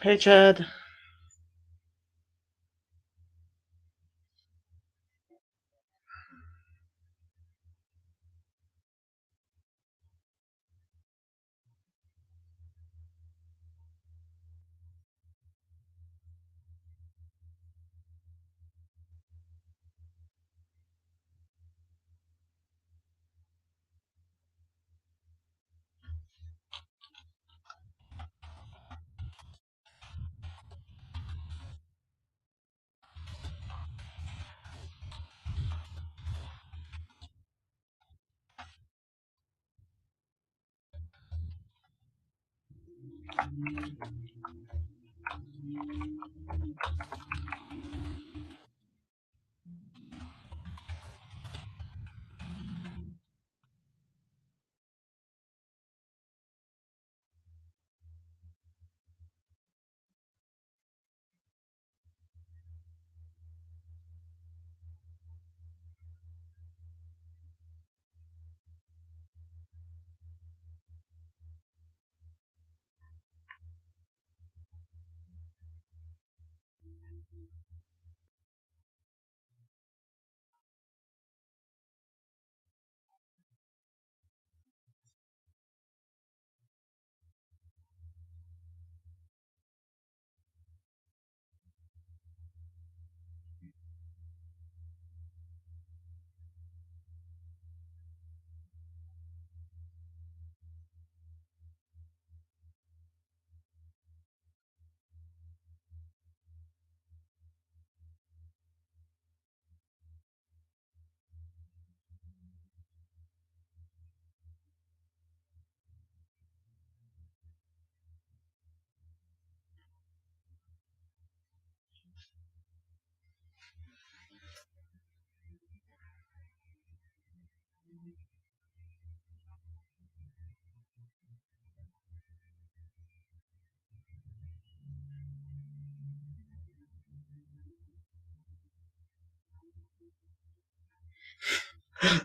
Hey, Chad.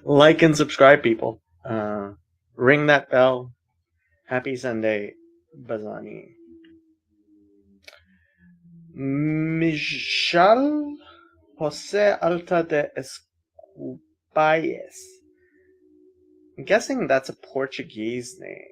Like and subscribe, people. Ring that bell. Happy Sunday, Bazani. Mijal Jose Alta de Escubayes. I'm guessing that's a Portuguese name.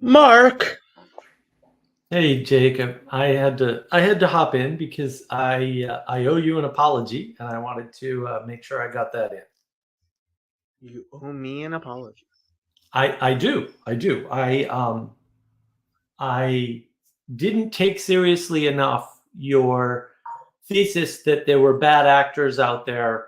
Mark. Hey Jacob, I had to hop in because I owe you an apology, and I wanted to make sure I got that in. You owe me an apology. I do. I didn't take seriously enough your thesis that there were bad actors out there,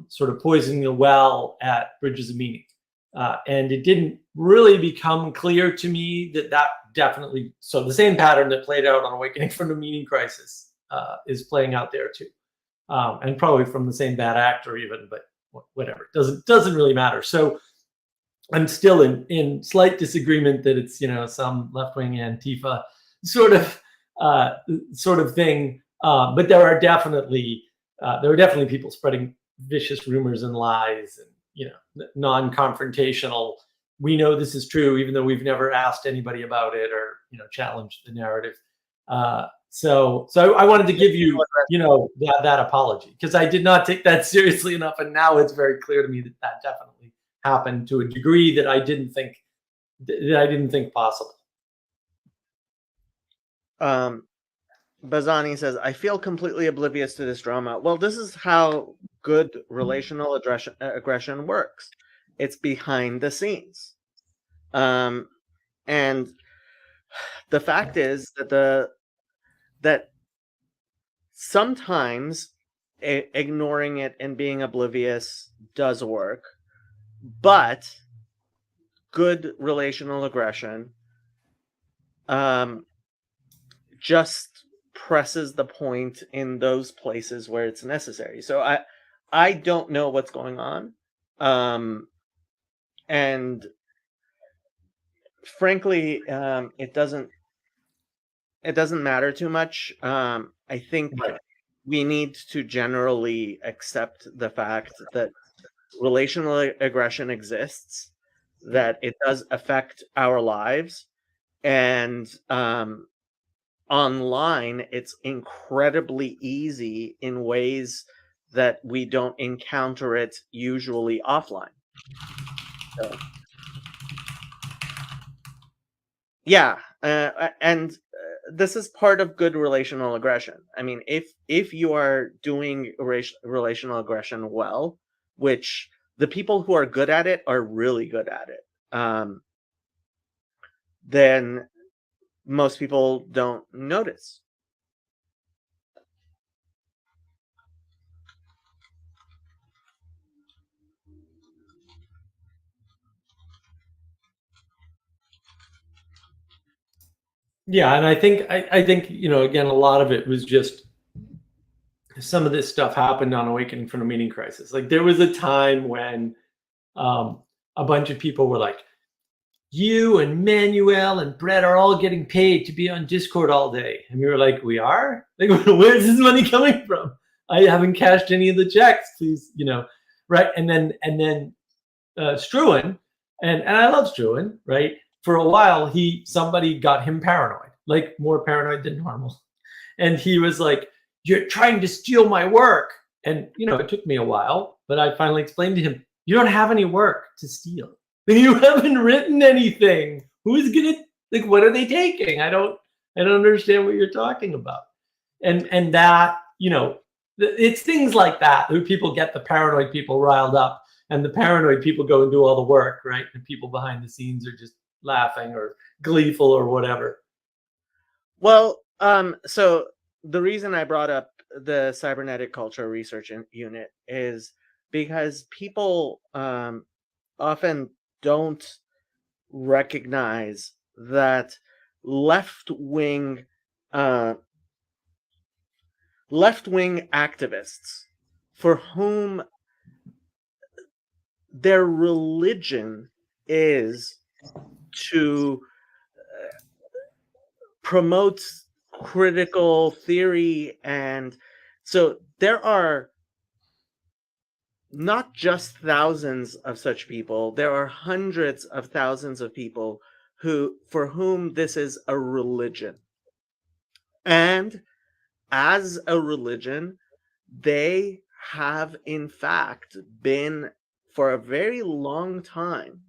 sort of poisoning the well at Bridges of Meaning, and it didn't really become clear to me that definitely, so the same pattern that played out on Awakening from the Meaning Crisis is playing out there too, and probably from the same bad actor even, but whatever, doesn't really matter. So I'm still in slight disagreement that it's some left wing Antifa sort of thing, but there are definitely people spreading vicious rumors and lies, and non-confrontational. We know this is true, even though we've never asked anybody about it or challenged the narrative. So I wanted to give you that apology, because I did not take that seriously enough, and now it's very clear to me that definitely happened to a degree that I didn't think possible. Bazani says, I feel completely oblivious to this drama. Well, this is how good relational aggression works. It's behind the scenes. And The fact is that that sometimes ignoring it and being oblivious does work, but good relational aggression just presses the point in those places where it's necessary. So I don't know what's going on, and frankly, it doesn't matter too much. I think Right. we need to generally accept the fact that relational aggression exists, that it does affect our lives, and online it's incredibly easy in ways that we don't encounter it usually offline. So, yeah, and this is part of good relational aggression. I mean, if you are doing relational aggression well, which the people who are good at it are really good at it, then most people don't notice. Yeah, and I think again, a lot of it was just some of this stuff happened on Awakening from the Meaning Crisis. Like there was a time when um, a bunch of people were like, "You and Manuel and Brett are all getting paid to be on Discord all day," and we were like, "We are? Like, where's this money coming from? I haven't cashed any of the checks, please, right?" And then Struan, and I love Struan, right? For a while, somebody got him paranoid, like more paranoid than normal, and he was like, "You're trying to steal my work." And it took me a while, but I finally explained to him, "You don't have any work to steal. You haven't written anything. Who's gonna like? What are they taking? I don't understand what you're talking about." And that it's things like that that people get the paranoid people riled up, and the paranoid people go and do all the work, right? And people behind the scenes are just laughing or gleeful or whatever. Well, so the reason I brought up the cybernetic culture research unit is because people often don't recognize that left wing uh, left wing activists for whom their religion is to promote critical theory, and so there are not just thousands of such people, there are hundreds of thousands of people who for whom this is a religion, and as a religion they have in fact been for a very long time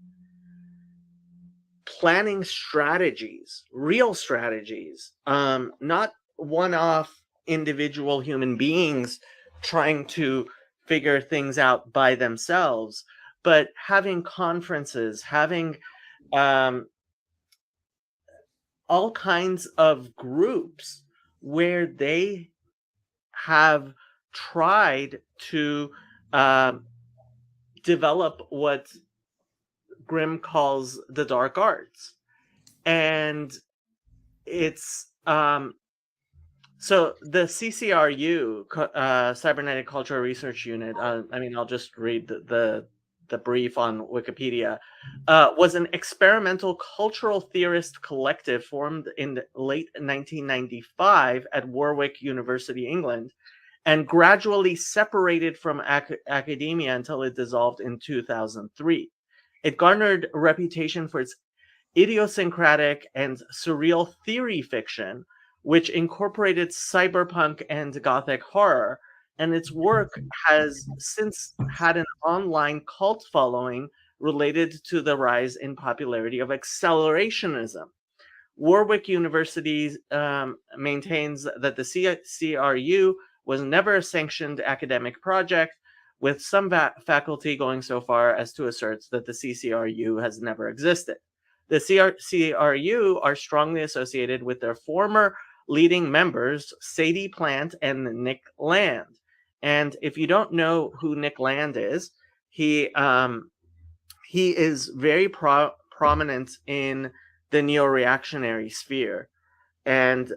planning strategies, real strategies, not one-off individual human beings trying to figure things out by themselves, but having conferences, having um, all kinds of groups where they have tried to um, develop what Grimm calls the dark arts. And it's so the CCRU, Cybernetic Cultural Research Unit. I mean, I'll just read the brief on Wikipedia. Was an experimental cultural theorist collective formed in the late 1995 at Warwick University, England, and gradually separated from academia until it dissolved in 2003. It garnered a reputation for its idiosyncratic and surreal theory fiction, which incorporated cyberpunk and gothic horror, and its work has since had an online cult following related to the rise in popularity of accelerationism. Warwick University maintains that the CCRU was never a sanctioned academic project, with some faculty going so far as to assert that the CCRU has never existed. The CRU are strongly associated with their former leading members, Sadie Plant and Nick Land. And if you don't know who Nick Land is, he is very prominent in the neo-reactionary sphere. And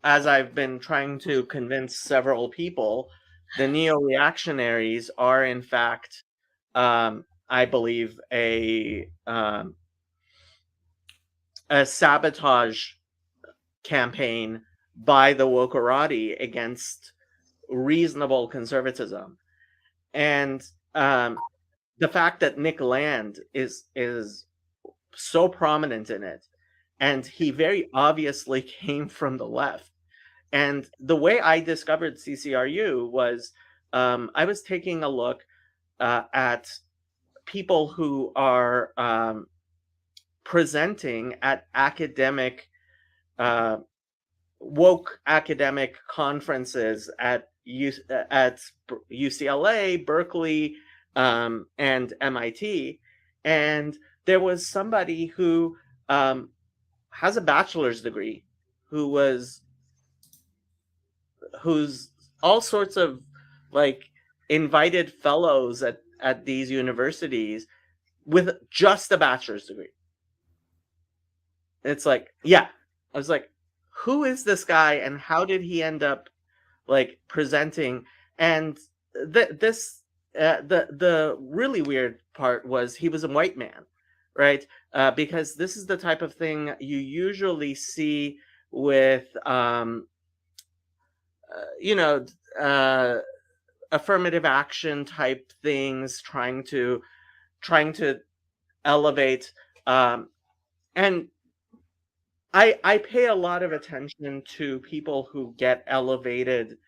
as I've been trying to convince several people, the neo-reactionaries are in fact, I believe, a sabotage campaign by the wokerati against reasonable conservatism. And the fact that Nick Land is so prominent in it, and he very obviously came from the left. And the way I discovered CCRU was I was taking a look at people who are presenting at academic, woke academic conferences at UCLA, Berkeley, and MIT. And there was somebody who has a bachelor's degree, who's all sorts of like invited fellows at these universities with just a bachelor's degree. It's like, yeah, I was like, who is this guy and how did he end up like presenting? And the really weird part was he was a white man, right? Because this is the type of thing you usually see with affirmative action type things, trying to elevate, and I pay a lot of attention to people who get elevated,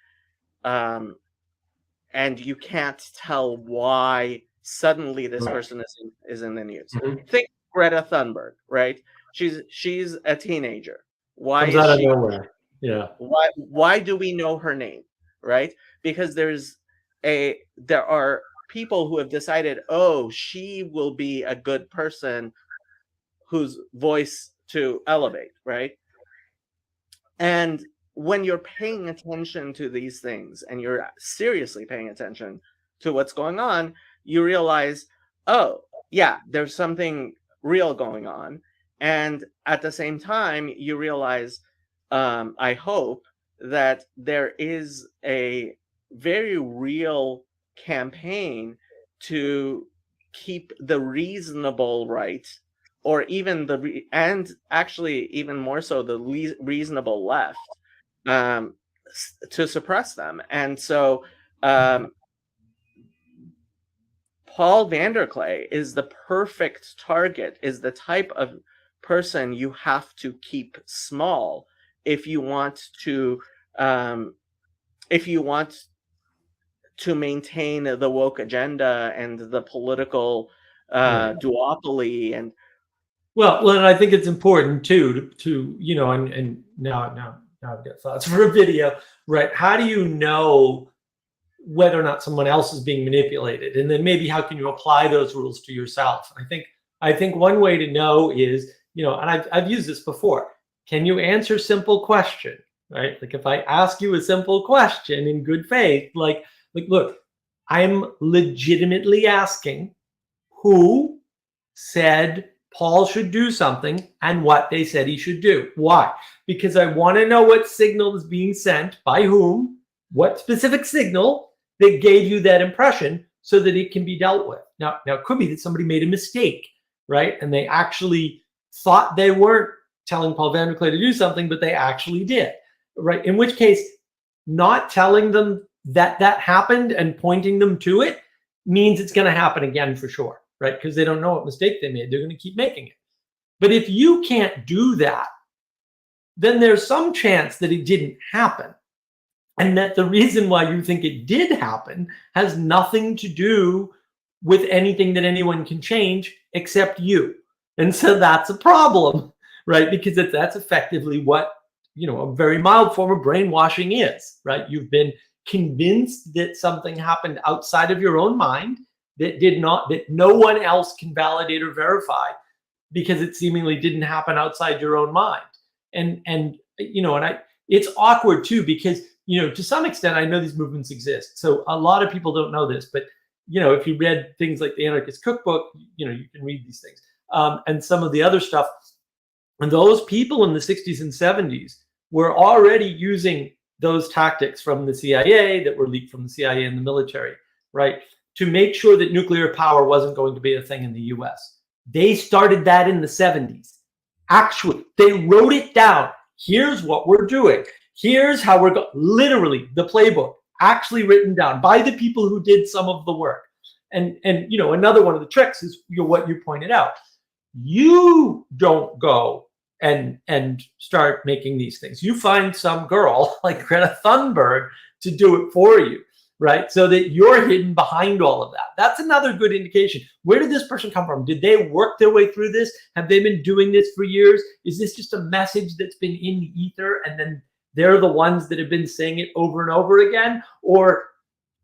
and you can't tell why suddenly this person is in the news. Think Greta Thunberg, right? She's a teenager. Why Comes is out of she nowhere. Yeah. Why do we know her name, right? Because there are people who have decided, oh, she will be a good person whose voice to elevate, right? And when you're paying attention to these things and you're seriously paying attention to what's going on, you realize, oh, yeah, there's something real going on. And at the same time, you realize, I hope, that there is a very real campaign to keep the reasonable right, or even and actually even more so the reasonable left, to suppress them. And so Paul VanderKlay is the perfect target, is the type of person you have to keep small if you want to maintain the woke agenda and the political duopoly. And well, and I think it's important too to and now I've got thoughts for a video, right? How do you know whether or not someone else is being manipulated, and then maybe how can you apply those rules to yourself? I think one way to know is, and I've used this before. Can you answer simple question, right? Like if I ask you a simple question in good faith, like look, I'm legitimately asking who said Paul should do something and what they said he should do. Why? Because I want to know what signal is being sent by whom, what specific signal that gave you that impression, so that it can be dealt with. Now it could be that somebody made a mistake, right? And they actually thought they weren't telling Paul VanderKlay to do something, but they actually did, right? In which case, not telling them that happened and pointing them to it means it's going to happen again for sure, right? Because they don't know what mistake they made. They're going to keep making it. But if you can't do that, then there's some chance that it didn't happen. And that the reason why you think it did happen has nothing to do with anything that anyone can change except you. And so that's a problem, right? Because that's effectively what, a very mild form of brainwashing is, right? You've been convinced that something happened outside of your own mind that no one else can validate or verify. because it seemingly didn't happen outside your own mind. And it's awkward too, because, to some extent, I know these movements exist. So a lot of people don't know this, but, if you read things like the Anarchist Cookbook, you can read these things. And some of the other stuff. And those people in the 60s and 70s were already using those tactics from the CIA that were leaked from the CIA and the military, right, to make sure that nuclear power wasn't going to be a thing in the US. They started that in the 70s. Actually, they wrote it down. Here's what we're doing. Here's how we're going. Literally, the playbook actually written down by the people who did some of the work. And another one of the tricks is what you pointed out. You don't go and start making these things. You find some girl like Greta Thunberg to do it for you, right? So that you're hidden behind all of that. That's another good indication. Where did this person come from? Did they work their way through this? Have they been doing this for years? Is this just a message that's been in the ether and then they're the ones that have been saying it over and over again? Or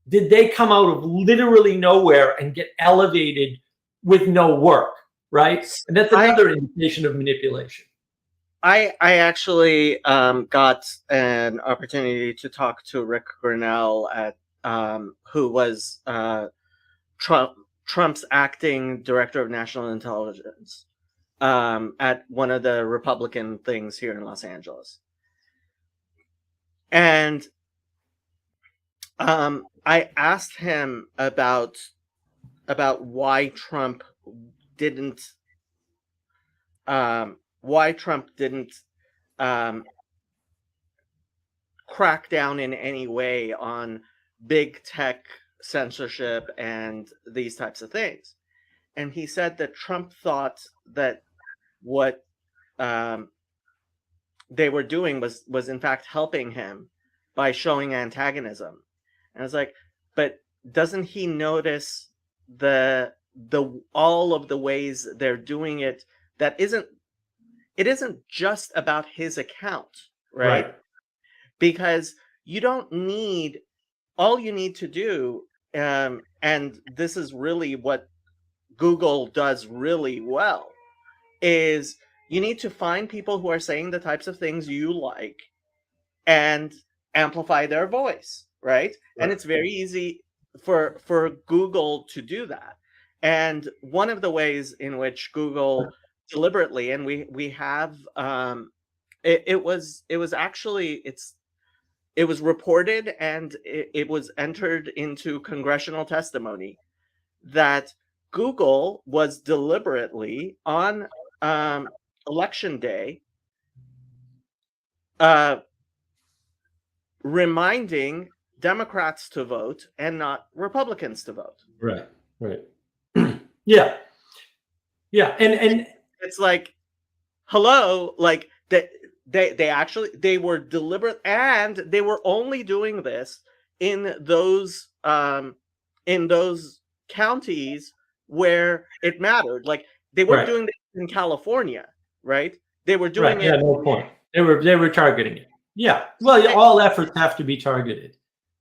did they come out of literally nowhere and get elevated with no work, right? And that's another indication of manipulation. I actually got an opportunity to talk to Rick Grinnell at who was Trump's acting director of national intelligence at one of the Republican things here in Los Angeles. And I asked him about why Trump didn't crack down in any way on big tech censorship and these types of things. And he said that Trump thought that what they were doing was in fact helping him by showing antagonism. And I was like, but doesn't he notice the all of the ways they're doing it that it isn't just about his account, right? Because you don't need, all you need to do, and this is really what Google does really well, is you need to find people who are saying the types of things you like and amplify their voice, right? And it's very easy for Google to do that. And one of the ways in which Google deliberately, and we have it was reported and it was entered into congressional testimony that Google was deliberately on election day reminding Democrats to vote and not Republicans to vote. Right. Yeah. And it's like, hello, like they were deliberate, and they were only doing this in those counties where it mattered. Like they weren't doing this in California, right? They were doing it. Yeah, no point. They were targeting it. Yeah. Well, all efforts have to be targeted.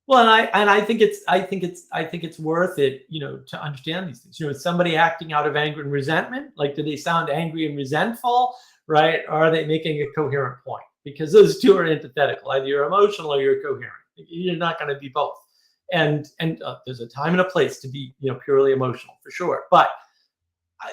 Well, and I think it's worth it, to understand these things. Is somebody acting out of anger and resentment? Like, do they sound angry and resentful, right? Or are they making a coherent point? Because those two are antithetical. Either you're emotional or you're coherent. You're not going to be both. And there's a time and a place to be, purely emotional, for sure. But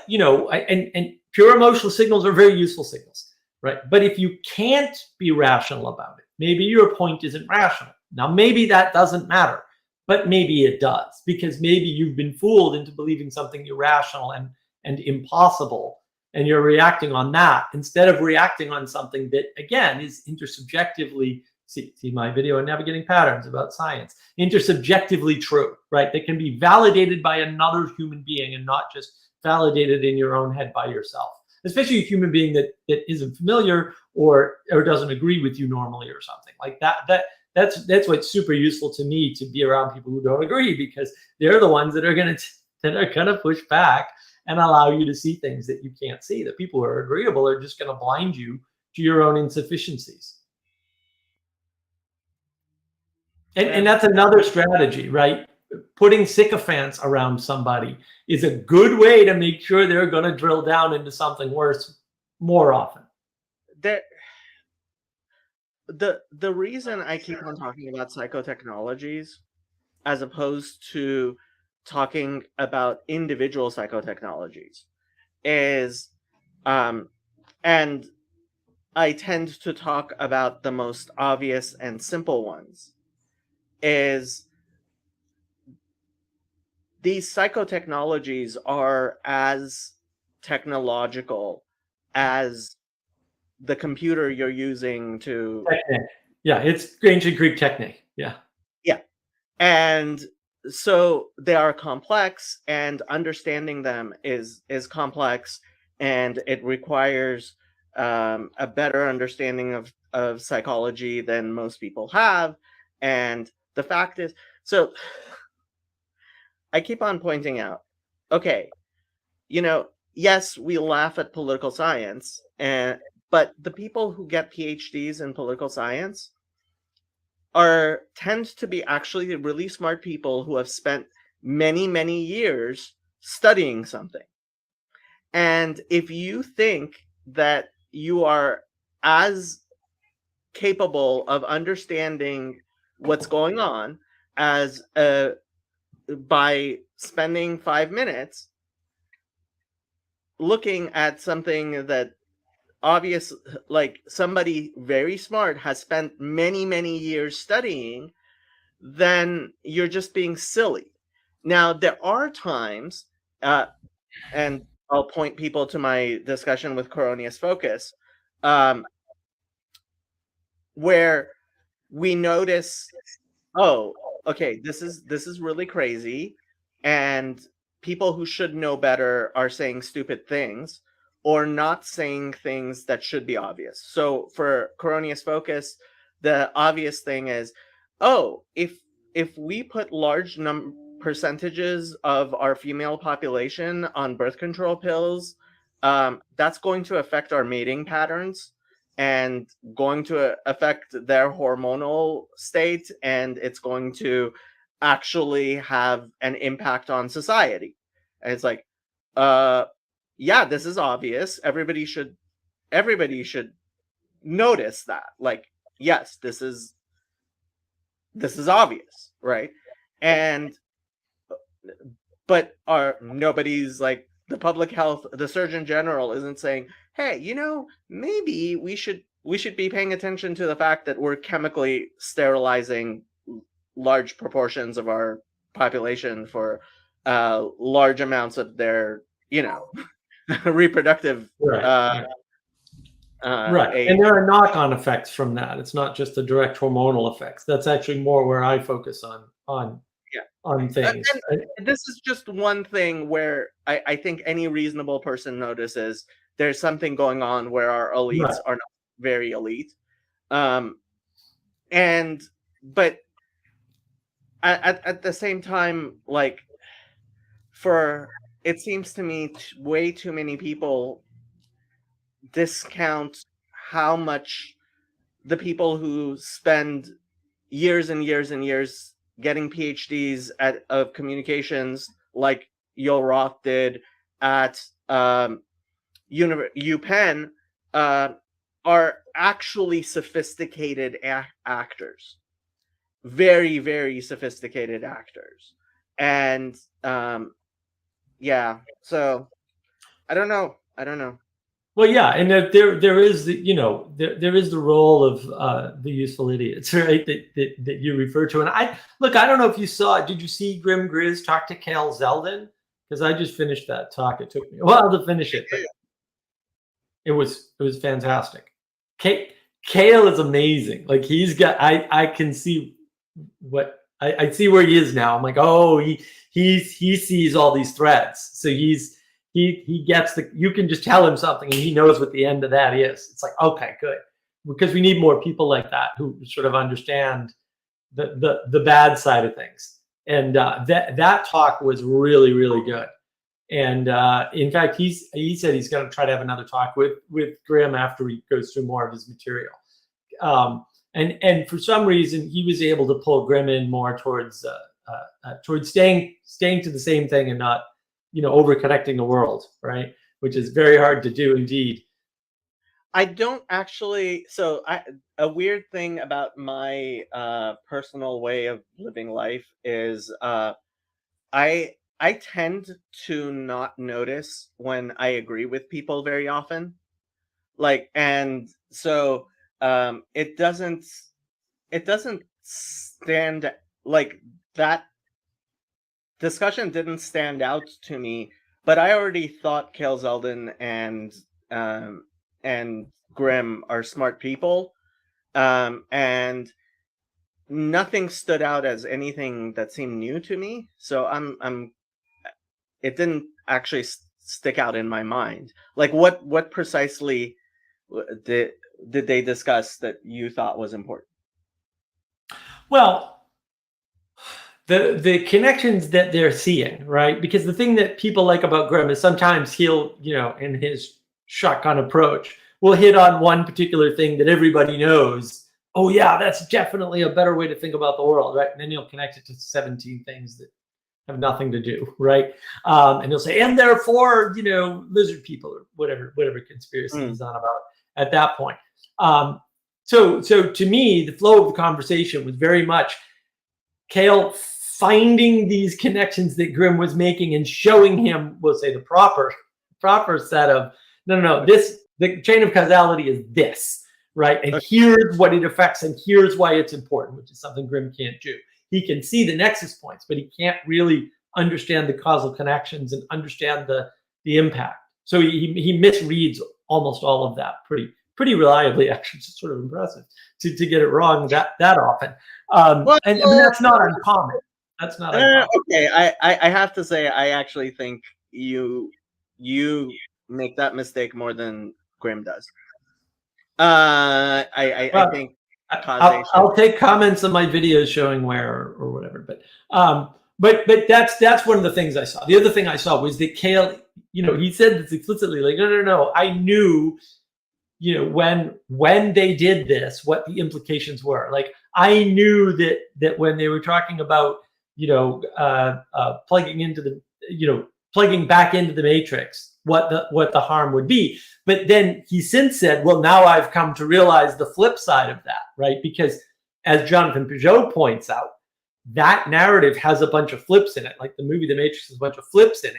and pure emotional signals are very useful signals, right? But if you can't be rational about it, maybe your point isn't rational. Now, maybe that doesn't matter, but maybe it does, because maybe you've been fooled into believing something irrational and impossible, and you're reacting on that instead of reacting on something that, again, is intersubjectively, see my video on navigating patterns about science, intersubjectively true, right? That can be validated by another human being and not just validated in your own head by yourself, especially a human being that isn't familiar or doesn't agree with you normally or something like that. That's what's super useful to me, to be around people who don't agree, because they're the ones that are gonna push back and allow you to see things that you can't see. The people who are agreeable are just gonna blind you to your own insufficiencies. And that's another strategy, right? putting sycophants around somebody is a good way to make sure they're going to drill down into something worse more often. The reason I keep on talking about psychotechnologies as opposed to talking about individual psychotechnologies is, and I tend to talk about the most obvious and simple ones, is these psychotechnologies are as technological as the computer you're using to... Technique. Yeah, it's ancient Greek technique. Yeah. Yeah. And so they are complex, and understanding them is complex, and it requires a better understanding of psychology than most people have. And the fact is, so I keep on pointing out, okay, yes, we laugh at political science, but the people who get PhDs in political science tend to be actually really smart people who have spent many, many years studying something. And if you think that you are as capable of understanding what's going on as by spending 5 minutes looking at something that obvious, like somebody very smart has spent many, many years studying, then you're just being silly. Now, there are times, and I'll point people to my discussion with Coronius Focus, where we notice, oh, okay, this is really crazy, and people who should know better are saying stupid things or not saying things that should be obvious. So for Coronius Focus, the obvious thing is, oh, if we put large percentages of our female population on birth control pills, that's going to affect our mating patterns and going to affect their hormonal state, and it's going to actually have an impact on society. And it's like, yeah, this is obvious. Everybody should notice that. Like, yes, this is obvious, right? And but nobody's like, the public health, the Surgeon General isn't saying, hey, maybe we should be paying attention to the fact that we're chemically sterilizing large proportions of our population for large amounts of their, reproductive right. And there are knock-on effects from that. It's not just the direct hormonal effects. That's actually more where I focus on things. And this is just one thing where I think any reasonable person notices there's something going on where our elites are not very elite. But at the same time, like, it seems to me way too many people discount how much the people who spend years and years and years getting PhDs of communications, like Yoel Roth did at UPenn, are actually sophisticated actors, very, very sophisticated actors. And yeah, so I don't know. Well, yeah, and there is there is the role of the useful idiots, right? That you refer to. And I don't know if you saw. Did you see Grim Grizz talk to Cale Zeldin? Because I just finished that talk. It took me a while to finish it, but it was fantastic. Cale is amazing. Like, he's got. I can see what I see where he is now. I'm like, oh, he sees all these threads. So he gets you can just tell him something and he knows what the end of that is. It's like, okay, good. Because we need more people like that who sort of understand the bad side of things. And that talk was really, really good. And in fact, he said he's going to try to have another talk with Grim after he goes through more of his material. And for some reason, he was able to pull Grim in more towards towards staying to the same thing and not, over connecting the world, right? Which is very hard to do indeed. I don't actually. So, a weird thing about my personal way of living life is I tend to not notice when I agree with people very often. Like, and so it doesn't stand like that discussion didn't stand out to me, but I already thought Kale Zeldin and Grimm are smart people, and nothing stood out as anything that seemed new to me. So it didn't actually stick out in my mind. Like, what precisely did they discuss that you thought was important? Well, the connections that they're seeing, right? Because the thing that people like about Grimm is sometimes he'll, in his shotgun approach, will hit on one particular thing that everybody knows. Oh yeah, that's definitely a better way to think about the world, right? And then he'll connect it to 17 things that have nothing to do, right? And he'll say, and therefore, lizard people or whatever conspiracy he's on about at that point. So to me, the flow of the conversation was very much Kale finding these connections that Grimm was making and showing him, we'll say, the proper set of no, the chain of causality is this, right? And here's what it affects, and here's why it's important, which is something Grimm can't do. He can see the nexus points, but he can't really understand the causal connections and understand the impact. So he misreads almost all of that pretty reliably. Actually, it's sort of impressive to get it wrong that often. And that's not uncommon. That's not uncommon. Okay, I have to say, I actually think you make that mistake more than Grimm does. I think causation. I'll take comments on my videos showing where or whatever, but that's one of the things I saw. The other thing I saw was that Kale, he said this explicitly, like, no, I knew, when they did this, what the implications were. Like, I knew that when they were talking about, plugging back into the matrix, what the harm would be. But then he since said, well, now I've come to realize the flip side of that, right? Because as Jonathan Peugeot points out, that narrative has a bunch of flips in it. Like the movie The Matrix has a bunch of flips in it.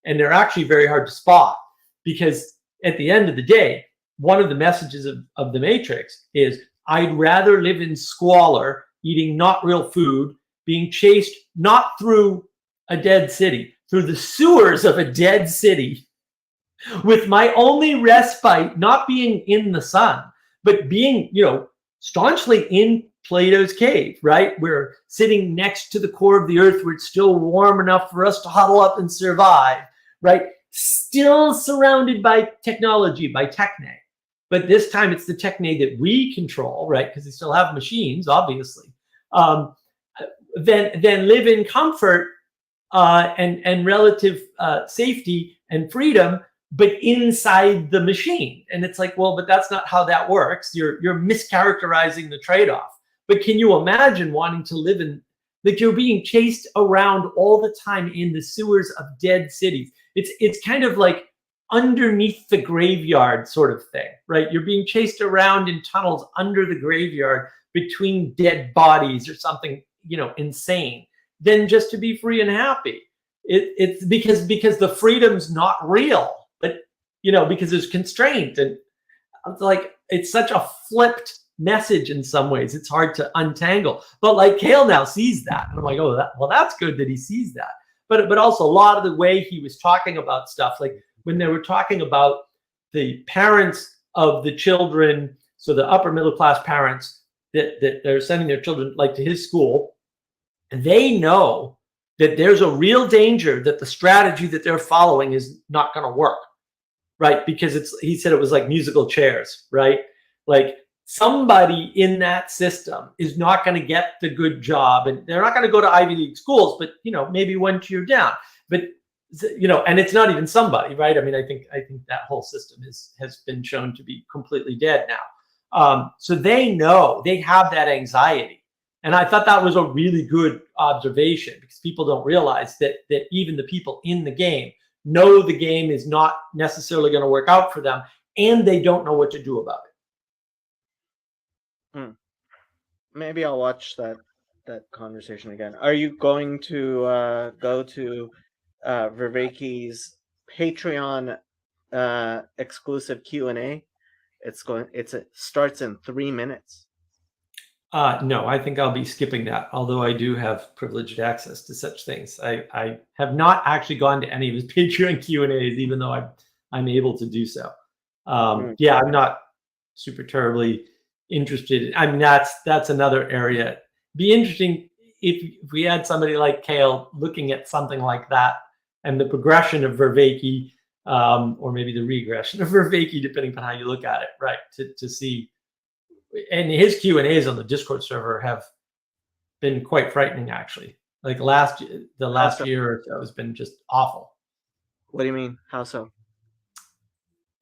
And they're actually very hard to spot, because at the end of the day, one of the messages of The Matrix is, I'd rather live in squalor, eating not real food, being chased not through a dead city, through the sewers of a dead city, with my only respite not being in the sun, but being, staunchly in Plato's cave, right? We're sitting next to the core of the earth where it's still warm enough for us to huddle up and survive, right? Still surrounded by technology, by techne. But this time it's the techne that we control, right? Because they still have machines, obviously. Then live in comfort and relative safety and freedom, but inside the machine. And it's like, well, but that's not how that works. You're mischaracterizing the trade-off. But can you imagine wanting to live in, like, you're being chased around all the time in the sewers of dead cities? It's kind of like underneath the graveyard sort of thing, right? You're being chased around in tunnels under the graveyard between dead bodies or something, insane, than just to be free and happy. It's because the freedom's not real, but because there's constraint, and it's like, it's such a flipped message in some ways. It's hard to untangle. But like, Kale now sees that, and I'm like, oh, that's good that he sees that. But also a lot of the way he was talking about stuff, like when they were talking about the parents of the children, so the upper middle class parents that they're sending their children like to his school, they know that there's a real danger that the strategy that they're following is not going to work, right? Because he said it was like musical chairs, right? Like, somebody in that system is not going to get the good job, and they're not going to go to Ivy League schools, but maybe one tier down. But and it's not even somebody, right? I mean, I think that whole system has been shown to be completely dead now. So they know, they have that anxiety, And I thought that was a really good observation, because people don't realize that even the people in the game know the game is not necessarily going to work out for them, and they don't know what to do about it. Maybe I'll watch that conversation again. Are you going to go to Vervaeke's Patreon exclusive Q&A? It starts in 3 minutes. No, I think I'll be skipping that, although I do have privileged access to such things. I have not actually gone to any of his Patreon Q&As, even though I'm able to do so. Yeah, I'm not super terribly interested. I mean, that's another area. Be interesting if we had somebody like Kale looking at something like that, and the progression of Vervaeke, or maybe the regression of Vervaeke, depending on how you look at it, right? To see. And his Q&As on the Discord server have been quite frightening, actually. Like the last year or so has been just awful. What do you mean? How so?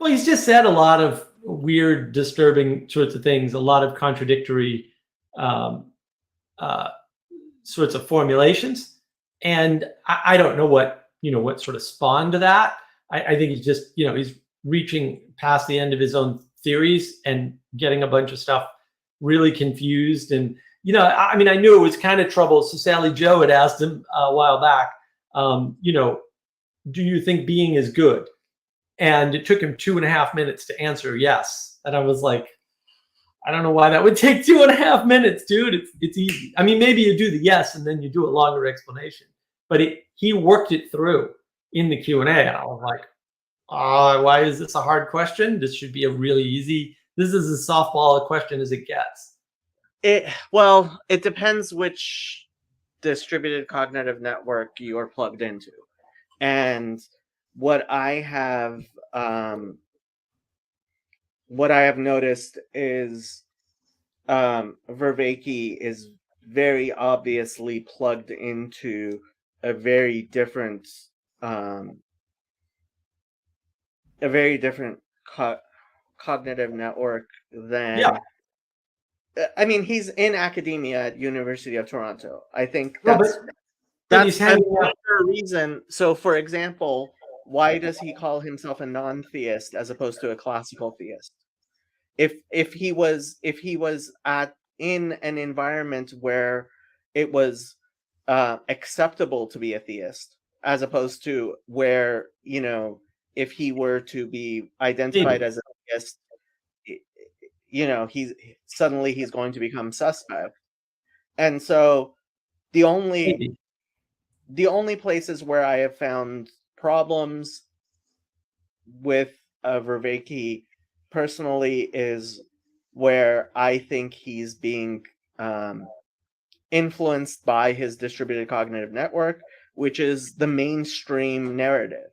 Well, he's just said a lot of weird, disturbing sorts of things, a lot of contradictory sorts of formulations. And I don't know what sort of spawned that. I think he's just, he's reaching past the end of his own theories and getting a bunch of stuff really confused. And I mean, I knew it was kind of trouble. So Sally Joe had asked him a while back, do you think being is good? And it took him 2.5 minutes to answer yes. And I was like, I don't know why that would take 2.5 minutes, dude. It's easy. I mean, maybe you do the yes and then you do a longer explanation, but he worked it through in the Q&A, and I was like, why is this a hard question? This should be a really easy. This is as softball a question as it gets. Well, it depends which distributed cognitive network you're plugged into. And what I have noticed is Vervaeke is very obviously plugged into a very different cognitive network than. Yeah. I mean, he's in academia at University of Toronto. I think that's another reason. So, for example, why does he call himself a non-theist as opposed to a classical theist? If he was in an environment where it was acceptable to be a theist, as opposed to where, if he were to be identified as a theist, he's going to become suspect. And so the only places where I have found problems with Vervaeke personally is where I think he's being influenced by his distributed cognitive network, which is the mainstream narrative.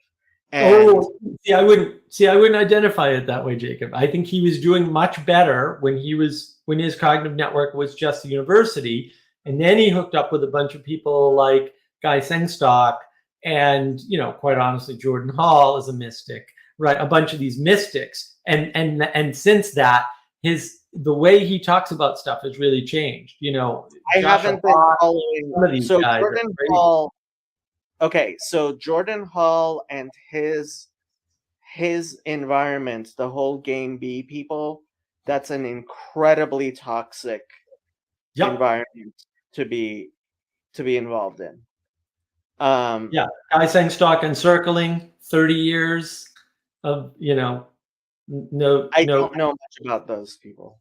And I wouldn't identify it that way, Jacob. I think he was doing much better when his cognitive network was just the university, and then he hooked up with a bunch of people like Guy Sengstock and, quite honestly, Jordan Hall is a mystic, right? A bunch of these mystics, and since that, the way he talks about stuff has really changed. I haven't been following. So Jordan Hall. Okay, so Jordan Hall and his environment, the whole Game B people, that's an incredibly toxic environment to be involved in. Guy Sengstock encircling 30 years of I don't know much about those people.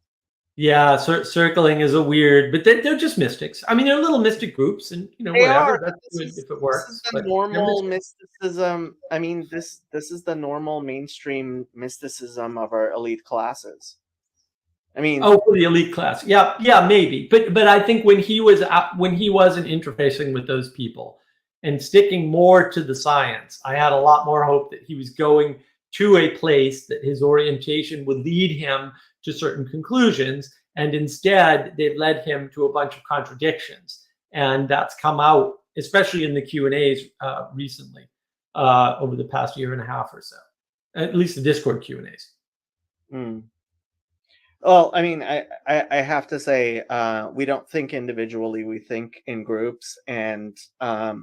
Yeah, circling is a weird, but they're just mystics. I mean, they're little mystic groups, and whatever. That's good if it works. This is the normal mysticism. I mean, this is the normal mainstream mysticism of our elite classes. I mean, for the elite class, yeah, maybe, but I think when he wasn't interfacing with those people and sticking more to the science, I had a lot more hope that he was going to a place that his orientation would lead him to certain conclusions, and instead they've led him to a bunch of contradictions, and that's come out especially in the Q&As recently, over the past year and a half or so, at least the Discord Q&As. Well, I mean, I have to say, we don't think individually, we think in groups. And I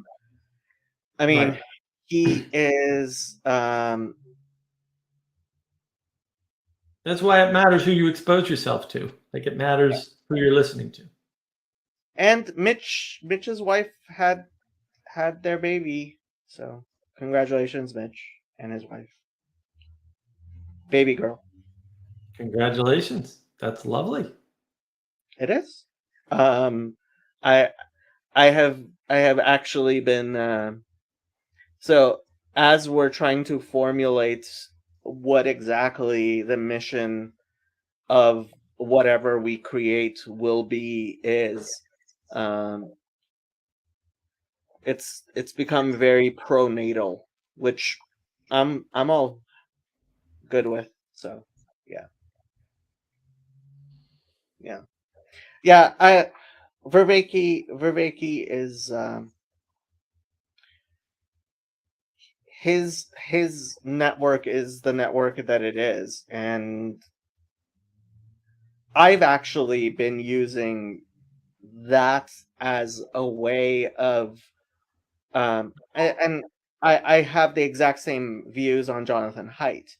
mean, Right. he is, That's why it matters who you expose yourself to. Like it matters who you're listening to. and Mitch's wife had their baby. So congratulations, Mitch and his wife, baby girl. Congratulations. That's lovely. It is. Um, I I have actually been so as we're trying to formulate what exactly the mission of whatever we create will be is, um, it's become very pronatal, which I'm all good with. So yeah, yeah, yeah. I Vervaeke is, his network is the network that it is, and I've actually been using that as a way of, and I have the exact same views on Jonathan Haidt.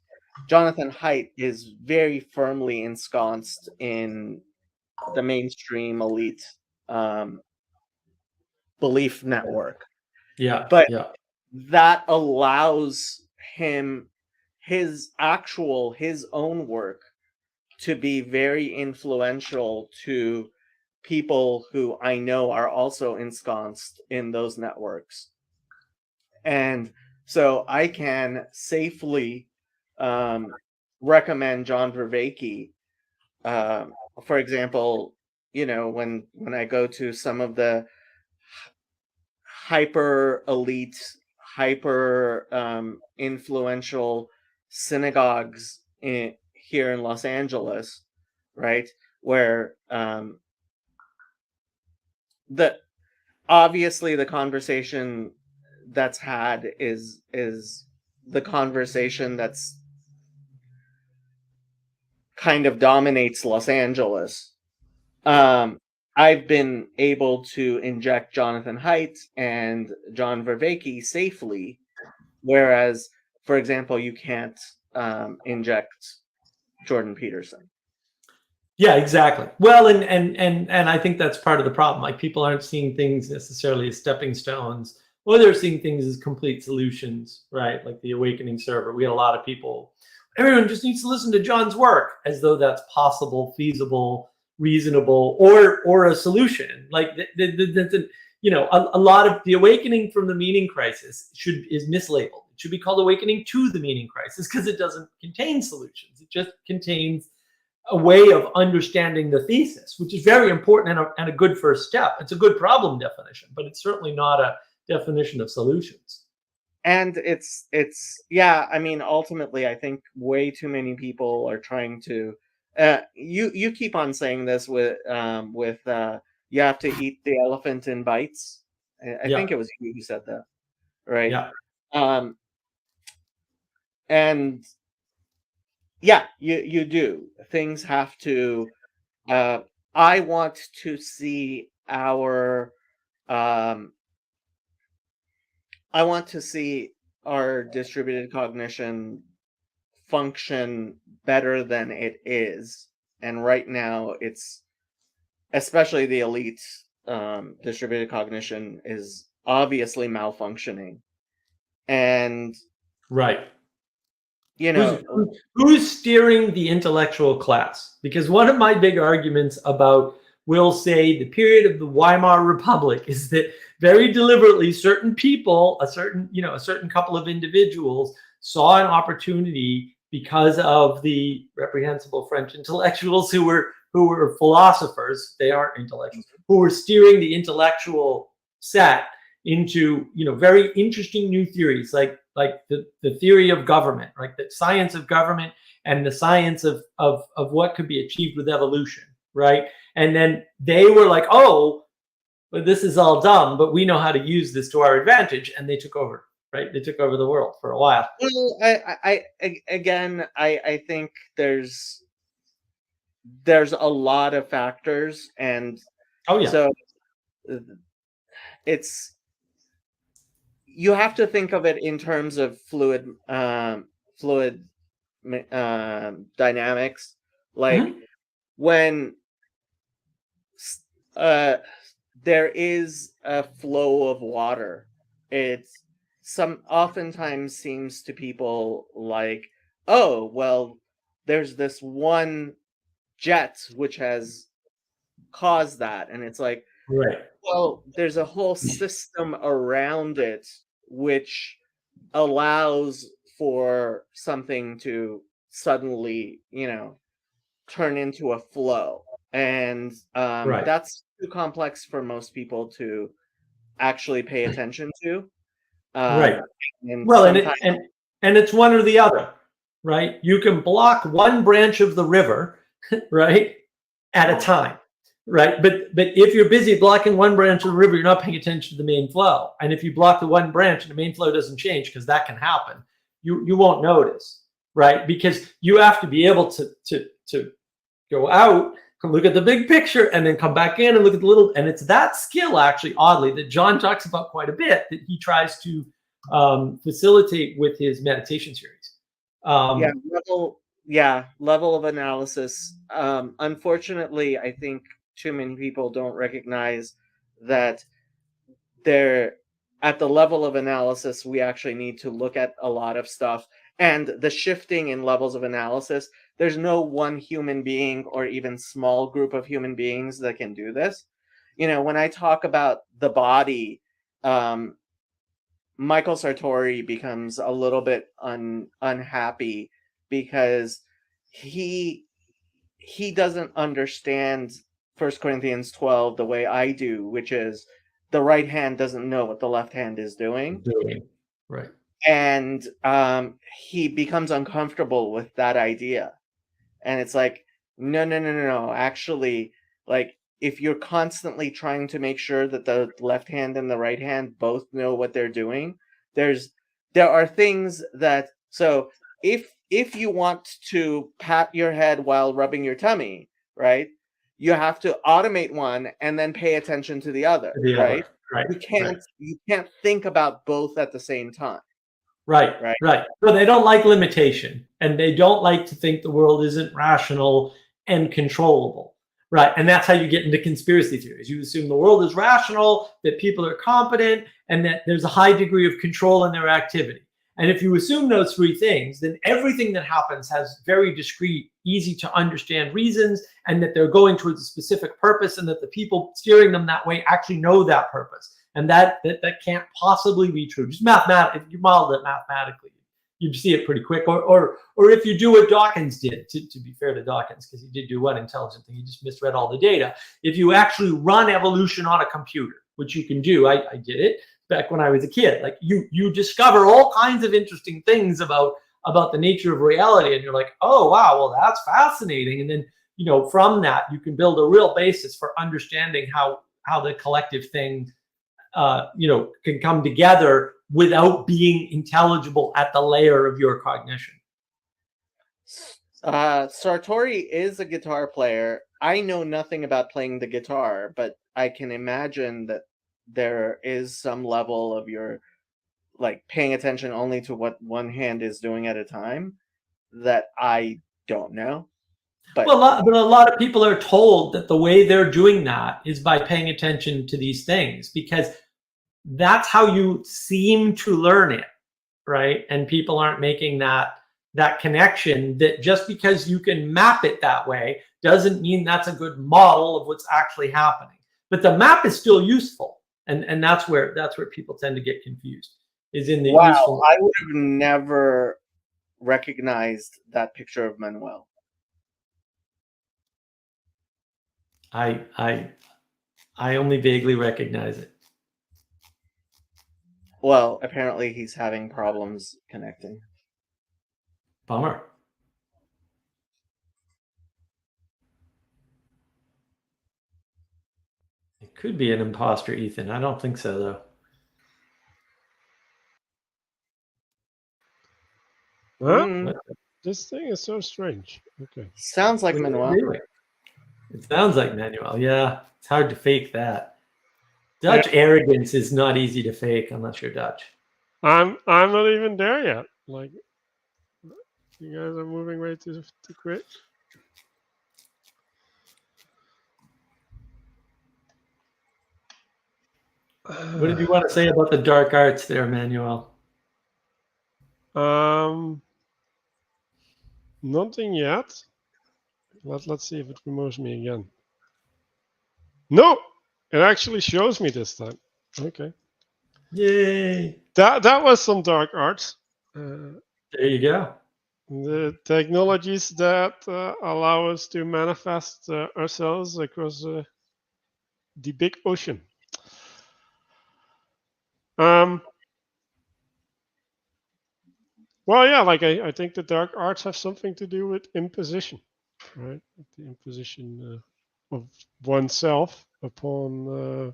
Jonathan Haidt is very firmly ensconced in the mainstream elite, um, belief network, Yeah. but Yeah. that allows him his own work to be very influential to people who I know are also ensconced in those networks. And so I can safely, um, recommend John Vervaeke. Um, for example, when I go to some of the hyper elite, hyper, influential synagogues here in Los Angeles, right? Where, the obviously the conversation that's had is the conversation that's kind of dominates Los Angeles. Um, I've been able to inject Jonathan Haidt and John Vervaeke safely, whereas, for example, you can't, inject Jordan Peterson. Yeah, exactly. Well, and I think that's part of the problem. Like people aren't seeing things necessarily as stepping stones, or they're seeing things as complete solutions, right? Like the Awakening server. We had a lot of people. Everyone just needs to listen to John's work, as though that's possible, feasible, reasonable, or a solution. Like a lot of the awakening from the meaning crisis is mislabeled. It should be called Awakening to the Meaning Crisis because it doesn't contain solutions. It just contains a way of understanding the thesis, which is very important and a good first step. It's a good problem definition, but it's certainly not a definition of solutions. And it's yeah, I mean, ultimately I think way too many people are trying to, you keep on saying this with you have to eat the elephant in bites. I Yeah, think it was you who said that, right? yeah, um and yeah, you do. Things have to, uh I want to see um I want to see our distributed cognition function better than it is. And right now, it's, especially the elite, distributed cognition is obviously malfunctioning. And, right. you Who's know, who's steering the intellectual class? Because one of my big arguments about, we'll say, the period of the Weimar Republic is that very deliberately certain people, a certain couple of individuals saw an opportunity because of the reprehensible French intellectuals who were philosophers. They aren't intellectuals, who were steering the intellectual set into very interesting new theories like the theory of government, right? The science of government and the science of what could be achieved with evolution, right? And then they were like, oh, but this is all dumb, but we know how to use this to our advantage, and they took over, right? They took over the world for a while. well, again, I think there's, there's a lot of factors, and Oh yeah. so it's you have to think of it in terms of fluid dynamics. Like Mhm. when uh, there is a flow of water, it's some oftentimes seems to people like, oh well, there's this one jet which has caused that, and it's like, Right. well, there's a whole system around it which allows for something to suddenly, turn into a flow. And Right. that's too complex for most people to actually pay attention to. Right. Um, and Well, and sometimes, and it's one or the other, right? You can block one branch of the river, right, at a time, right? But if you're busy blocking one branch of the river, you're not paying attention to the main flow. And if you block the one branch and the main flow doesn't change, because that can happen, you won't notice, right? Because you have to be able to go out and look at the big picture and then come back in and look at the little. And it's that skill, actually, oddly, that John talks about quite a bit, that he tries to facilitate with his meditation series. yeah, level of analysis. Unfortunately, I think too many people don't recognize that they're at the level of analysis we actually need to look at a lot of stuff, and the shifting in levels of analysis, there's no one human being or even small group of human beings that can do this. When I talk about the body, um, Michael Sartori becomes a little bit unhappy because he he doesn't understand First Corinthians 12 the way I do, which is the right hand doesn't know what the left hand is doing. Doing right. And he becomes uncomfortable with that idea. And it's like, no, no, no, no, no. Actually, like, if you're constantly trying to make sure that the left hand and the right hand both know what they're doing, there's there are things that, so if you want to pat your head while rubbing your tummy, right? You have to automate one and then pay attention to the other, The right? other. Right. You Right. can't think about both at the same time, Right, right? right. So they don't like limitation, and they don't like to think the world isn't rational and controllable, right? And that's how you get into conspiracy theories. You assume the world is rational, that people are competent, and that there's a high degree of control in their activity. And if you assume those three things, then everything that happens has very discrete, easy to understand reasons, and that they're going towards a specific purpose, and that the people steering them that way actually know that purpose. And that can't possibly be true. Just mathematically, if you model it mathematically, you'd see it pretty quick. Or if you do what Dawkins did, to be fair to Dawkins, because he did do one intelligent thing, he just misread all the data. If you actually run evolution on a computer, which you can do, I did it back when I was a kid. Like you discover all kinds of interesting things about the nature of reality, and you're like, oh wow, well that's fascinating. And then from that you can build a real basis for understanding how the collective thing can come together without being intelligible at the layer of your cognition. Sartori is a guitar player. I know nothing about playing the guitar, but I can imagine that there is some level of your like paying attention only to what one hand is doing at a time that I don't know. But Well, but a lot of people are told that the way they're doing that is by paying attention to these things, because that's how you seem to learn it, right? And people aren't making that connection, that just because you can map it that way doesn't mean that's a good model of what's actually happening. But the map is still useful, and that's where people tend to get confused, is in the wow, useful. I would have never recognized that picture of Manuel. I only vaguely recognize it. Well, apparently he's having problems connecting. Bummer. It could be an imposter, Ethan. I don't think so, though. Huh? This thing is so strange. Okay. Sounds like Manuel. Really? It sounds like Manuel. Yeah, it's hard to fake that. Dutch arrogance is not easy to fake unless you're Dutch. I'm not even there yet. Like, you guys are moving way too quick. What did you want to say about the dark arts there, Manuel? Nothing yet. Let's see if it removes me again. No, it actually shows me this time. Okay. Yay! That was some dark arts. There you go. The technologies that allow us to manifest ourselves across the big ocean. Well, yeah, like I think the dark arts have something to do with imposition, right? The imposition of oneself upon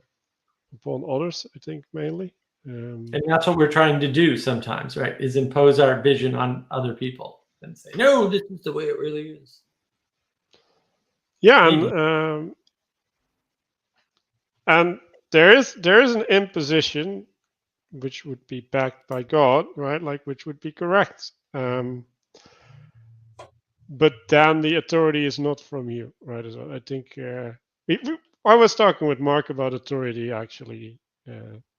others, I think, mainly. And that's what we're trying to do sometimes, right? Is impose our vision on other people and say, no, this is the way it really is. Yeah, Maybe. and there is an imposition which would be backed by God, right? Like, which would be correct. But then the authority is not from you, right? So I think I was talking with Mark about authority actually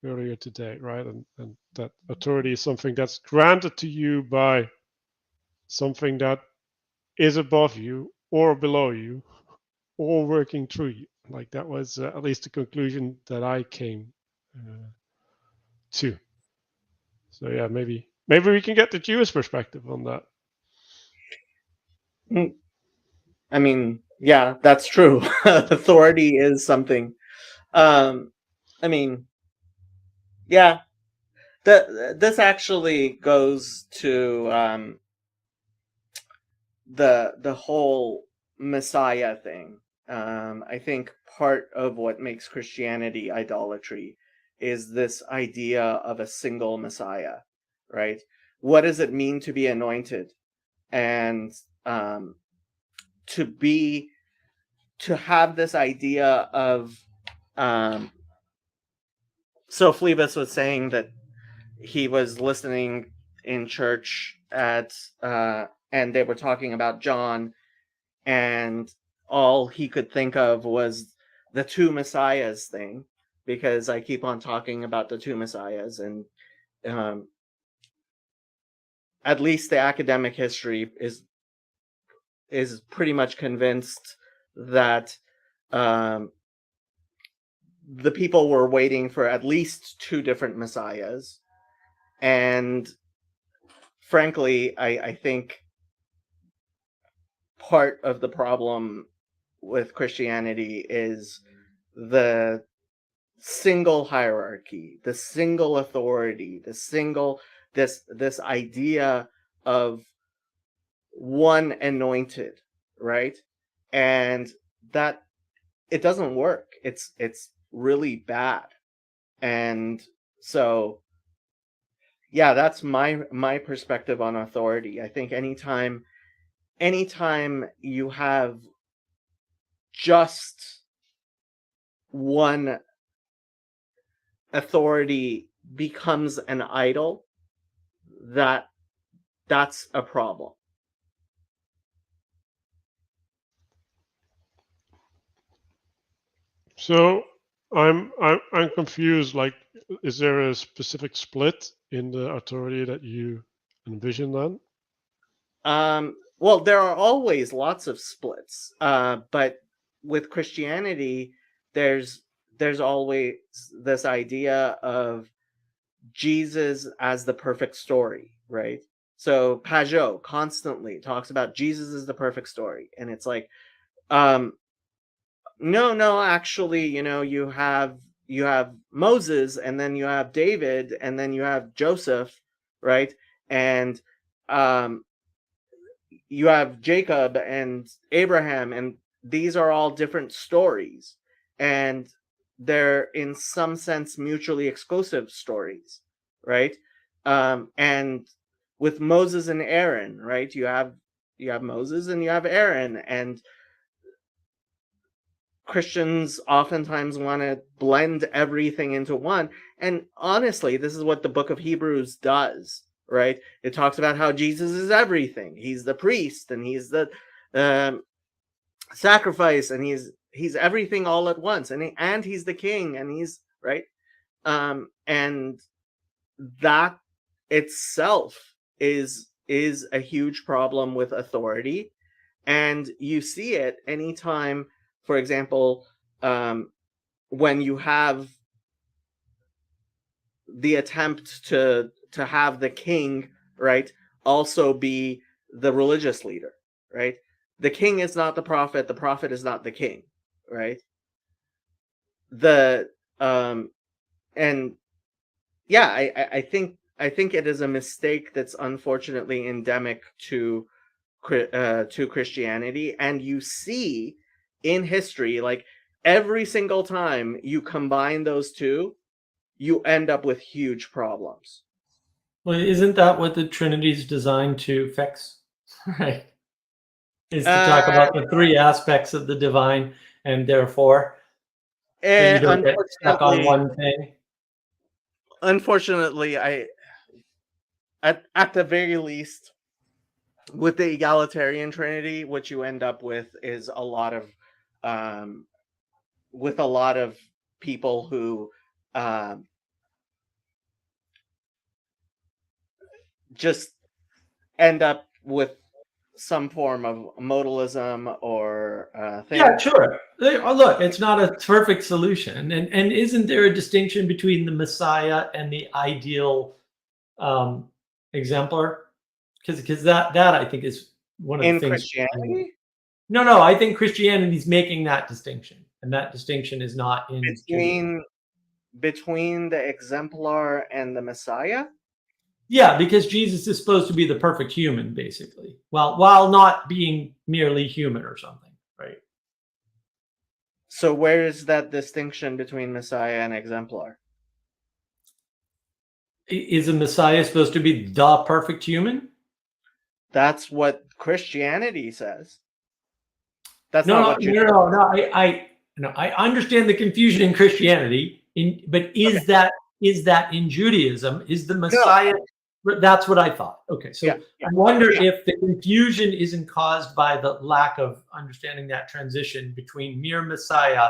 earlier today, right? And that authority is something that's granted to you by something that is above you or below you or working through you. Like, that was at least the conclusion that I came to. So yeah, maybe we can get the Jewish perspective on that. I mean, yeah, that's true. Authority is something. I mean, yeah, this actually goes to the whole Messiah thing. I think part of what makes Christianity idolatry is this idea of a single Messiah, right? What does it mean to be anointed? And to have this idea of so Phlebas was saying that he was listening in church at and they were talking about John, and all he could think of was the two messiahs thing, because I keep on talking about the two messiahs, and at least the academic history is pretty much convinced that the people were waiting for at least two different messiahs. And frankly, I think part of the problem with Christianity is the single hierarchy, the single authority, this idea of one anointed, right? And that it doesn't work. It's really bad. And so yeah, that's my perspective on authority. I think anytime you have just one authority becomes an idol, that's a problem. So I'm confused. Like, is there a specific split in the authority that you envision then? Well, there are always lots of splits, but with Christianity, there's always this idea of Jesus as the perfect story, right? So Pajot constantly talks about Jesus is the perfect story, and it's like, no, actually, you have Moses, and then you have David, and then you have Joseph, right? And you have Jacob and Abraham, and these are all different stories, and they're in some sense mutually exclusive stories, right? And with Moses and Aaron, right? You have Moses and you have Aaron, and Christians oftentimes want to blend everything into one. And honestly, this is what the book of Hebrews does, right? It talks about how Jesus is everything. He's the priest, and he's the sacrifice, and he's everything all at once, and he's the king, and he's right. And that itself is a huge problem with authority, and you see it anytime, for example, when you have the attempt to have the king, right, also be the religious leader, right? The king is not the prophet is not the king, right? The and yeah, I think it is a mistake that's unfortunately endemic to Christianity, and you see in history, like every single time you combine those two, you end up with huge problems. Well, isn't that what the Trinity is designed to fix? Right. Is to talk about the three aspects of the divine, and therefore, so you don't get stuck on one thing. Unfortunately, at the very least, with the egalitarian Trinity, what you end up with is a lot of people who just end up with some form of modalism or thing. Yeah, sure. Look, it's not a perfect solution, and isn't there a distinction between the Messiah and the ideal exemplar? Because that I think is one of the In things. Christianity? No, I think Christianity is making that distinction, and that distinction is not in between the exemplar and the Messiah. Yeah, because Jesus is supposed to be the perfect human, basically, while not being merely human or something, right? So where is that distinction between Messiah and exemplar? Is a Messiah supposed to be the perfect human? That's what Christianity says. That's No, not what I understand the confusion in Christianity, but is that in Judaism? Is the Messiah? No. That's what I thought. Okay, so yeah. I wonder if the confusion isn't caused by the lack of understanding that transition between mere Messiah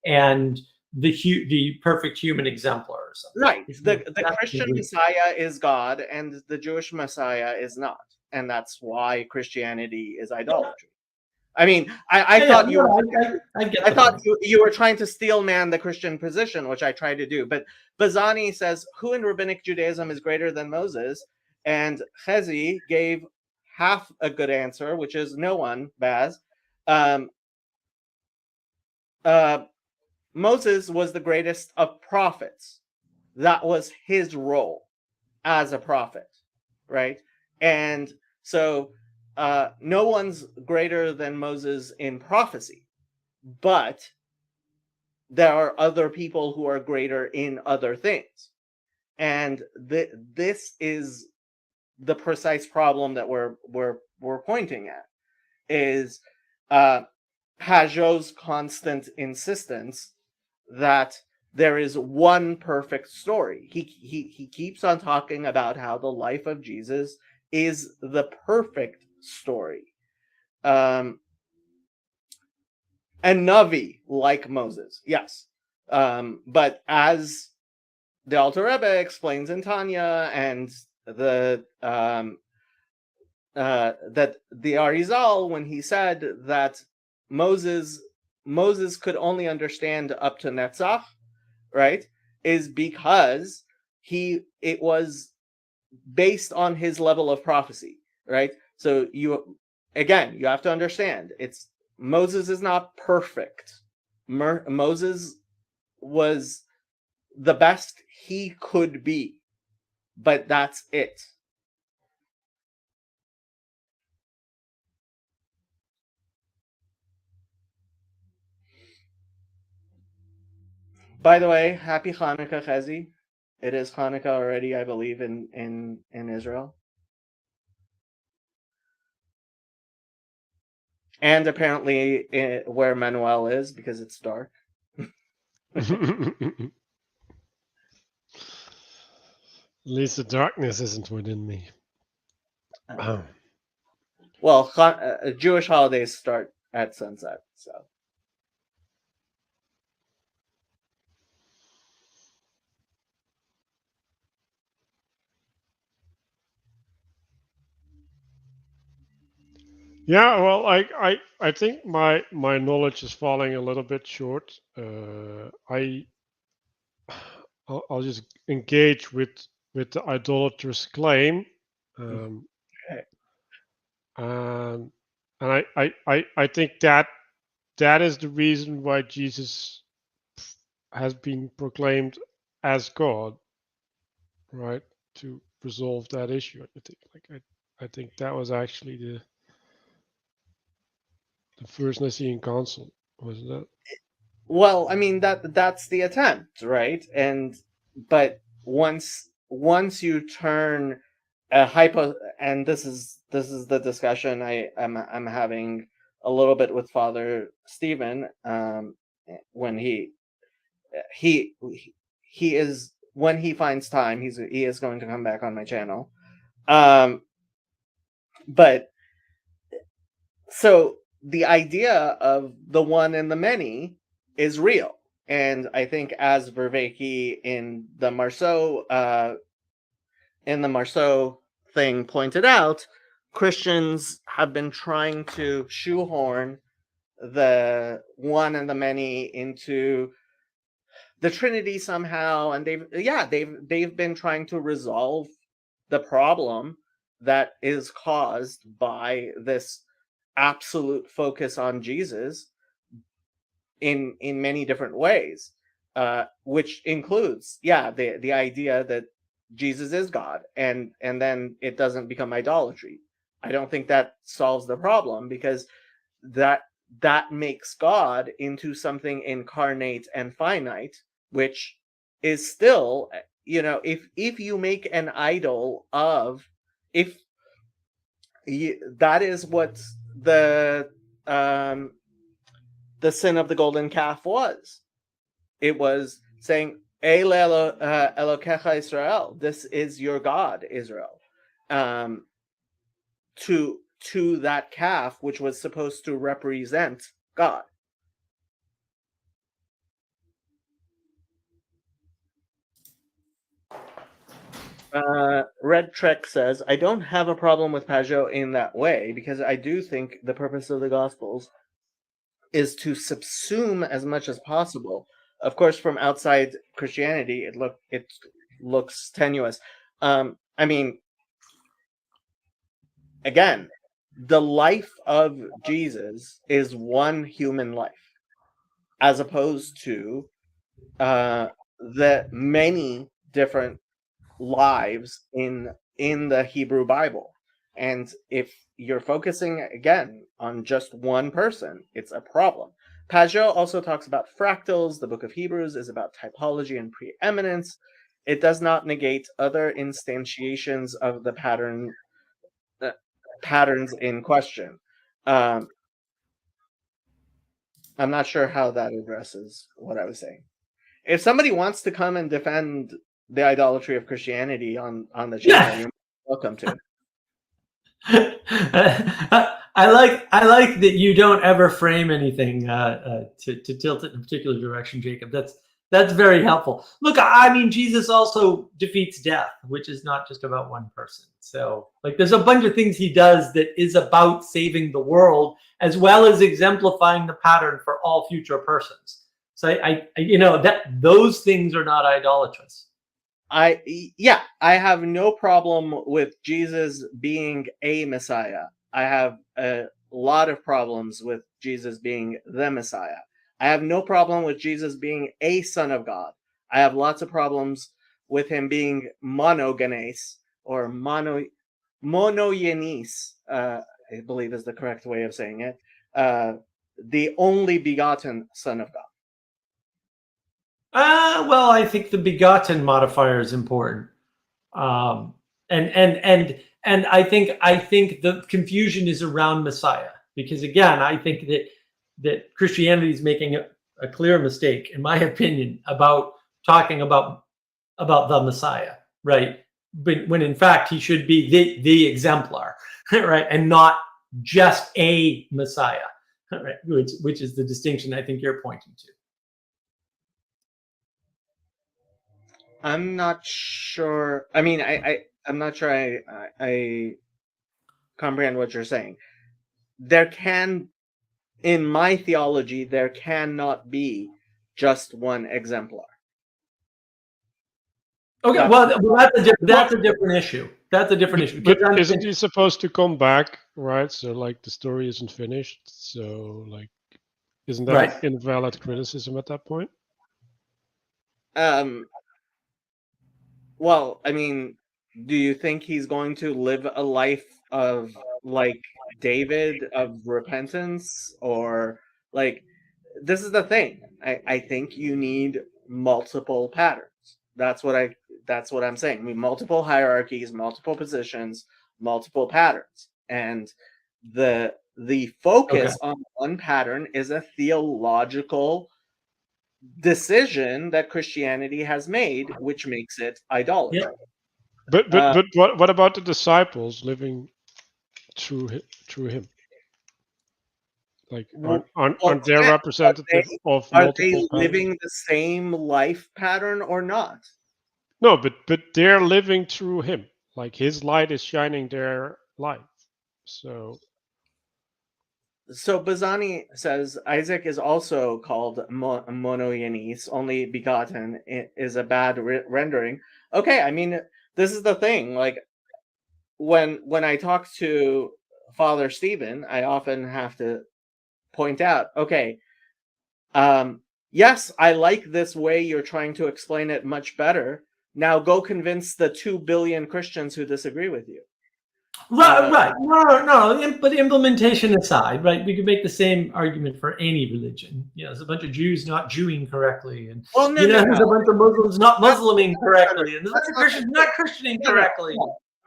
and the perfect human exemplar or something. Right. The Christian Messiah is God, and the Jewish Messiah is not, and that's why Christianity is idolatry. I mean, I thought you were trying to steel man the Christian position, which I tried to do. But Bazzani says, who in rabbinic Judaism is greater than Moses? And Chezi gave half a good answer, which is no one, Baz. Moses was the greatest of prophets. That was his role as a prophet, right? And so no one's greater than Moses in prophecy, but there are other people who are greater in other things. And this is the precise problem that we're pointing at, is Pajot's constant insistence that there is one perfect story. He keeps on talking about how the life of Jesus is the perfect story. And Navi, like Moses, yes. But as the Alter Rebbe explains in Tanya, and that the Arizal, when he said that Moses could only understand up to Netzach, right, is because it was based on his level of prophecy, right? So you have to understand, Moses is not perfect. Moses was the best he could be, but that's it. By the way, happy Hanukkah, Chezi. It is Hanukkah already, I believe, in Israel. and apparently where Manuel is, because it's dark. At least the darkness isn't within me. Oh. Well, Jewish holidays start at sunset, so. Yeah, well, I think my knowledge is falling a little bit short. I'll just engage with the idolatrous claim, Okay. and I think that is the reason why Jesus has been proclaimed as God, right? To resolve that issue. I think that was actually the first Nicene Council, wasn't it? Well, I mean that's the attempt, right? But once you turn a hypo, and this is the discussion I'm having a little bit with Father Stephen, when he is, when he finds time, he is going to come back on my channel. But so the idea of the one and the many is real, and I think, as Vervaeke in the Marceau thing pointed out, Christians have been trying to shoehorn the one and the many into the Trinity somehow, and they've been trying to resolve the problem that is caused by this absolute focus on Jesus in many different ways, which includes the idea that Jesus is God, and then it doesn't become idolatry. I don't think that solves the problem, because that makes God into something incarnate and finite, which is still, if you make an idol of, that is what the sin of the golden calf was. It was saying, Elokecha Israel, this is your God, Israel, to that calf, which was supposed to represent God. Red Trek says, I don't have a problem with Pajot in that way, because I do think the purpose of the Gospels is to subsume as much as possible. Of course, from outside Christianity, it looks tenuous. I mean, again, the life of Jesus is one human life, as opposed to the many different lives in the Hebrew Bible. And if you're focusing again on just one person, it's a problem. Pajot also talks about fractals. The book of Hebrews is about typology and preeminence. It does not negate other instantiations of the patterns in question. I'm not sure how that addresses what I was saying. If somebody wants to come and defend the idolatry of Christianity on the channel, you're welcome to. I like that you don't ever frame anything to tilt it in a particular direction, Jacob. That's very helpful. Look, I mean, Jesus also defeats death, which is not just about one person. So, like, there's a bunch of things he does that is about saving the world, as well as exemplifying the pattern for all future persons. So, I that those things are not idolatrous. I have no problem with Jesus being a Messiah. I have a lot of problems with Jesus being the Messiah. I have no problem with Jesus being a son of God. I have lots of problems with him being monogenes, or monogenes, I believe is the correct way of saying it. The only begotten Son of God. Well, I think the begotten modifier is important, and I think the confusion is around Messiah. because again, I think that Christianity is making a clear mistake, in my opinion, about talking about the Messiah, right? But when in fact he should be the exemplar, right, and not just a Messiah, right? Which is the distinction I think you're pointing to. I'm not sure. I mean, I'm not sure I comprehend what you're saying. There can, in my theology, there cannot be just one exemplar. Okay, That's- well, that's a different issue. That's a different issue. But because I'm isn't thinking- he supposed to come back, right? So like the story isn't finished. So like, isn't that Right. invalid criticism at that point? Well, I mean, do you think he's going to live a life of like David, of repentance, or like, this is the thing. I think you need multiple patterns. That's what I'm saying. I mean, multiple hierarchies, multiple positions, multiple patterns. And the focus on one pattern is a theological decision that Christianity has made, which makes it idolatry. Yeah. But what about the disciples living through him? Like, aren't they representative of Are multiple they patterns? living the same life pattern or not? No, but they're living through him. Like his light is shining their life. So Bazzani says Isaac is also called monogenes, only begotten, is a bad rendering. Okay, I mean, this is the thing. Like, when I talk to Father Stephen, I often have to point out, okay, yes, I like this way you're trying to explain it much better. Now go convince the 2 billion Christians who disagree with you. Right. No. But implementation aside, right? We could make the same argument for any religion. You know, there's a bunch of Jews not Jewing correctly, and there's a bunch of Muslims not Musliming correctly, and there's a bunch of Christians not Christianing correctly.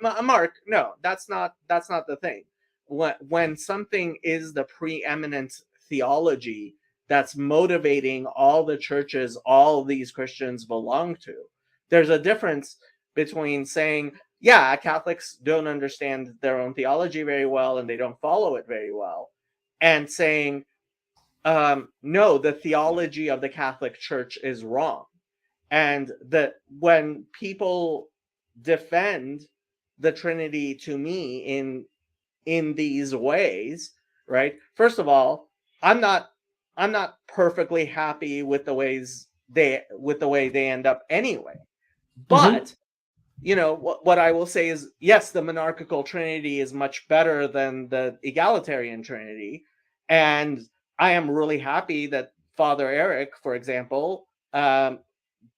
Mark, no, that's not the thing. When something is the preeminent theology that's motivating all the churches all these Christians belong to, there's a difference between saying, yeah, Catholics don't understand their own theology very well and they don't follow it very well, and saying, no, the theology of the Catholic Church is wrong. And that when people defend the Trinity to me in these ways, right? First of all, I'm not perfectly happy with the way they end up anyway. But you know, what I will say is, yes, the monarchical Trinity is much better than the egalitarian Trinity, and I am really happy that Father Eric, for example,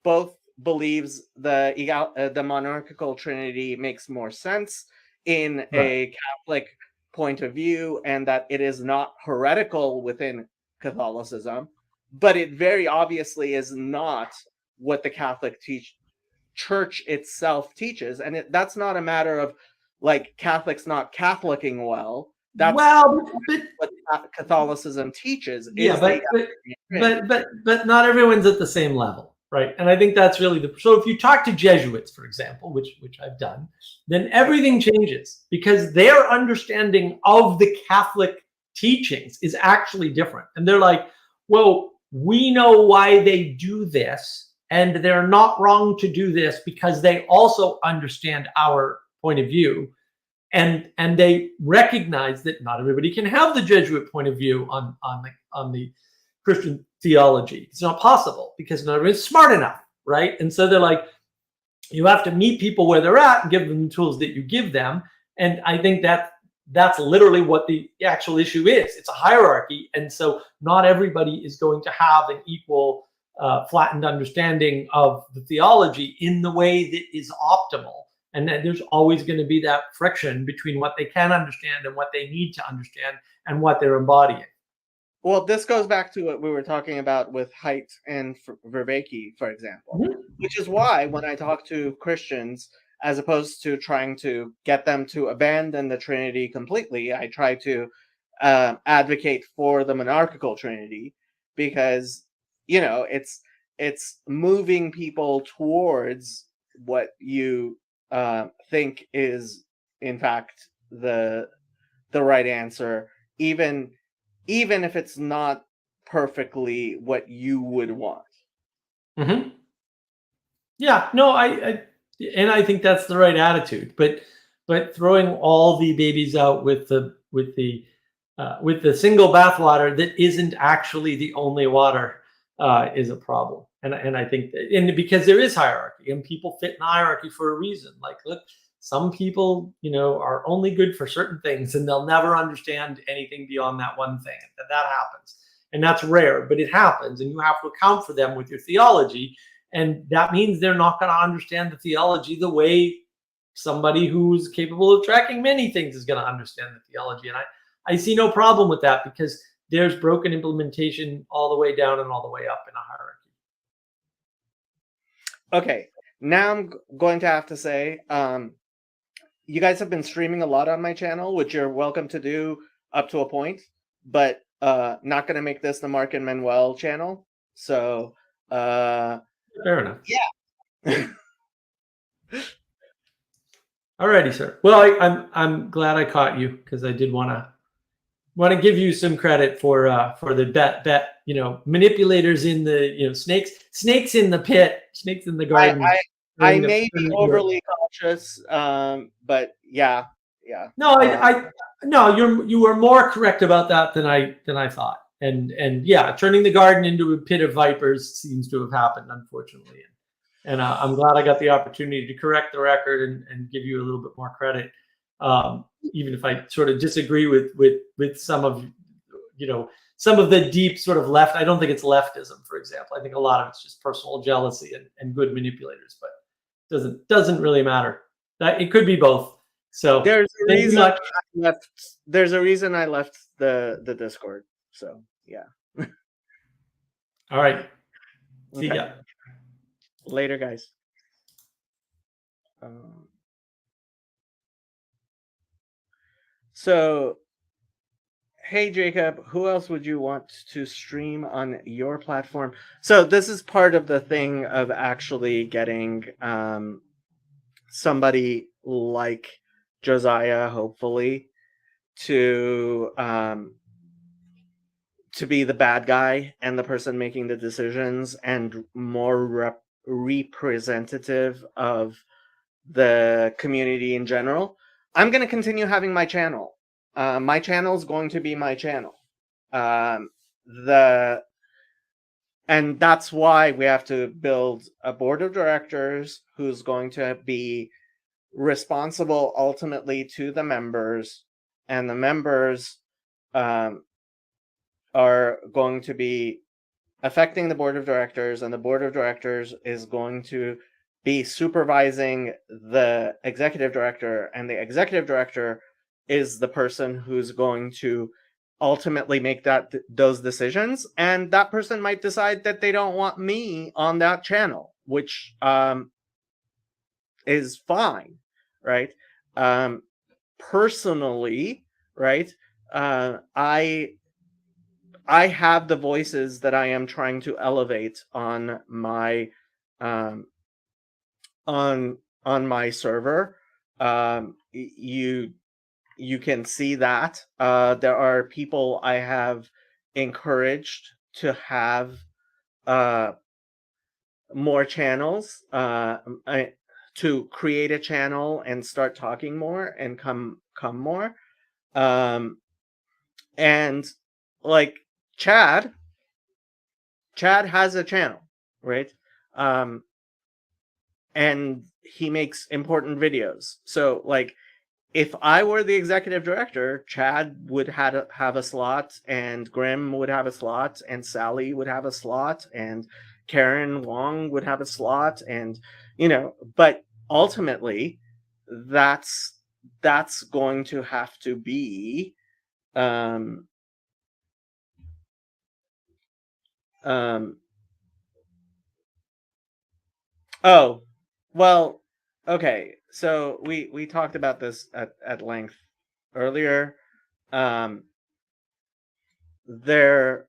both believes the monarchical Trinity makes more sense in a Catholic point of view, and that it is not heretical within Catholicism, but it very obviously is not what the Catholic Church itself teaches, and that's not a matter of like Catholics not Catholicing well. That's what Catholicism teaches. But not everyone's at the same level, right? And I think that's really so. If you talk to Jesuits, for example, which I've done, then everything changes because their understanding of the Catholic teachings is actually different, and they're like, well, we know why they do this. And they're not wrong to do this because they also understand our point of view, and they recognize that not everybody can have the Jesuit point of view on the Christian theology. It's not possible because not everybody's smart enough, right? And so they're like, you have to meet people where they're at and give them the tools that you give them. And I think that's literally what the actual issue is. It's a hierarchy, and so not everybody is going to have an equal flattened understanding of the theology in the way that is optimal, and that there's always going to be that friction between what they can understand and what they need to understand and what they're embodying. Well, this goes back to what we were talking about with Haidt and Vervaeke, for example, which is why when I talk to Christians, as opposed to trying to get them to abandon the Trinity completely, I try to advocate for the monarchical trinity, because it's moving people towards what you think is in fact the right answer, even if it's not perfectly what you would want. Mm-hmm. Yeah, no, I think that's the right attitude. But throwing all the babies out with the single bathwater that isn't actually the only water is a problem. And I think and because there is hierarchy and people fit in hierarchy for a reason. Like, look, some people, are only good for certain things and they'll never understand anything beyond that one thing. That happens. And that's rare, but it happens. And you have to account for them with your theology. And that means they're not going to understand the theology the way somebody who's capable of tracking many things is going to understand the theology. And I see no problem with that because there's broken implementation all the way down and all the way up in a hierarchy. Okay, now I'm going to have to say, you guys have been streaming a lot on my channel, which you're welcome to do up to a point, but not going to make this the Mark and Manuel channel. So, fair enough. Yeah. Alrighty, sir. Well, I'm glad I caught you because I did want to give you some credit for the bet manipulators in the snakes in the pit, snakes in the garden. I may be overly cautious, but yeah. No, you were more correct about that than I thought. And yeah, turning the garden into a pit of vipers seems to have happened, unfortunately. And I'm glad I got the opportunity to correct the record and give you a little bit more credit, even if I sort of disagree with some of the deep sort of left. I don't think it's leftism, for example. I think a lot of it's just personal jealousy and good manipulators, but doesn't really matter. That it could be both. So there's a reason I left. There's a reason I left the Discord. So yeah. All right. See ya. Later, guys. So, hey Jacob, who else would you want to stream on your platform? So this is part of the thing of actually getting somebody like Josiah, hopefully, to be the bad guy and the person making the decisions and more representative of the community in general. I'm going to continue having my channel. My channel is going to be my channel. And that's why we have to build a board of directors who's going to be responsible ultimately to the members, and the members are going to be affecting the board of directors, and the board of directors is going to be supervising the executive director, and the executive director is the person who's going to ultimately make those decisions, and that person might decide that they don't want me on that channel, which is fine, right? Personally, right, I have the voices that I am trying to elevate on my on my server. You can see that there are people I have encouraged to have more channels, to create a channel and start talking more and come more, and like Chad has a channel, right? And he makes important videos. So like, if I were the executive director, Chad would have a slot, and Grim would have a slot, and Sally would have a slot, and Karen Wong would have a slot, and but ultimately that's going to have to be oh, well, okay. So we talked about this at length earlier. there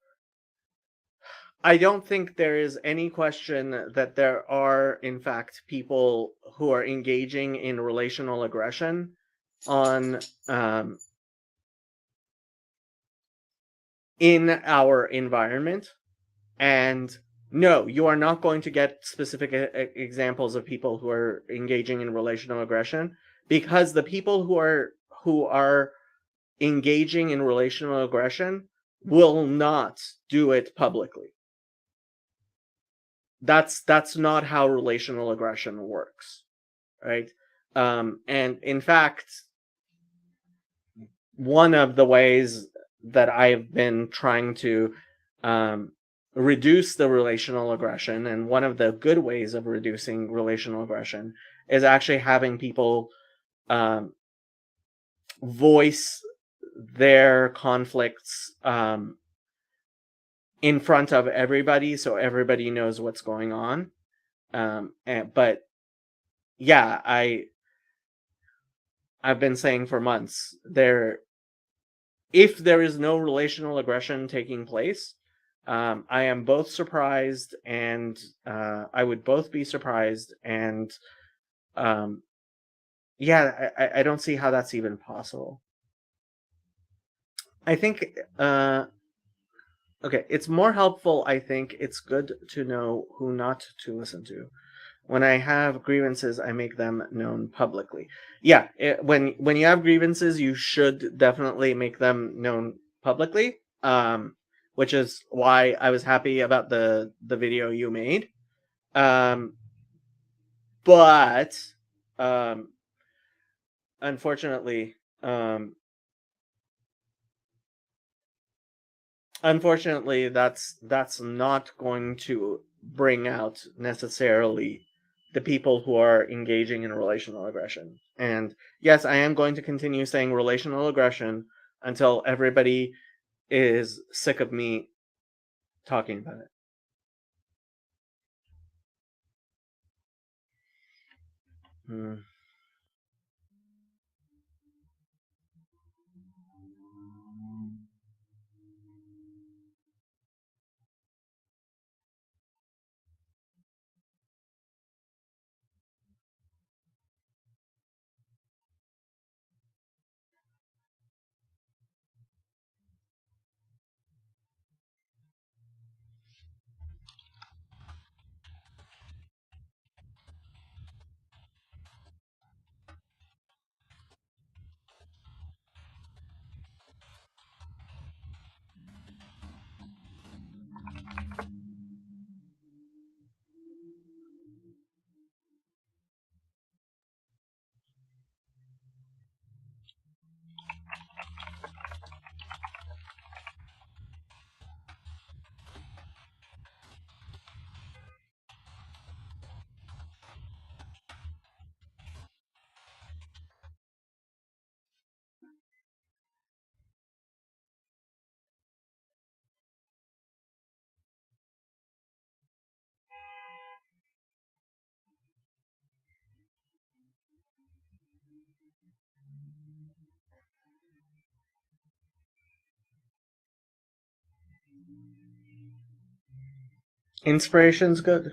I don't think there is any question that there are, in fact, people who are engaging in relational aggression on in our environment. And no, you are not going to get specific examples of people who are engaging in relational aggression, because the people who are engaging in relational aggression will not do it publicly. That's not how relational aggression works, right? And in fact, one of the ways that I've been trying to reduce the relational aggression, and one of the good ways of reducing relational aggression, is actually having people voice their conflicts in front of everybody, so everybody knows what's going on. But yeah, I've been saying for months, if there is no relational aggression taking place, I am both surprised, and I would both be surprised, and yeah, I don't see how that's even possible. I think okay, it's more helpful. I think it's good to know who not to listen to. When I have grievances, I make them known publicly. Yeah, when you have grievances, you should definitely make them known publicly. Which is why I was happy about the video you made. But unfortunately, that's not going to bring out necessarily the people who are engaging in relational aggression. And yes, I am going to continue saying relational aggression until everybody is sick of me talking about it. Hmm. Inspiration's good.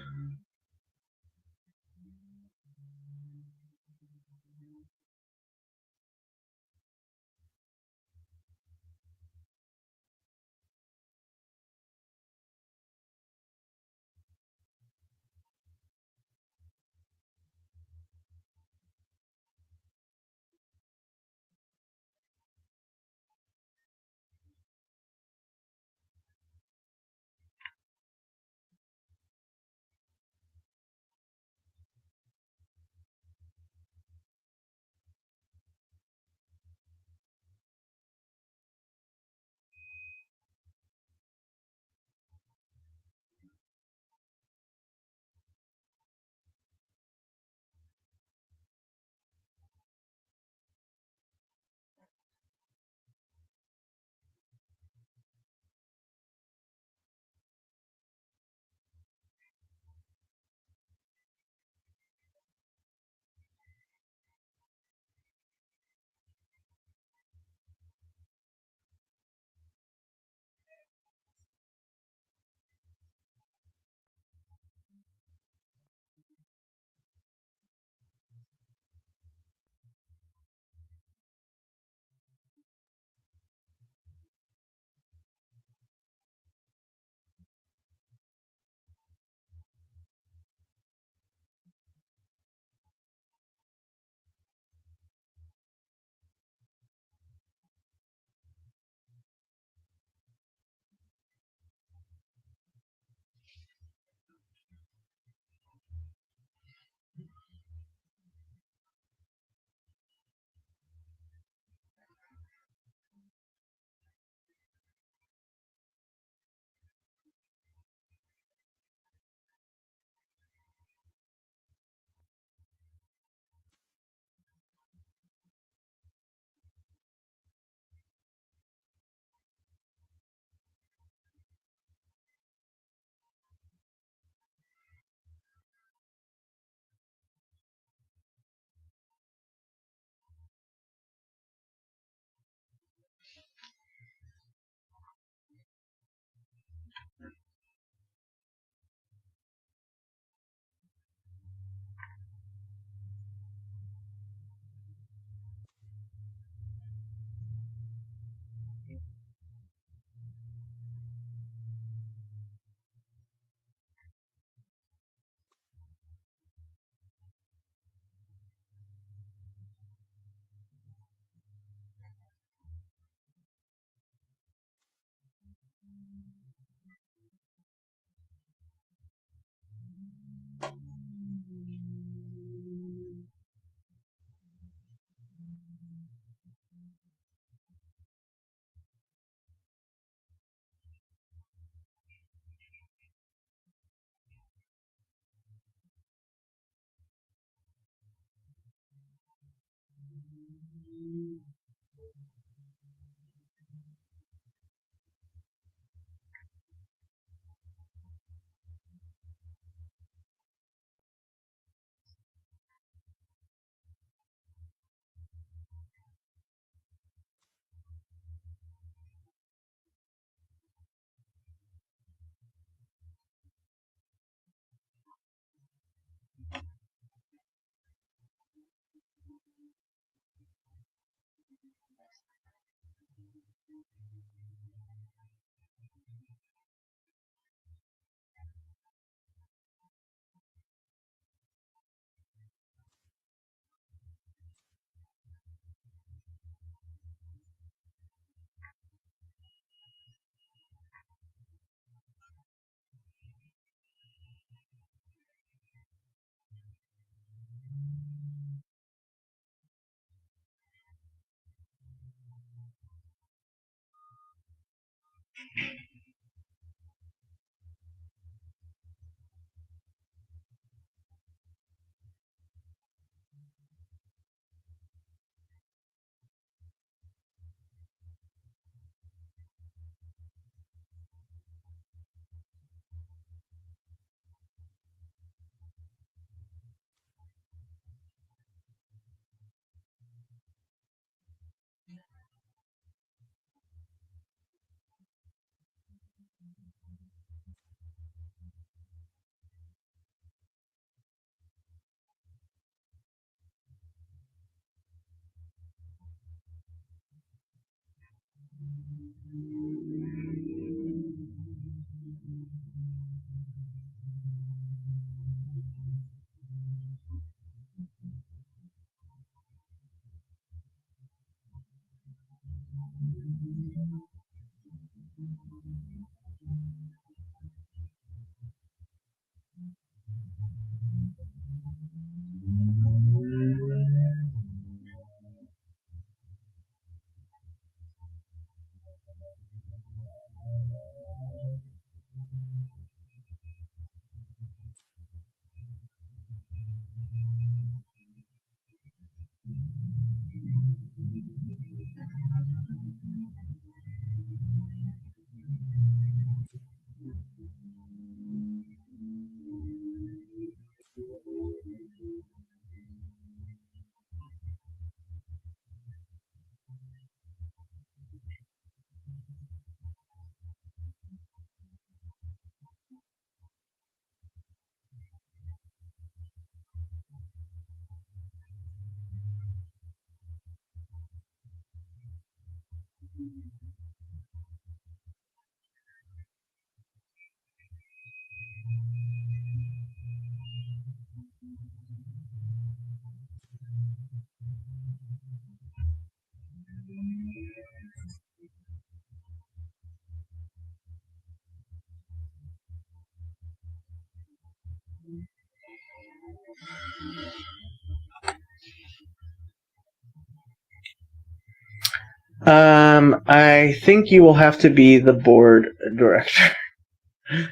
I think you will have to be the board director.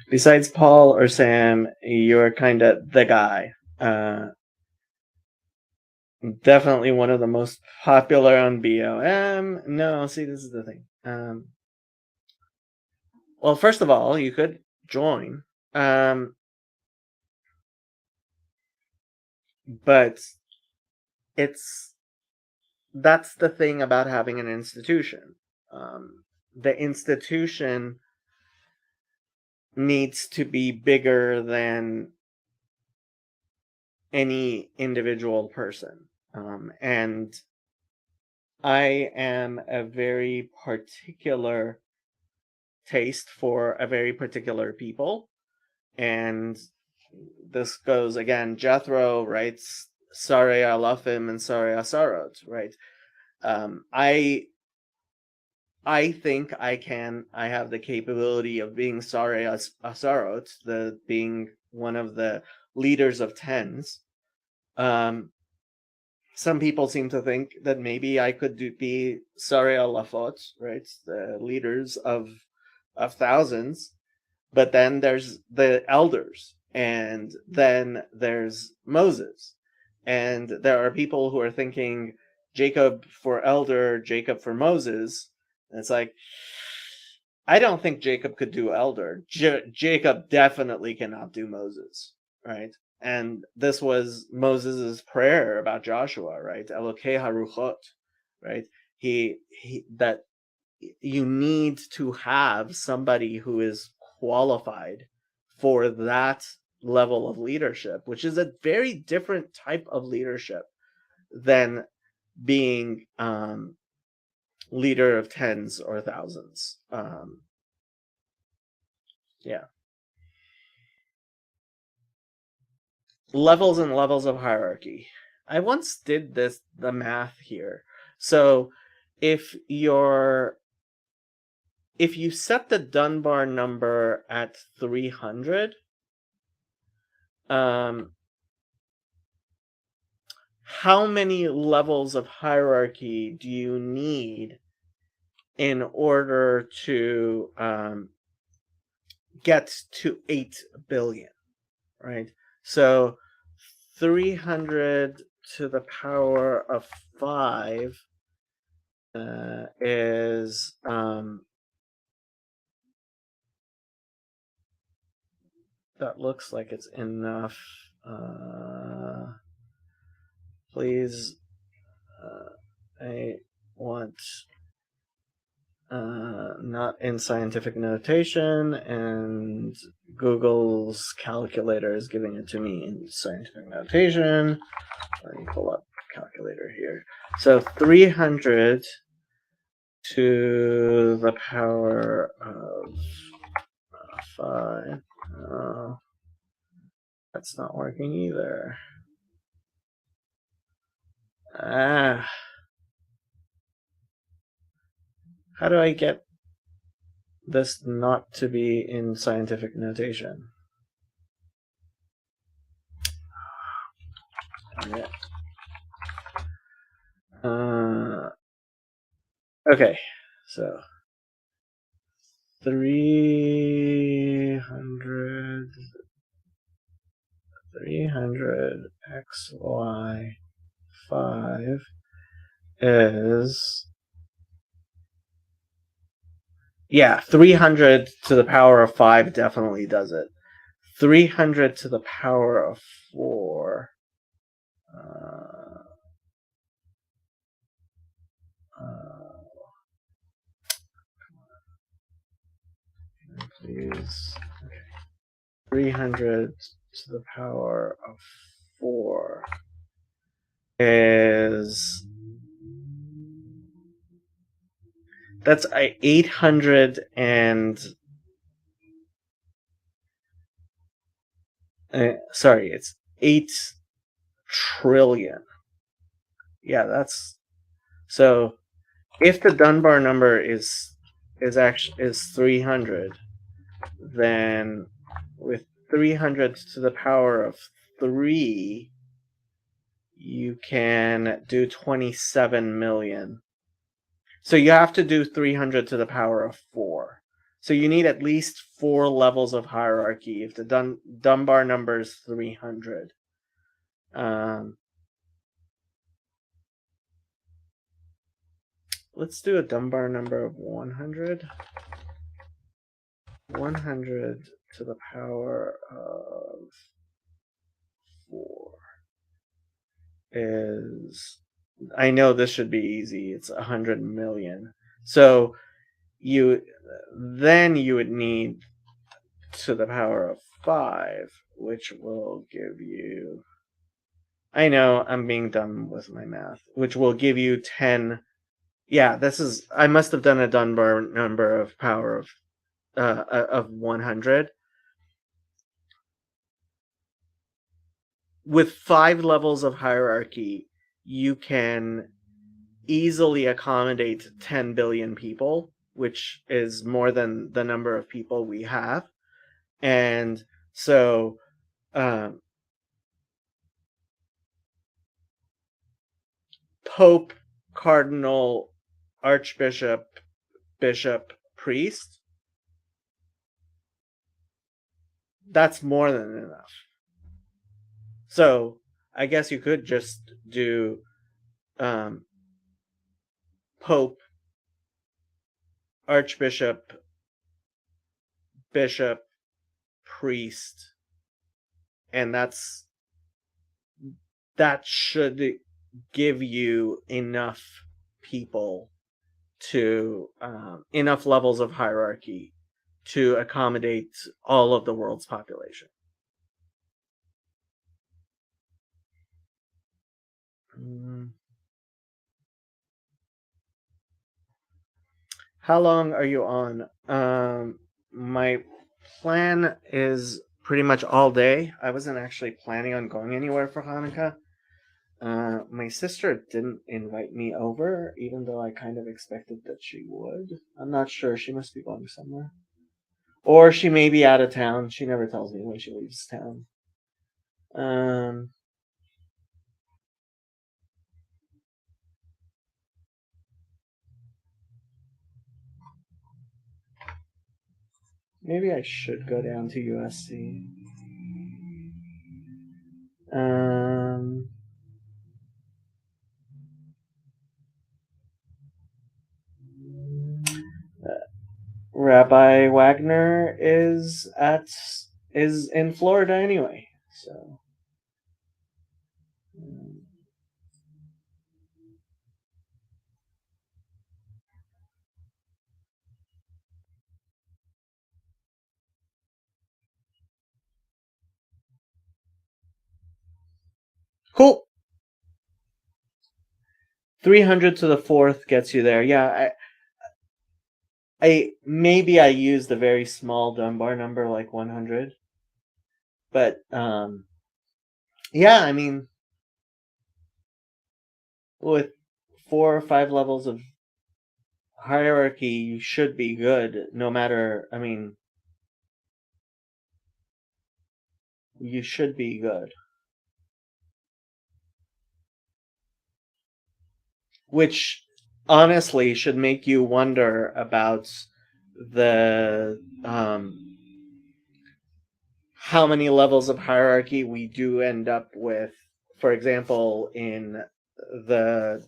Besides Paul or Sam, you're kind of the guy. Definitely one of the most popular on BOM. No, see, this is the thing. Well, first of all, you could join. But that's the thing about having an institution. The institution needs to be bigger than any individual person. And I am a very particular taste for a very particular people. And this goes again, Jethro writes, Sarei Alafim and Sarei Asarot, right? I think I have the capability of being Sarei Asarot, being one of the leaders of tens. Some people seem to think that maybe I could be Sarei Alafot, right? The leaders of thousands. But then there's the elders, and then there's Moses. And there are people who are thinking Jacob for elder, Jacob for Moses. And it's like, I don't think Jacob could do elder. Jacob definitely cannot do Moses, right? And this was Moses's prayer about Joshua, right? Elokei haruchot, right? He that you need to have somebody who is qualified for that level of leadership, which is a very different type of leadership than being leader of tens or thousands. Yeah. Levels and levels of hierarchy. I once did the math here. So if you set the Dunbar number at 300, how many levels of hierarchy do you need in order to get to 8 billion, right? So 300 to the power of 5 is that looks like it's enough. Please, I want not in scientific notation, and Google's calculator is giving it to me in scientific notation. Let me pull up calculator here. So 300 to the power of 5. Oh, that's not working either. How do I get this not to be in scientific notation? Yeah. Okay, so 300 xy 5 is, yeah, 300 to the power of 5 definitely does it. 300 to the power of 4 please. Okay. 300 to the power of 4 is, that's 800 and sorry, it's 8 trillion. Yeah, that's, so if the Dunbar number is 300, then with 300 to the power of 3, you can do 27 million. So you have to do 300 to the power of 4. So you need at least 4 levels of hierarchy if the Dunbar number is 300. Let's do a Dunbar number of 100. 100 to the power of 4 is, I know this should be easy. It's 100 million. So then you would need to the power of 5, which will give you, I know I'm being dumb with my math, which will give you 10. Yeah, this is, I must have done a Dunbar number of power of 100. With 5 levels of hierarchy, you can easily accommodate 10 billion people, which is more than the number of people we have. And so Pope, Cardinal, Archbishop, Bishop, Priest, that's more than enough. So I guess you could just do pope, archbishop, bishop, priest, and that should give you enough people to enough levels of hierarchy to accommodate all of the world's population. How long are you on? My plan is pretty much all day. I wasn't actually planning on going anywhere for Hanukkah. My sister didn't invite me over, even though I kind of expected that she would. I'm not sure. She must be going somewhere. Or she may be out of town. She never tells me when she leaves town. Maybe I should go down to USC. Rabbi Wagner is in Florida anyway, so. Cool. 300 to the fourth gets you there. Yeah, I maybe I used a very small Dunbar number like 100. But yeah, I mean, with 4 or 5 levels of hierarchy, you should be good no matter, I mean, you should be good. Which honestly should make you wonder about the how many levels of hierarchy we do end up with. For example, in the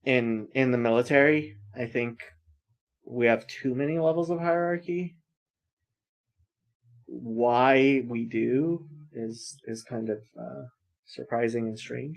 in the military, I think we have too many levels of hierarchy. Why we do is kind of surprising and strange.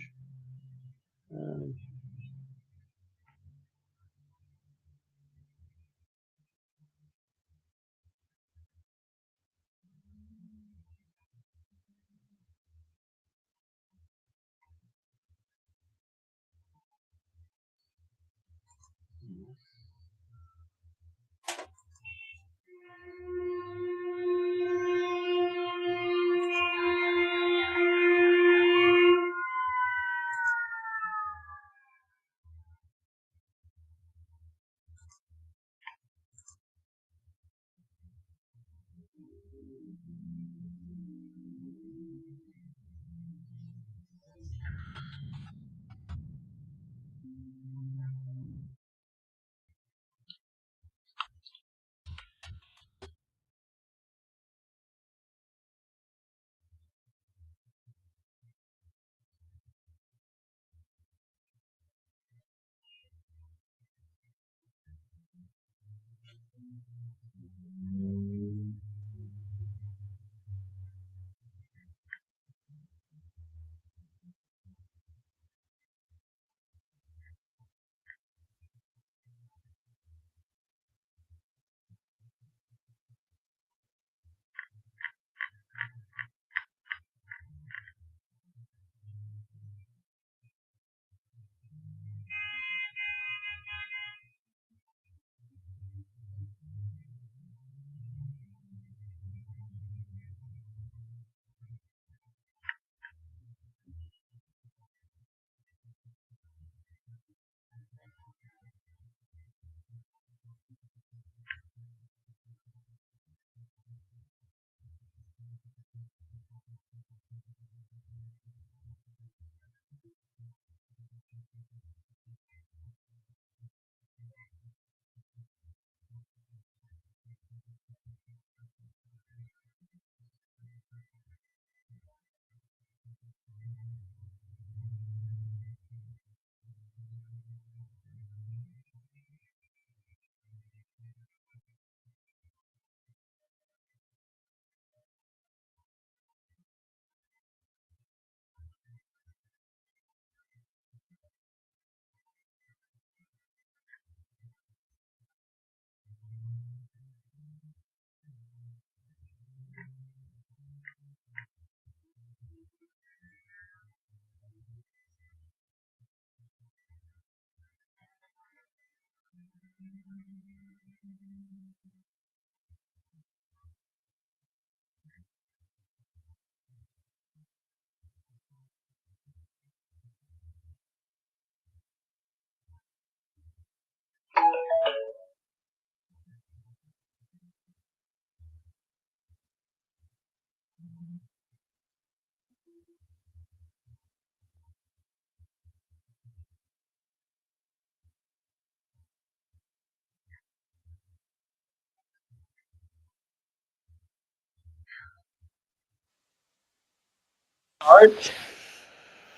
Art.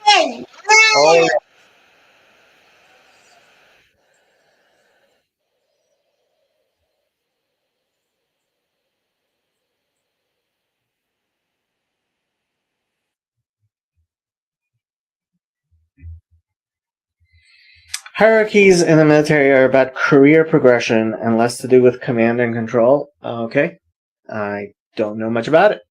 Oh, hierarchies in the military are about career progression and less to do with command and control. Okay. I don't know much about it.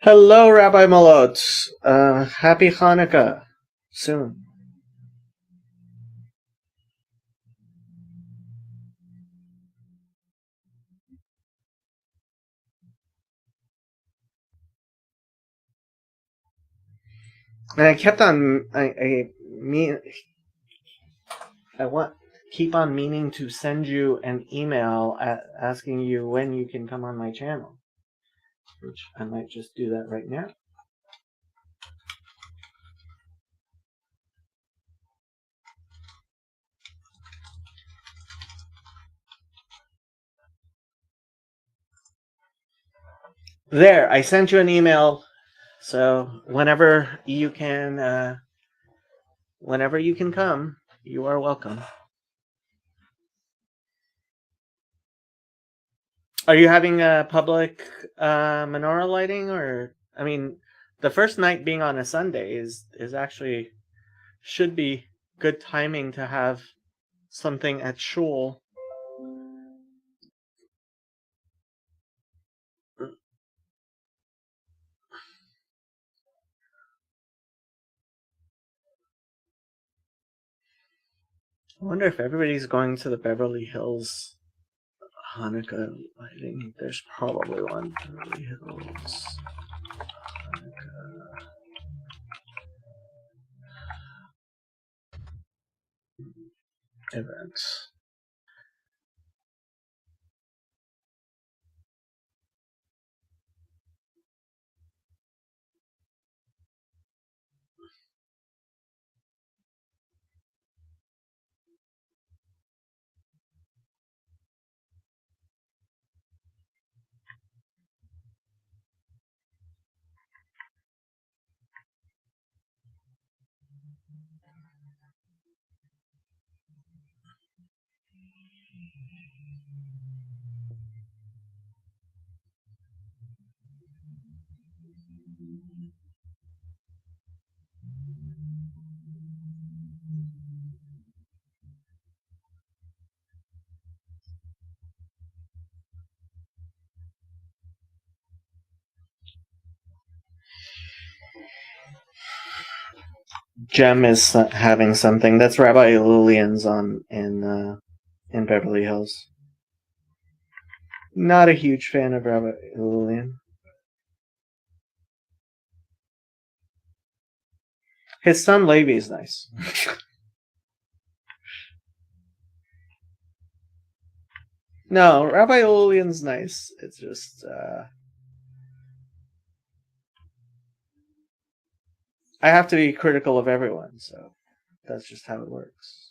Hello, Rabbi Malot. Happy Hanukkah soon. And I kept on. I want keep on meaning to send you an email asking you when you can come on my channel, which I might just do that right now. There, I sent you an email. So whenever you can come, you are welcome. Are you having a public menorah lighting, or I mean, the first night being on a Sunday is actually should be good timing to have something at shul. I wonder if everybody's going to the Beverly Hills Hanukkah lighting. There's probably one. Beverly Hills Hanukkah event. Jem is having something. That's Rabbi Lillian's on in Beverly Hills. Not a huge fan of Rabbi Lillian. His son Levi is nice. No, Rabbi Lillian's nice. It's just I have to be critical of everyone, so that's just how it works.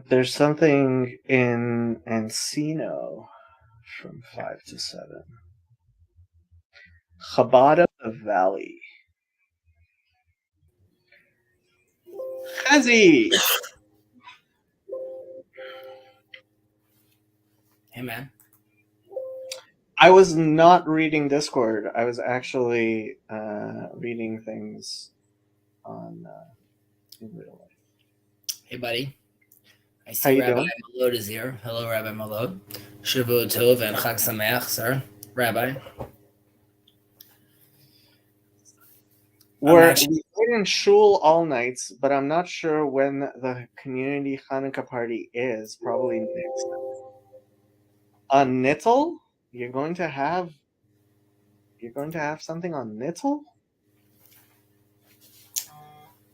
There's something in Encino from 5 to 7. Chabad of the Valley. Chazi! Hey, man. I was not reading Discord. I was actually reading things on in real life. Hey, buddy. I How see you Rabbi doing? Malod is here. Hello, Rabbi Malod. Shavuot Tov and Chag Sameach, sir. Rabbi. We're actually- we played in shul all nights, but I'm not sure when the community Hanukkah party is. Probably next. On Nittel, you're going to have something on Nittel.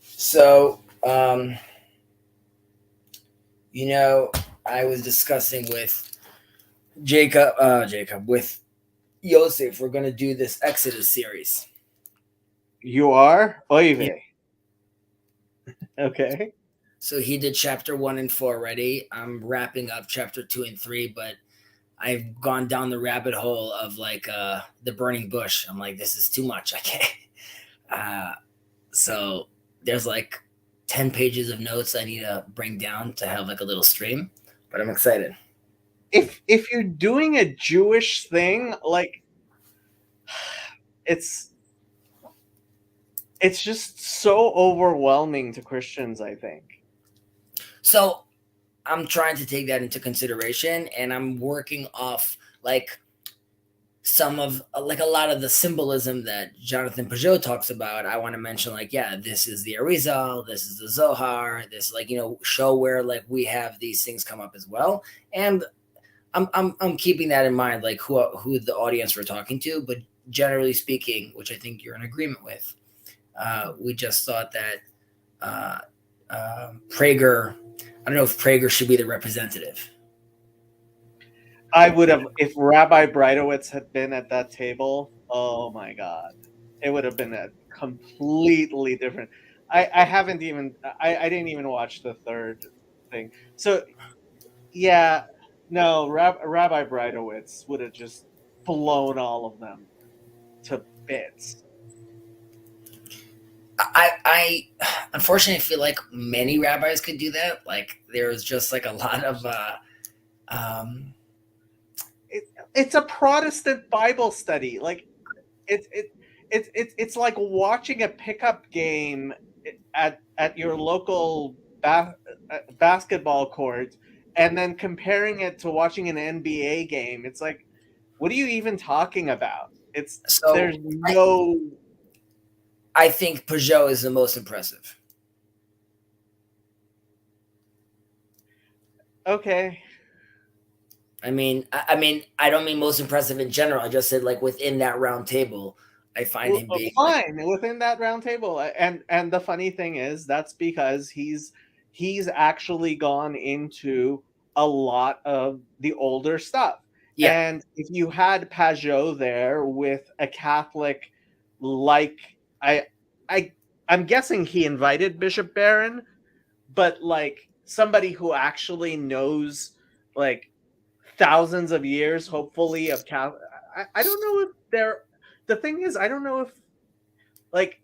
So, I was discussing with Jacob, with Yosef, we're going to do this Exodus series. You are Oive. Okay. So he did chapter 1 and 4 already. I'm wrapping up chapter 2 and 3, but I've gone down the rabbit hole of like the burning bush. I'm like, this is too much. I can't. So there's like 10 pages of notes I need to bring down to have like a little stream, but I'm excited. If you're doing a Jewish thing, like it's just so overwhelming to Christians, I think. So I'm trying to take that into consideration, and I'm working off like some of like a lot of the symbolism that Jonathan Peugeot talks about. I want to mention like, yeah, this is the Arizal, this is the Zohar, this like, show where like we have these things come up as well. And I'm keeping that in mind, like who the audience we're talking to, but generally speaking, which I think you're in agreement with, we just thought that Prager, I don't know if Prager should be the representative. I would have, if Rabbi Breitowitz had been at that table, oh my God. It would have been a completely different. I haven't even, I didn't even watch the third thing. So, yeah, no, Rabbi Breitowitz would have just blown all of them to bits. I unfortunately feel like many rabbis could do that. Like there's just like a lot of it's a Protestant Bible study. Like it's like watching a pickup game at your local basketball court, and then comparing it to watching an NBA game. It's like, what are you even talking about? It's So there's no. I think Peugeot is the most impressive. Okay. I mean, I don't mean most impressive in general. I just said like within that round table, I find him being like, Fine within that round table, and the funny thing is that's because he's actually gone into a lot of the older stuff. yeah. And if you had Pajot there with a Catholic, like I'm guessing he invited Bishop Barron, but like somebody who actually knows like thousands of years, hopefully, of Catholic. I don't know if they're. The thing is, I don't know if like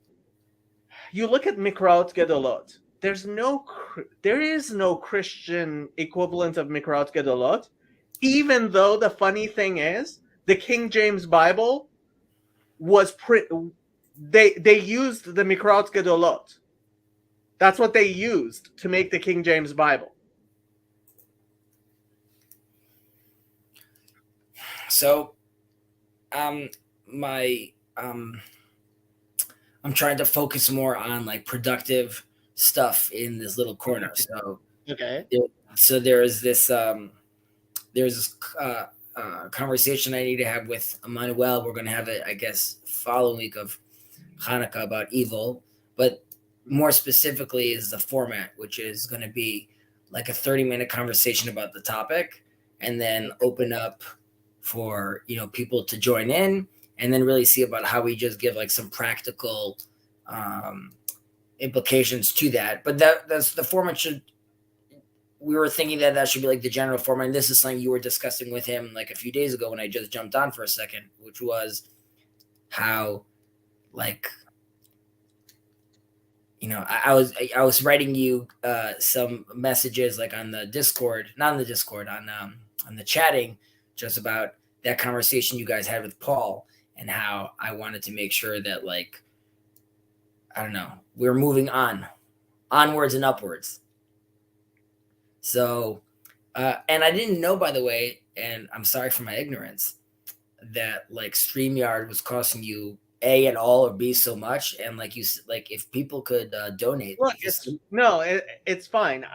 you look at Mikraot Gedolot. There is no Christian equivalent of Mikraot Gedolot. Even though the funny thing is, the King James Bible was they used the Mikraot Gedolot. That's what they used to make the King James Bible. So, I'm trying to focus more on like productive stuff in this little corner. So, Okay. there's this conversation I need to have with Emmanuel. We're going to have it, I guess, following week of Hanukkah about evil, but more specifically is the format, which is going to be like a 30-minute conversation about the topic, and then open up for people to join in, and then really see about how we just give like some practical implications to that. But that's the format we were thinking that should be like the general format. And this is something you were discussing with him like a few days ago when I just jumped on for a second, which was how like, I was writing you some messages like on the Discord, not on the Discord, on the chatting, just about that conversation you guys had with Paul, and how I wanted to make sure that, like, I don't know, we're moving onwards and upwards. So, and I didn't know, by the way, and I'm sorry for my ignorance, that like StreamYard was costing you A at all or B so much, and like you like if people could donate. Look, it's fine.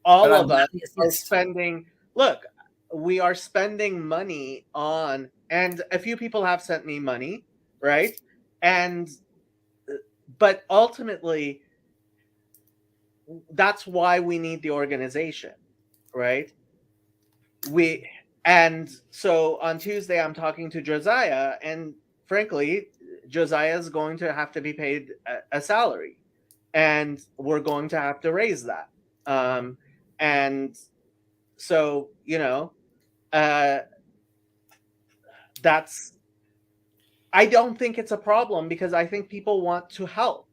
All of us are spending. Look, we are spending money on, and a few people have sent me money, right? But ultimately, that's why we need the organization, right? And so on Tuesday, I'm talking to Josiah, and frankly, Josiah is going to have to be paid a salary, and we're going to have to raise that. And so, that's, I don't think it's a problem, because I think people want to help.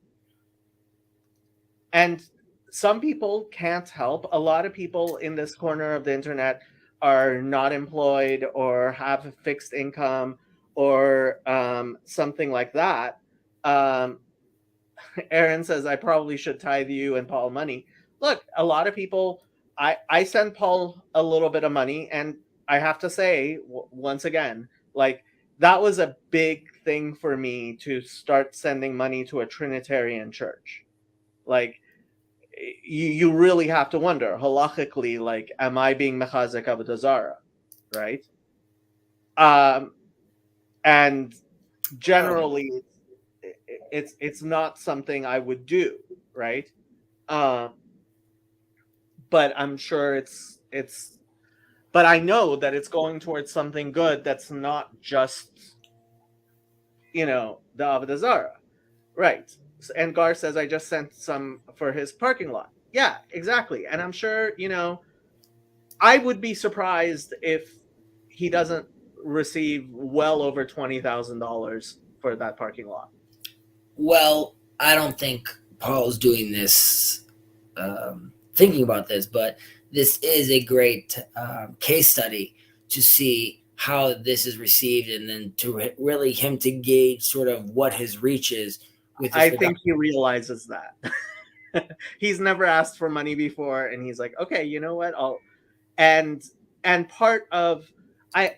And some people can't help. A lot of people in this corner of the internet are not employed or have a fixed income or something like that. Aaron says, I probably should tithe you and Paul money. Look, a lot of people, I send Paul a little bit of money, and I have to say, once again, like, that was a big thing for me to start sending money to a Trinitarian church. Like, you really have to wonder, halachically, like, am I being mechazek avodah zara, right? And generally, it's not something I would do, right? But I'm sure it's. But I know that it's going towards something good. That's not just, the avodah zara, right? And Gar says, I just sent some for his parking lot. Yeah, exactly. And I'm sure, I would be surprised if he doesn't receive well over $20,000 for that parking lot. Well, I don't think Paul's doing this, thinking about this, but this is a great case study to see how this is received, and then to really him to gauge sort of what his reach is with this I reduction. think he realizes that. He's never asked for money before, and he's like, okay, you know what? And part of I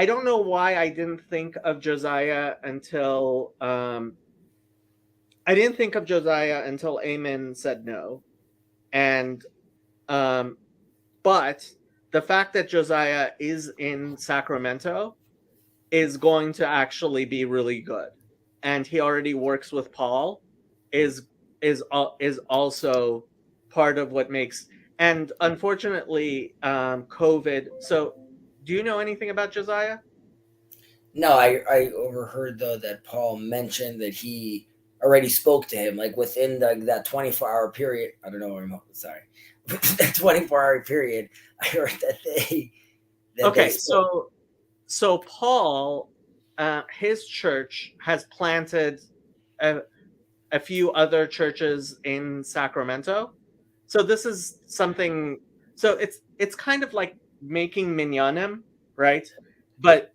don't know why I didn't think of Josiah until Amen said no. And but the fact that Josiah is in Sacramento is going to actually be really good. And he already works with Paul is also part of what makes, and unfortunately COVID. So do you know anything about Josiah? No, I overheard though that Paul mentioned that he already spoke to him like within that 24-hour period. I don't know what I'm sorry. That 24-hour period, I heard that they Okay, spoke. so Paul, his church has planted a few other churches in Sacramento. So this is something. So it's kind of like making minyanim, right? But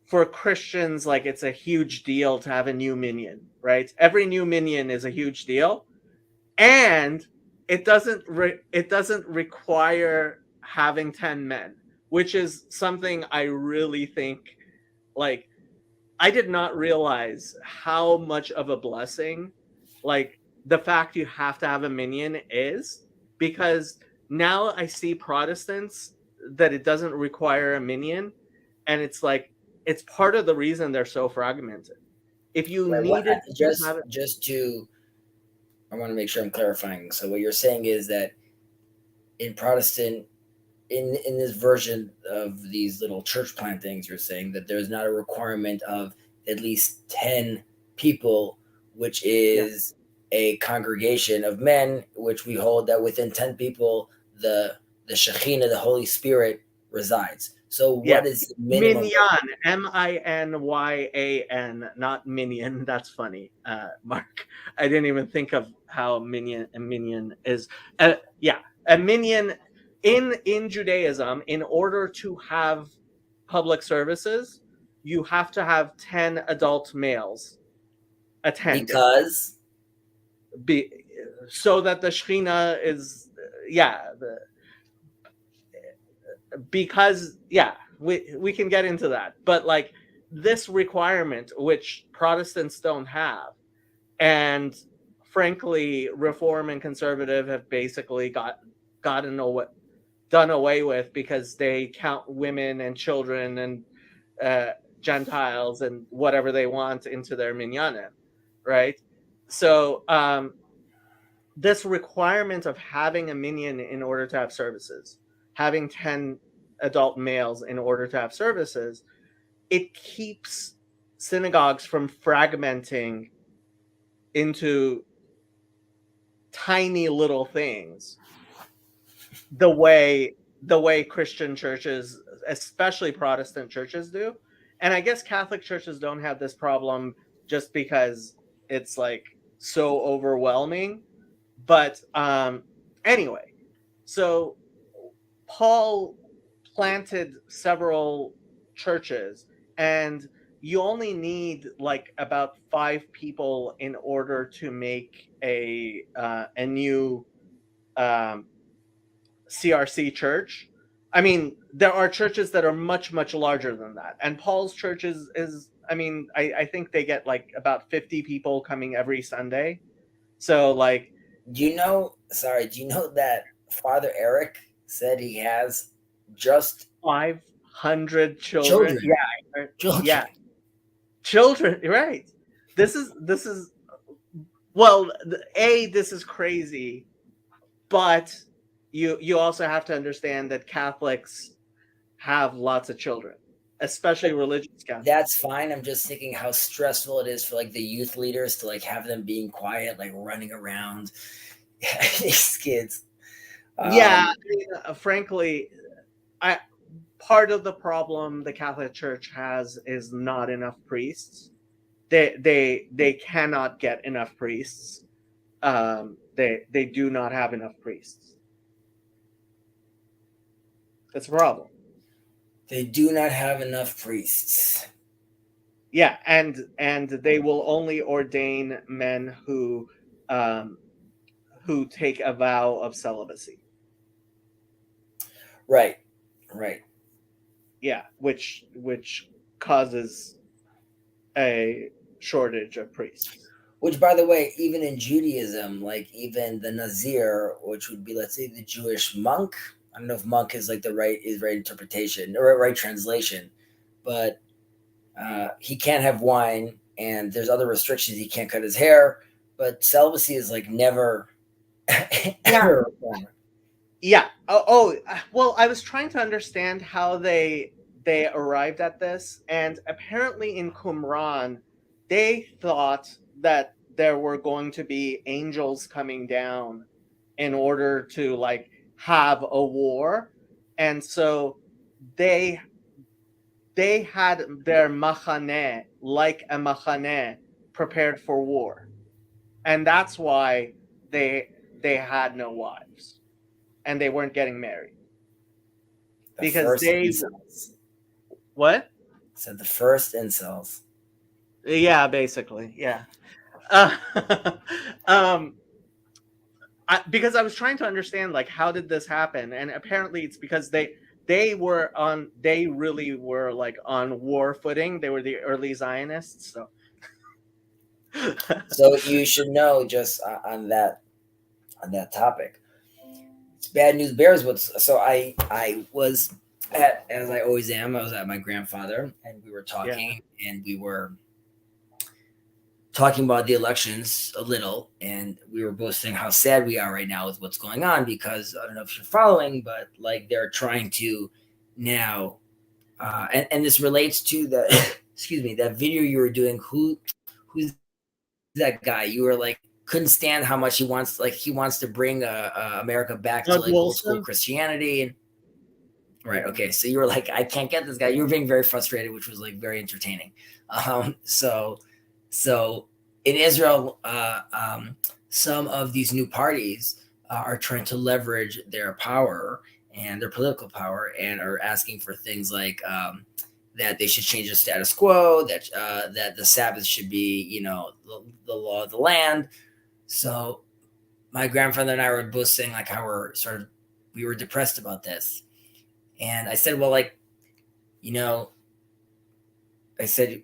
for Christians, like it's a huge deal to have a new minyan, right? Every new minyan is a huge deal, and it doesn't require having 10 men, which is something I really think, like, I did not realize how much of a blessing, like, the fact you have to have a minyan is, because now I see Protestants that it doesn't require a minyan, and it's like it's part of the reason they're so fragmented. If you Right, needed to have it, just to, I want to make sure I'm clarifying. So what you're saying is that in Protestant, in this version of these little church plantings, you're saying that there's not a requirement of at least 10 people, which yeah, is a congregation of men, which we hold that within 10 people the Shekhinah, the Holy Spirit, resides. So yeah. what is the minimum? Minyan, Minyan, not minion. That's funny, Mark. I didn't even think of how a minion is. Yeah, a minion in Judaism. In order to have public services, you have to have 10 adult males attending, Because be, so that the Shekhinah is, yeah, because yeah, we can get into that, but like this requirement which Protestants don't have, and frankly Reform and Conservative have basically gotten away done away with, because they count women and children and Gentiles and whatever they want into their minyanim, right? So this requirement of having a minyan in order to have services, having 10 adult males in order to have services, it keeps synagogues from fragmenting into tiny little things the way Christian churches, especially Protestant churches, do. And I guess Catholic churches don't have this problem just because it's like so overwhelming. But anyway, so Paul planted several churches, and you only need like about 5 people in order to make a new CRC church. I mean, there are churches that are much larger than that, and Paul's church is I mean, I think they get like about 50 people coming every Sunday. So like, do you know? Sorry, do you know that Father Eric said he has just 500 children. children? Yeah, Children. yeah, children. Right. This is well, this is crazy, but you also have to understand that Catholics have lots of children, especially religious Catholics. That's fine. I'm just thinking how stressful it is for like the youth leaders to like have them being quiet, like running around. These kids. Yeah, I mean, frankly, I part of the problem the Catholic Church has is not enough priests. They cannot get enough priests. They do not have enough priests. That's a problem. They do not have enough priests. Yeah, and they will only ordain men who take a vow of celibacy. Right. Yeah, which causes a shortage of priests. Which, by the way, even in Judaism, like even the Nazir, which would be, let's say, the Jewish monk. I don't know if monk is like the right interpretation or right translation, but he can't have wine, and there's other restrictions. He can't cut his hair, but celibacy is like never ever a requirement. Yeah. Well, I was trying to understand how they arrived at this, and apparently in Qumran, they thought that there were going to be angels coming down in order to like have a war, and so they had their machaneh, like a machaneh, prepared for war, and that's why they had no wives, and they weren't getting married. The Because first they- incels. What? Said the first incels. Yeah, basically, yeah. Because I was trying to understand, like, how did this happen, and apparently it's because they really were like on war footing. They were the early Zionists, so. So you should know, just on that topic, it's bad news bears. So I was at, as I always am, I was at my grandfather, and we were talking, and we were talking about the elections a little, and we were both saying how sad we are right now with what's going on, because I don't know if you're following, but like they're trying to now, and this relates to the excuse me, that video you were doing. Who's that guy? You were like, couldn't stand how much he wants to bring America back to like old school Christianity. And right, okay, so you were like, I can't get this guy. You were being very frustrated, which was like very entertaining. So in Israel, some of these new parties are trying to leverage their power and their political power, and are asking for things like that they should change the status quo, that the Sabbath should be, the law of the land. So my grandfather and I were both saying like how we were depressed about this. And I said, well, like, I said,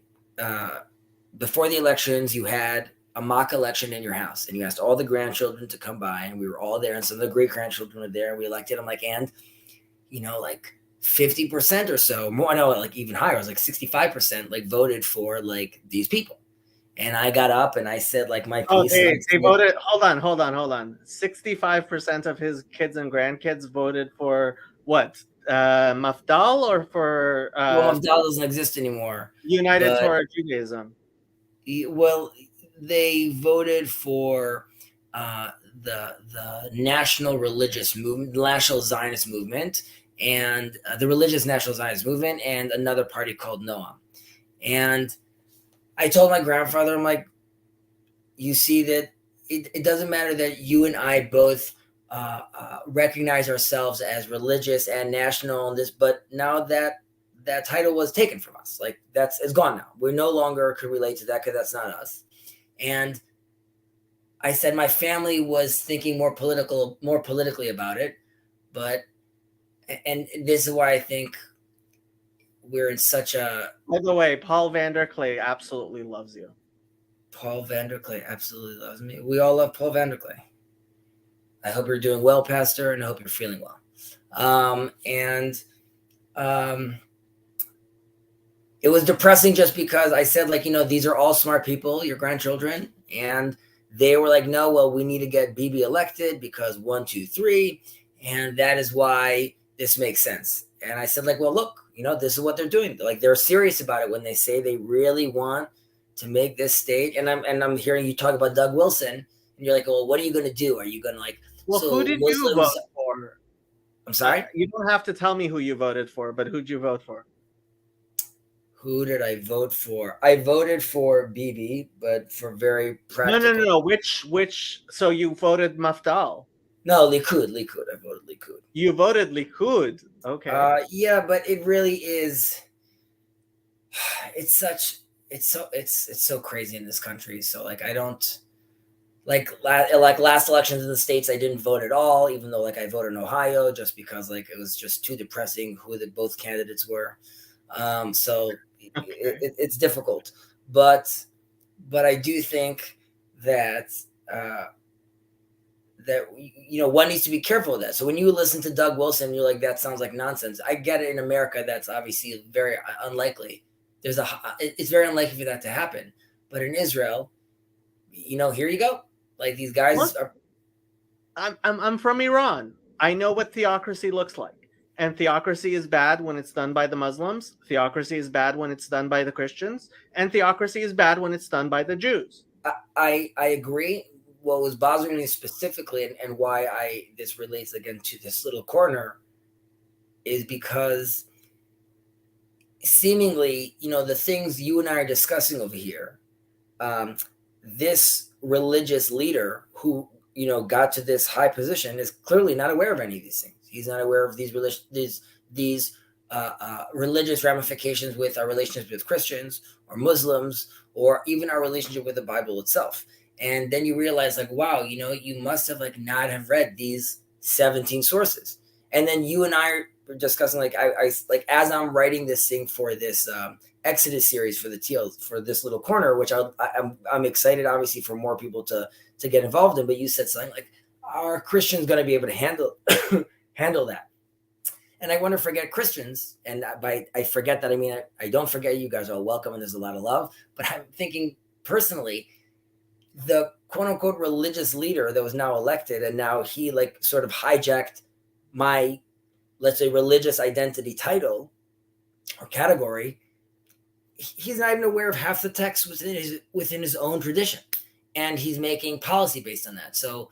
before the elections, you had a mock election in your house, and you asked all the grandchildren to come by, and we were all there, and some of the great grandchildren were there, and we elected them. Like, and like 50% or so more, no, like even higher, it was like 65%, like voted for like these people. And I got up and I said like my piece. They voted. Hold on. 65% of his kids and grandkids voted for what? Mafdal, or for well, Mafdal doesn't exist anymore. United Torah Judaism. Well, they voted for the National Religious Movement, the National Zionist Movement, and the Religious National Zionist Movement, and another party called Noam. And I told my grandfather, I'm like, you see that it doesn't matter that you and I both recognize ourselves as religious and national and this, but now that title was taken from us, like it's gone now. We no longer could relate to that because that's not us. And I said my family was thinking more politically about it, and this is why I think we're in such a. By the way, Paul Vanderklay absolutely loves you. Paul Vanderklay absolutely loves me. We all love Paul Vanderklay. I hope you're doing well, Pastor, and I hope you're feeling well. It was depressing just because I said, like, these are all smart people, your grandchildren, and they were like, no, well, we need to get Bibi elected because 1, 2, 3, and that is why this makes sense. And I said, like, well, look, this is what they're doing. Like, they're serious about it when they say they really want to make this state. And I'm hearing you talk about Doug Wilson, and you're like, well, what are you going to do? Are you going to like? Well, so who did Muslims, you vote for? I'm sorry. You don't have to tell me who you voted for, but who'd you vote for? Who did I vote for? I voted for Bibi, but for very practical. No. Which? So you voted Mafdal. No, Likud. I voted Likud. You voted Likud. Okay. Yeah, but it really is. It's so crazy in this country. So like I don't like last elections in the States I didn't vote at all, even though like I voted in Ohio just because like it was just too depressing who both candidates were. So it's difficult, but I do think that that one needs to be careful of that. So when you listen to Doug Wilson, you're like, that sounds like nonsense. I get it. In America, that's obviously very unlikely. It's very unlikely for that to happen. But in Israel, here you go. Like these guys are. I'm from Iran. I know what theocracy looks like. And theocracy is bad when it's done by the Muslims. Theocracy is bad when it's done by the Christians. And theocracy is bad when it's done by the Jews. I agree. What was bothering me specifically and why this relates again to this little corner is because seemingly, the things you and I are discussing over here, this religious leader who, got to this high position is clearly not aware of any of these things. He's not aware of these religious ramifications with our relationships with Christians or Muslims, or even our relationship with the Bible itself. And then you realize like, wow, you must have like not have read these 17 sources. And then you and I were discussing like, I like, as I'm writing this thing for this Exodus series for the Teals, for this little corner, which I'm excited obviously for more people to get involved in. But you said something like, are Christians going to be able to handle that? And I want to forget Christians. And I forget that, I mean, I don't forget you guys are all welcome and there's a lot of love. But I'm thinking personally, the quote unquote religious leader that was now elected, and now he like sort of hijacked my, let's say, religious identity title or category. He's not even aware of half the text within his own tradition, and he's making policy based on that. So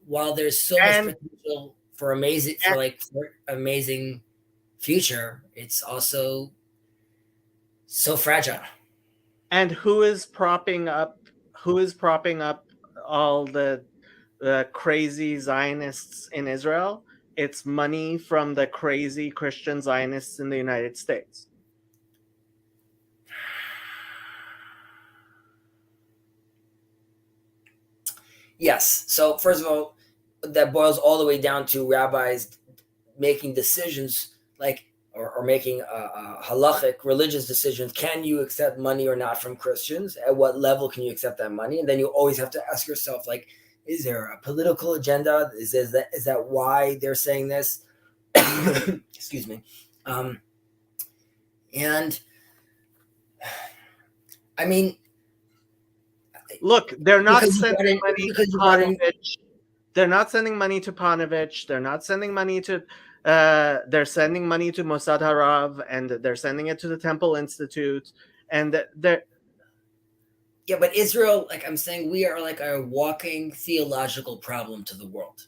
while there's so much potential for amazing future, it's also so fragile. And who is propping up all the crazy Zionists in Israel? It's money from the crazy Christian Zionists in the United States. Yes. So first of all, that boils all the way down to rabbis making decisions like, or making halachic religious decisions. Can you accept money or not from Christians? At what level can you accept that money? And then you always have to ask yourself, like, is there a political agenda? Is that why they're saying this? Excuse me. And I mean, look, they're not sending money to Panovich. They're not sending money to Panovich. They're not sending money to. They're sending money to Mossad Harav, and they're sending it to the Temple Institute, and they're. Yeah, but Israel, like I'm saying, we are like a walking theological problem to the world.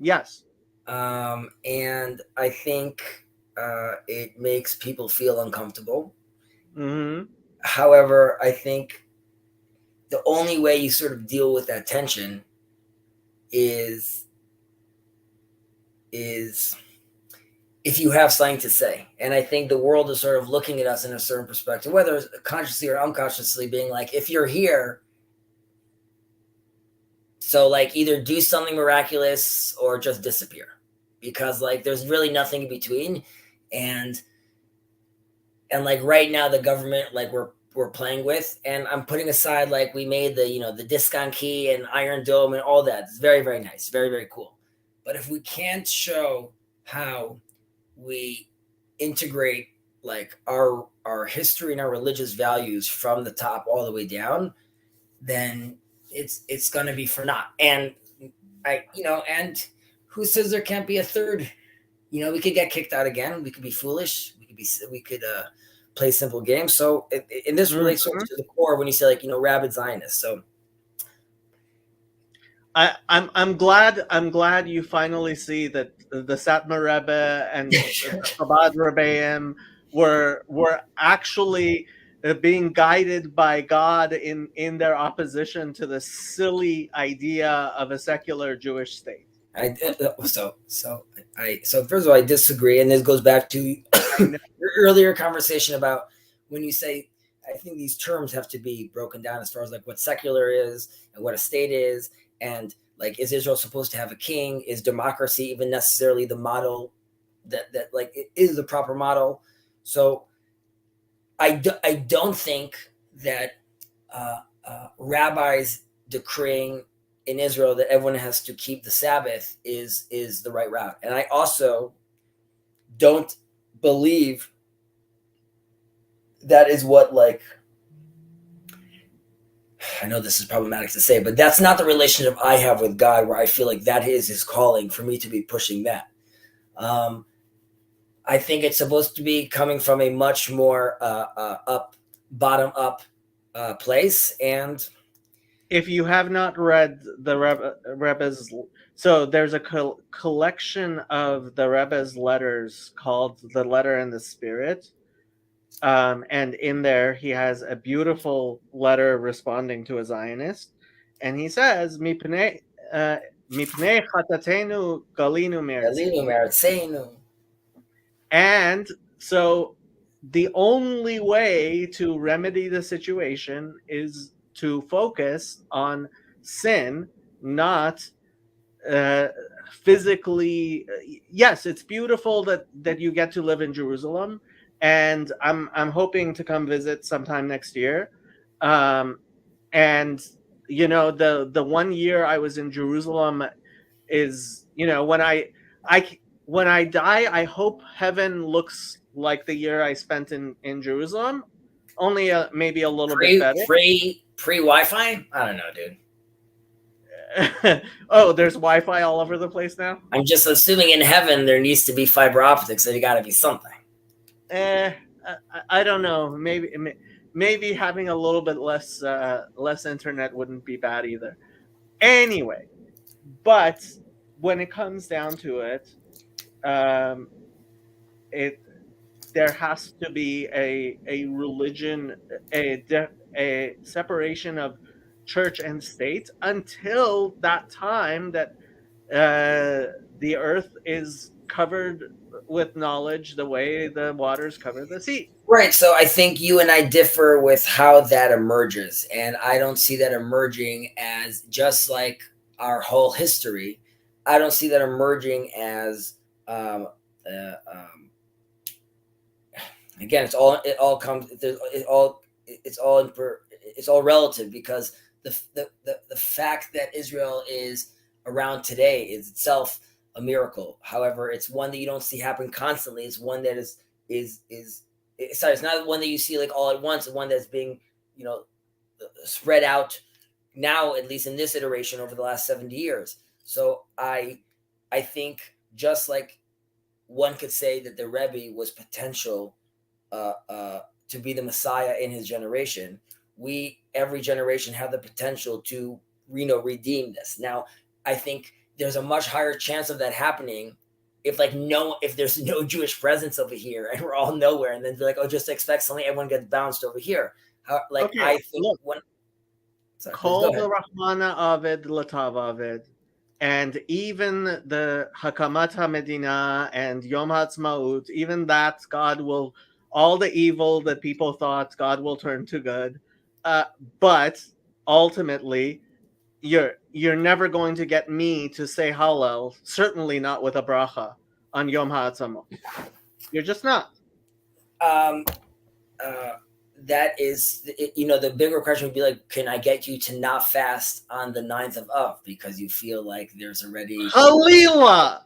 Yes. And I think it makes people feel uncomfortable. Mm-hmm. However, I think the only way you sort of deal with that tension is if you have something to say. And I think the world is sort of looking at us in a certain perspective, whether it's consciously or unconsciously, being like, if you're here, so like either do something miraculous or just disappear, because like there's really nothing in between. And like right now the government, like we're playing with, and I'm putting aside, like we made the Discount Key and Iron Dome and all that. It's very, very nice. Very, very cool. But if we can't show how we integrate like our history and our religious values from the top all the way down, then it's going to be for naught. And and who says there can't be a third? We could get kicked out again. We could be foolish. We could play simple games. So and this relates sort of to the core when you say like rabid Zionists. So I'm glad you finally see that the Satmar Rebbe and Chabad Rebbeim were actually being guided by God in their opposition to the silly idea of a secular Jewish state. So first of all, I disagree, and this goes back to your earlier conversation about when you say, I think these terms have to be broken down as far as like what secular is and what a state is, and like, is Israel supposed to have a king? Is democracy even necessarily the model that like it is the proper model? So I don't think that rabbis decreeing in Israel that everyone has to keep the Sabbath is the right route. And I also don't believe that is what, like, I know this is problematic to say, but that's not the relationship I have with God, where I feel like that is his calling for me to be pushing that. I think it's supposed to be coming from a much more bottom up place. And if you have not read the Rebbe's, so there's a collection of the Rebbe's letters called The Letter and the Spirit. And in there, he has a beautiful letter responding to a Zionist. And he says, Mipnei chatatenu galinu me'atzenu. And so the only way to remedy the situation is to focus on sin, not physically. Yes, it's beautiful that you get to live in Jerusalem, and I'm hoping to come visit sometime next year. And you know, the 1 year I was in Jerusalem is, you know, when I die, I hope heaven looks like the year I spent in Jerusalem, only maybe a little bit better. Pre Wi-Fi? I don't know, dude. Oh, there's Wi-Fi all over the place now? I'm just assuming in heaven there needs to be fiber optics, so you got to be something. I don't know. Maybe having a little bit less internet wouldn't be bad either. Anyway, but when it comes down to it, there has to be a religion, a separation of church and state until that time that the earth is covered with knowledge the way the waters cover the sea. Right. So I think you and I differ with how that emerges. And I don't see that emerging as just like our whole history. I don't see that emerging as again, it's all relative, because the fact that Israel is around today is itself a miracle. However, it's one that you don't see happen constantly. It's one that is it's not one that you see like all at once. It's one that's being, you know, spread out now, at least in this iteration, over the last 70 years. So I think, just like one could say that the Rebbe was potential to be the Messiah in his generation, every generation have the potential to redeem this. Now, I think there's a much higher chance of that happening if there's no Jewish presence over here and we're all nowhere, and then they're like, oh, just expect suddenly everyone gets bounced over here. Okay, I think Kol Rahmana Avid Latav Avid, and even the Hakamat HaMedina and Yom HaAtzmaut, even that God will, all the evil that people thought, God will turn to good. But ultimately, you're never going to get me to say Hallel, certainly not with a bracha on Yom HaAtzmaut. You're just not. That is, you know, the bigger question would be like, can I get you to not fast on the 9th of Av because you feel like there's already Halila.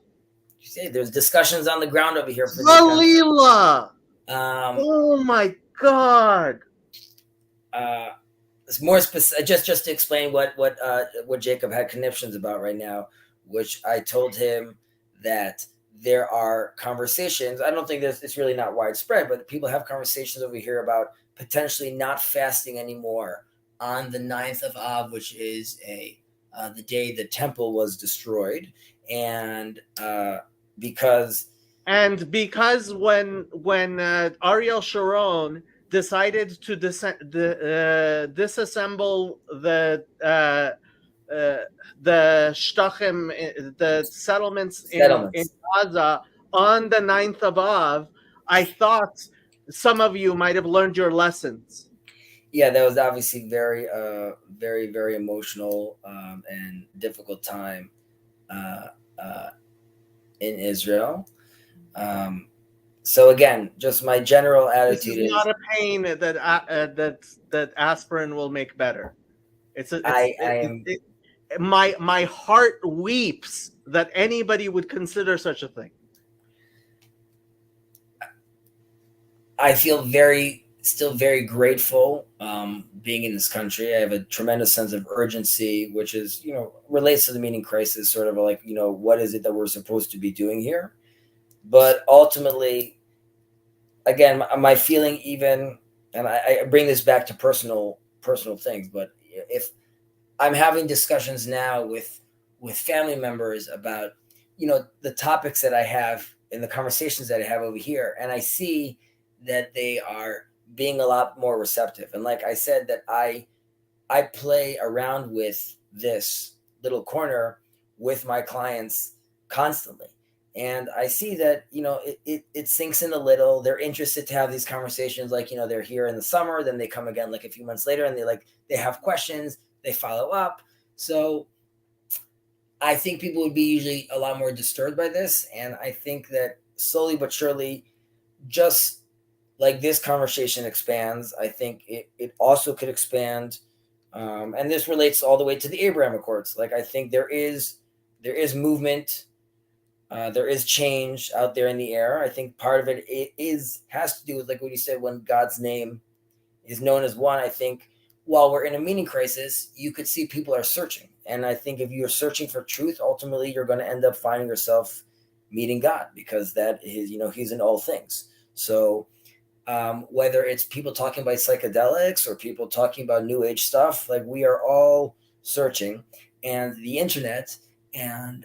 You say there's discussions on the ground over here for Halila. Oh my God. It's more specific, just to explain what Jacob had conniptions about right now, which I told him that there are conversations. I don't think it's really not widespread, but people have conversations over here about potentially not fasting anymore on the 9th of Av, which is the day the temple was destroyed, and because when Ariel Sharon decided to disassemble the Shtachim, the settlements in Gaza on the 9th of Av, I thought some of you might have learned your lessons. Yeah, that was obviously very, very emotional and difficult time in Israel. So again, just my general attitude is not a pain that aspirin will make better. My heart weeps that anybody would consider such a thing. I feel still very grateful being in this country. I have a tremendous sense of urgency, which is, relates to the meaning crisis, sort of like, what is it that we're supposed to be doing here? But ultimately, again, my feeling even, and I bring this back to personal things, but if I'm having discussions now with family members about, the topics that I have and the conversations that I have over here, and I see that they are being a lot more receptive. And like I said, that I play around with this little corner with my clients constantly. And I see that, it sinks in a little. They're interested to have these conversations. Like, they're here in the summer, then they come again like a few months later, and they have questions, they follow up. So I think people would be usually a lot more disturbed by this. And I think that slowly but surely, just like this conversation expands, I think it also could expand. And this relates all the way to the Abraham Accords. Like, I think there is movement. There is change out there in the air. I think part of it has to do with, like what you said, when God's name is known as one. I think while we're in a meaning crisis, you could see people are searching. And I think if you're searching for truth, ultimately you're going to end up finding yourself meeting God, because that is, he's in all things. So whether it's people talking about psychedelics or people talking about new age stuff, like, we are all searching, and the internet and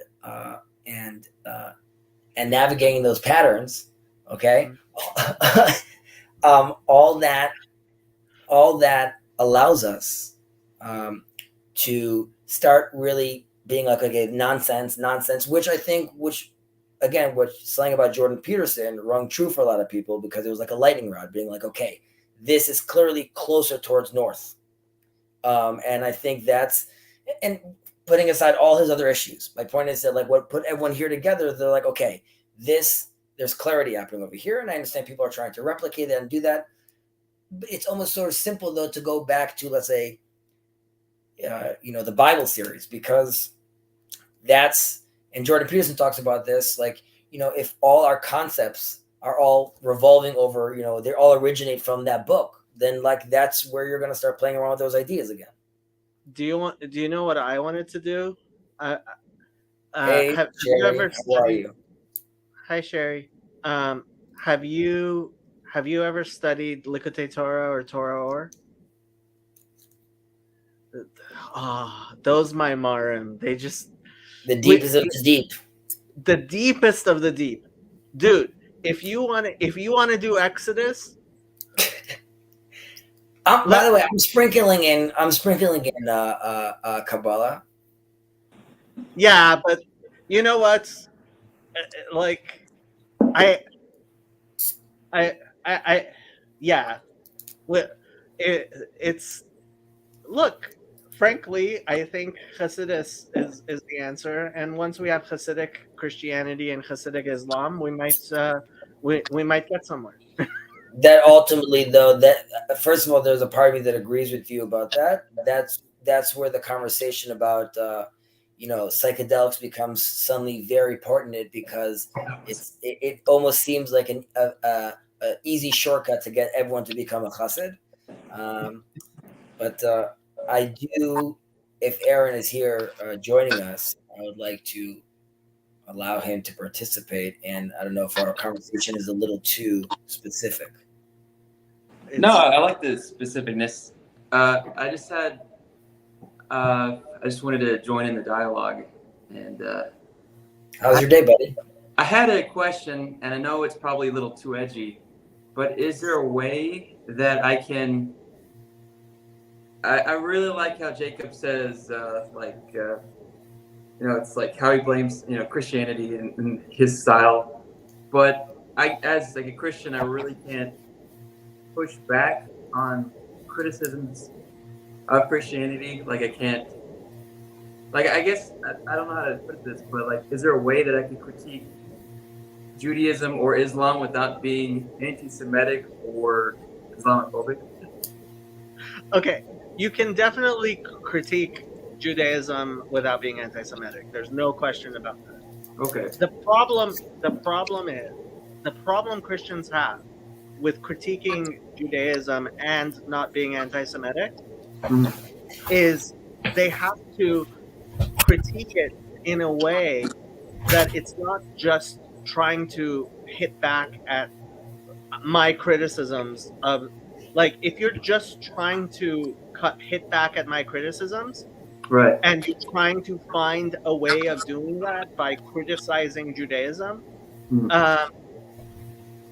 navigating those patterns. Okay. All that allows us to start really being like, okay, nonsense, which I think, again, what's saying about Jordan Peterson rung true for a lot of people, because it was like a lightning rod, being like, okay, this is clearly closer towards north. And I think and putting aside all his other issues, my point is that, like, what put everyone here together, they're like, okay, there's clarity happening over here. And I understand people are trying to replicate that and do that. But it's almost sort of simple, though, to go back to, let's say, the Bible series, because and Jordan Peterson talks about this, like, if all our concepts are all revolving over, they all originate from that book, then, like, that's where you're going to start playing around with those ideas again. Do you know what I wanted to do? Hey, have you ever studied? How are you? Hi, Sherry. Have you ever studied Likutei Torah or Torah Or? Those Maimarim, they just, the deepest of the deep. The deepest of the deep. Dude, if you want to do Exodus, by the way, I'm sprinkling in Kabbalah. Yeah, but you know what? Like, yeah. It's, look, frankly, I think Hasidus is the answer. And once we have Hasidic Christianity and Hasidic Islam, we might get somewhere. That ultimately, though, that first of all, there's a part of me that agrees with you about that. That's where the conversation about psychedelics becomes suddenly very pertinent, because it almost seems like an easy shortcut to get everyone to become a chassid. But I do, if Aaron is here joining us, I would like to allow him to participate. And I don't know if our conversation is a little too specific. No, I like the specificness. I just wanted to join in the dialogue. And how was your day, buddy? I had a question, and I know it's probably a little too edgy, but is there a way that I can. I really like how Jacob says, it's like how he blames, Christianity and his style. But as like a Christian, I really can't push back on criticisms of Christianity. Like I can't. Like I guess I don't know how to put this, but like, is there a way that I can critique Judaism or Islam without being anti-Semitic or Islamophobic? Okay, you can definitely critique Judaism without being anti-Semitic. There's no question about that. Okay. The problem Christians have with critiquing Judaism and not being anti-Semitic is they have to critique it in a way that it's not just trying to hit back at my criticisms of, like, if you're just trying to hit back at my criticisms, Right. and you're trying to find a way of doing that by criticizing Judaism,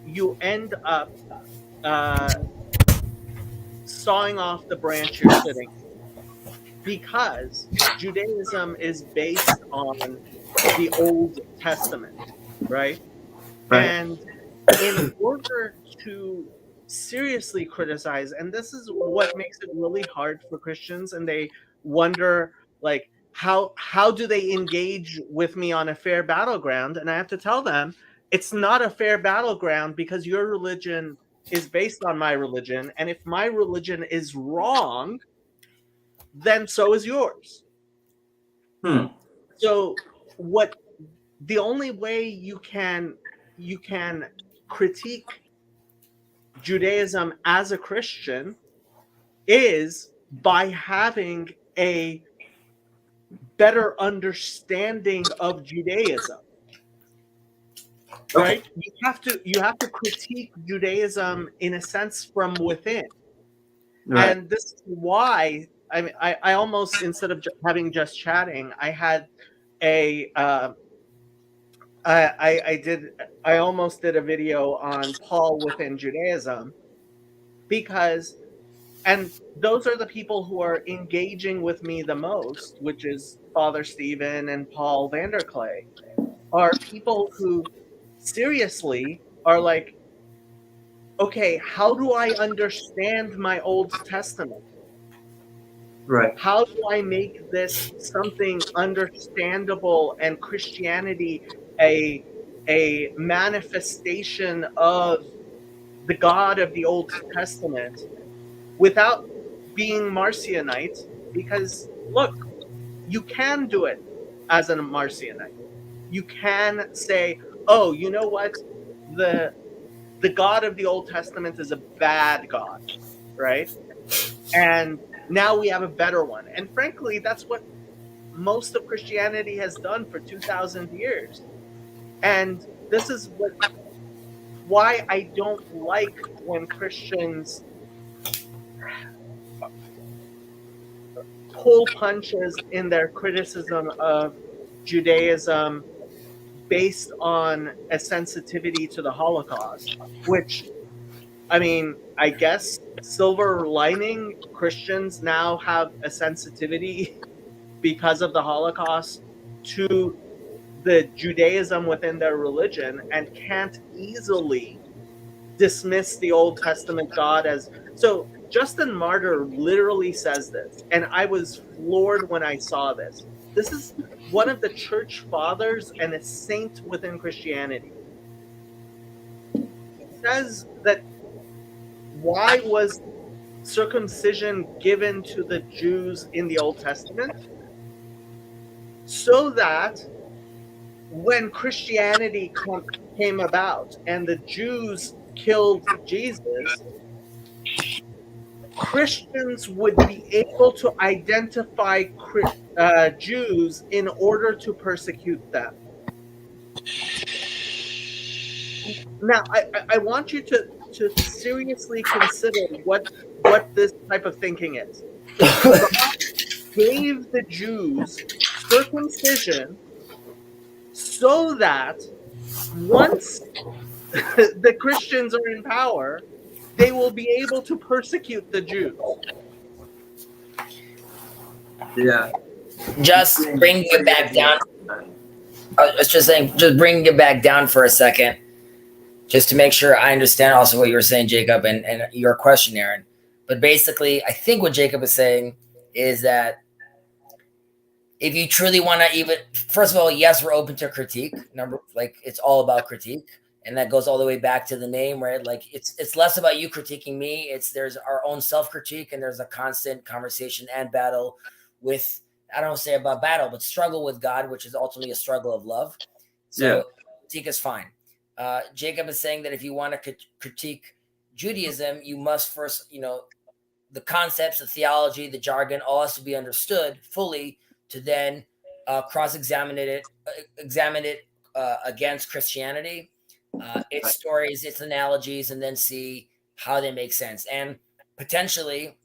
you end up sawing off the branch you're sitting on, because Judaism is based on the Old Testament, right? And in order to seriously criticize, and this is what makes it really hard for Christians, and they wonder, like, how do they engage with me on a fair battleground? And I have to tell them, it's not a fair battleground, because your religion is based on my religion, and if my religion is wrong, then so is yours. So the only way you can critique Judaism as a Christian is by having a better understanding of Judaism. Right? You have to critique Judaism in a sense from within. Right. And this is why I almost, instead of having just chatting, I had I almost did a video on Paul within Judaism, because, and those are the people who are engaging with me the most, which is Father Stephen and Paul Vanderklay, are people who seriously are like, okay, how do I understand my Old Testament? Right. How do I make this something understandable and Christianity a manifestation of the God of the Old Testament without being Marcionite? Because look, you can do it as a Marcionite. You can say, oh, you know what? The God of the Old Testament is a bad God, right? And now we have a better one. And frankly, that's what most of Christianity has done for 2,000 years. And this is why I don't like when Christians pull punches in their criticism of Judaism based on a sensitivity to the Holocaust, which, I mean, I guess silver lining, Christians now have a sensitivity because of the Holocaust to the Judaism within their religion, and can't easily dismiss the Old Testament God as... So Justin Martyr literally says this, and I was floored when I saw this. This is one of the church fathers and a saint within Christianity. He says that, why was circumcision given to the Jews in the Old Testament? So that when Christianity came about and the Jews killed Jesus, Christians would be able to identify Jews in order to persecute them. Now, I want you to seriously consider what this type of thinking is. God gave the Jews circumcision so that once the Christians are in power, they will be able to persecute the Jews. Yeah. Just bringing it back down. I was just saying, just bringing it back down for a second, just to make sure I understand also what you were saying, Jacob, and your question, Aaron. But basically, I think what Jacob is saying is that if you truly want to even, first of all, yes, we're open to critique. It's all about critique. And that goes all the way back to the name, right? Like it's less about you critiquing me. There's our own self-critique, and there's a constant conversation and battle with, I don't say about battle, but struggle with God, which is ultimately a struggle of love. So critique is fine. Jacob is saying that if you want to critique Judaism, you must first, the concepts, the theology, the jargon, all has to be understood fully to then examine it against Christianity, its stories, its analogies, and then see how they make sense. And potentially,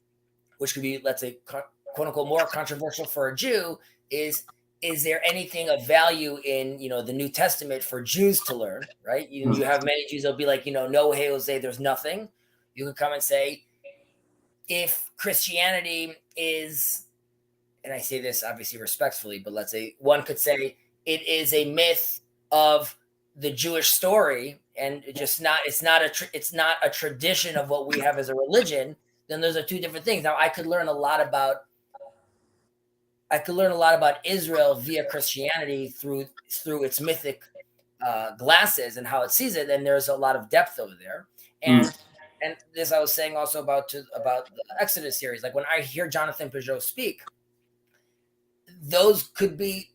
which could be, let's say, quote unquote, more controversial for a Jew, is there anything of value in, the New Testament for Jews to learn, right? You have many Jews that'll be like, no way, Jose, there's nothing. You can come and say, if Christianity is, and I say this obviously respectfully, but let's say one could say it is a myth of the Jewish story, and it's not a tradition of what we have as a religion, then those are two different things. Now, I could learn a lot about Israel via Christianity through its mythic glasses and how it sees it, and there's a lot of depth over there. And this I was saying also about the Exodus series. Like when I hear Jonathan Pageau speak, those could be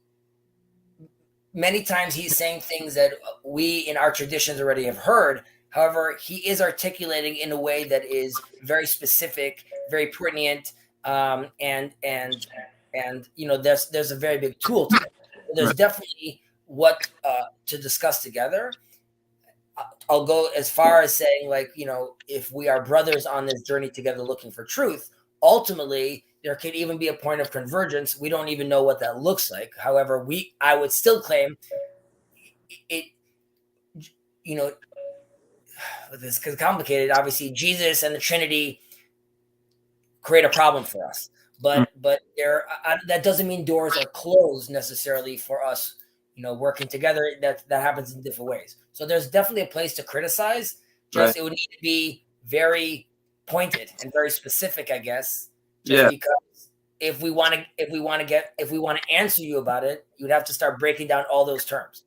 many times he's saying things that we in our traditions already have heard. However, he is articulating in a way that is very specific, very poignant, and there's a very big tool to it. There's definitely what to discuss together. I'll go as far as saying, if we are brothers on this journey together looking for truth, ultimately there could even be a point of convergence. We don't even know what that looks like. However, I would still claim it, this is complicated. Obviously, Jesus and the Trinity create a problem for us, but that doesn't mean doors are closed necessarily for us. Working together, that happens in different ways. So there's definitely a place to criticize. It would need to be very pointed and very specific, I guess. Because if we want to answer you about it, you'd have to start breaking down all those terms.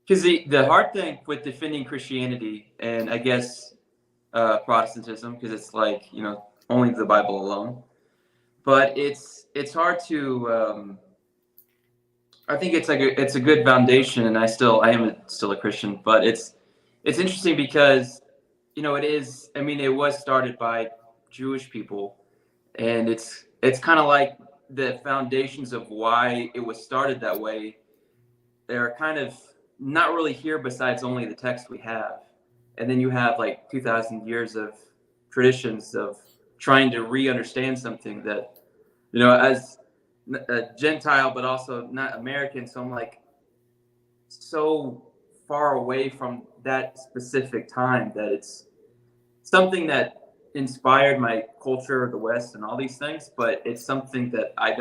Because the hard thing with defending Christianity and I guess Protestantism, because it's like only the Bible alone, but it's hard to. I think it's a good foundation, and I am still a Christian, but it's interesting because it is. I mean, it was started by Jewish people, and it's kind of like the foundations of why it was started that way. They're kind of not really here besides only the text we have, and then you have like 2,000 years of traditions of trying to re-understand something that as a Gentile, but also not American. So I'm like so far away from that specific time that it's something that inspired my culture of the West and all these things, but it's something that I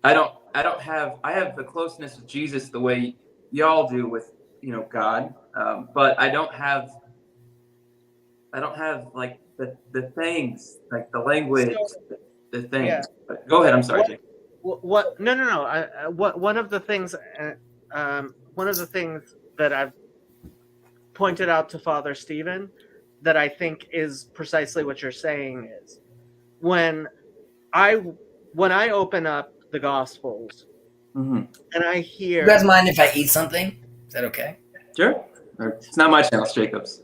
have the closeness with Jesus the way y'all do with, God. But I don't have like the things, like the language, the things. Yeah. But go ahead. I'm sorry, Jake. What? No. One of the things that I've pointed out to Father Stephen that I think is precisely what you're saying is when I open up the Gospels and I hear. You guys mind if I eat something? Is that okay? Sure. It's not my channel, it's Jacob's.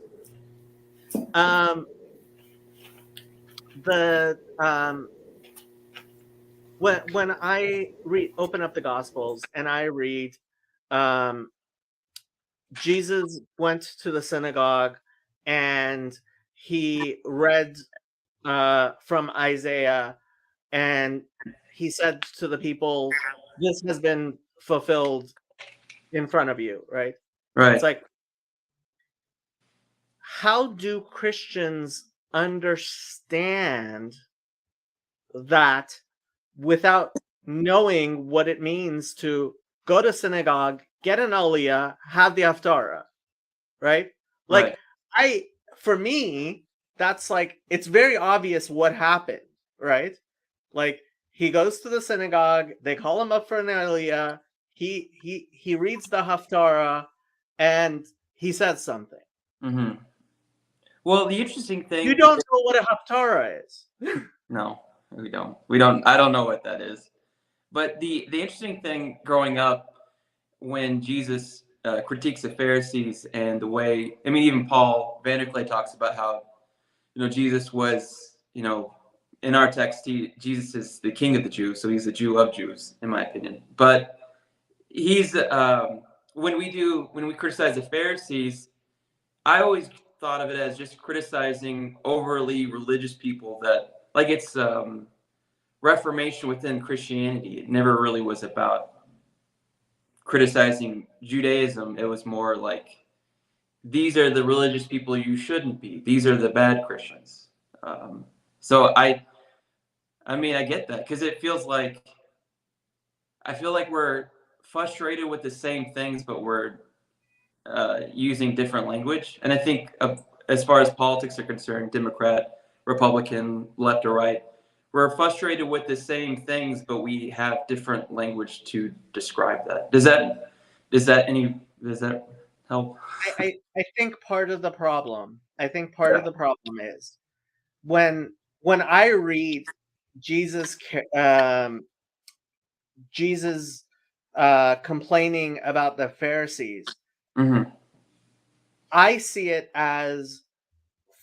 When I open up the Gospels and I read, Jesus went to the synagogue and he read from Isaiah, and he said to the people, "This has been fulfilled in front of you." Right. Right. It's like, how do Christians understand that without knowing what it means to go to synagogue, get an aliyah, have the haftarah, right? Like Right. for me, that's like, it's very obvious what happened, right? Like, he goes to the synagogue, they call him up for an aliyah, he reads the haftarah, and he says something. hmm Well, the interesting thing. You don't know what a haftarah is. No, we don't. We don't. I don't know what that is. But the interesting thing growing up, when Jesus critiques the Pharisees and the way, I mean, even Paul Vanderklay talks about how, Jesus was, in our text, Jesus is the king of the Jews, so he's the Jew of Jews, in my opinion. But he's when we criticize the Pharisees, I always thought of it as just criticizing overly religious people, that like it's reformation within Christianity. It never really was about criticizing Judaism. It was more like, these are the religious people you shouldn't be. These are the bad Christians. So I get that, because it feels like, I feel like we're frustrated with the same things, but we're using different language. And I think as far as politics are concerned, Democrat, Republican, left or right, we're frustrated with the same things, but we have different language to describe that. Does that help? I think part of the problem, is when I read Jesus complaining about the Pharisees, Mm-hmm. I see it as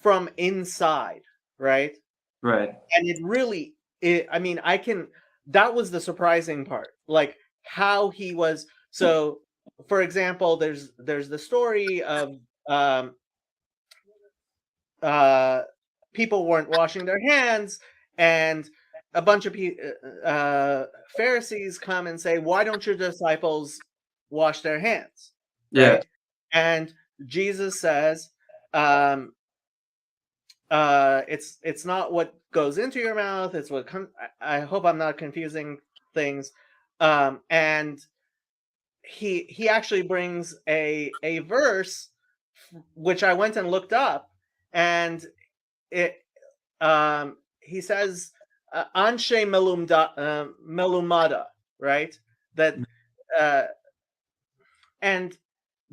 from inside, right? Right. And it really, that was the surprising part, like how he was. So, for example, there's the story of people weren't washing their hands, and a bunch of Pharisees come and say, "Why don't your disciples wash their hands?" Yeah. Right? And Jesus says, it's not what goes into your mouth, it's what I hope I'm not confusing things. And he actually brings a verse, which I went and looked up, and it he says anshe melumada, right? That and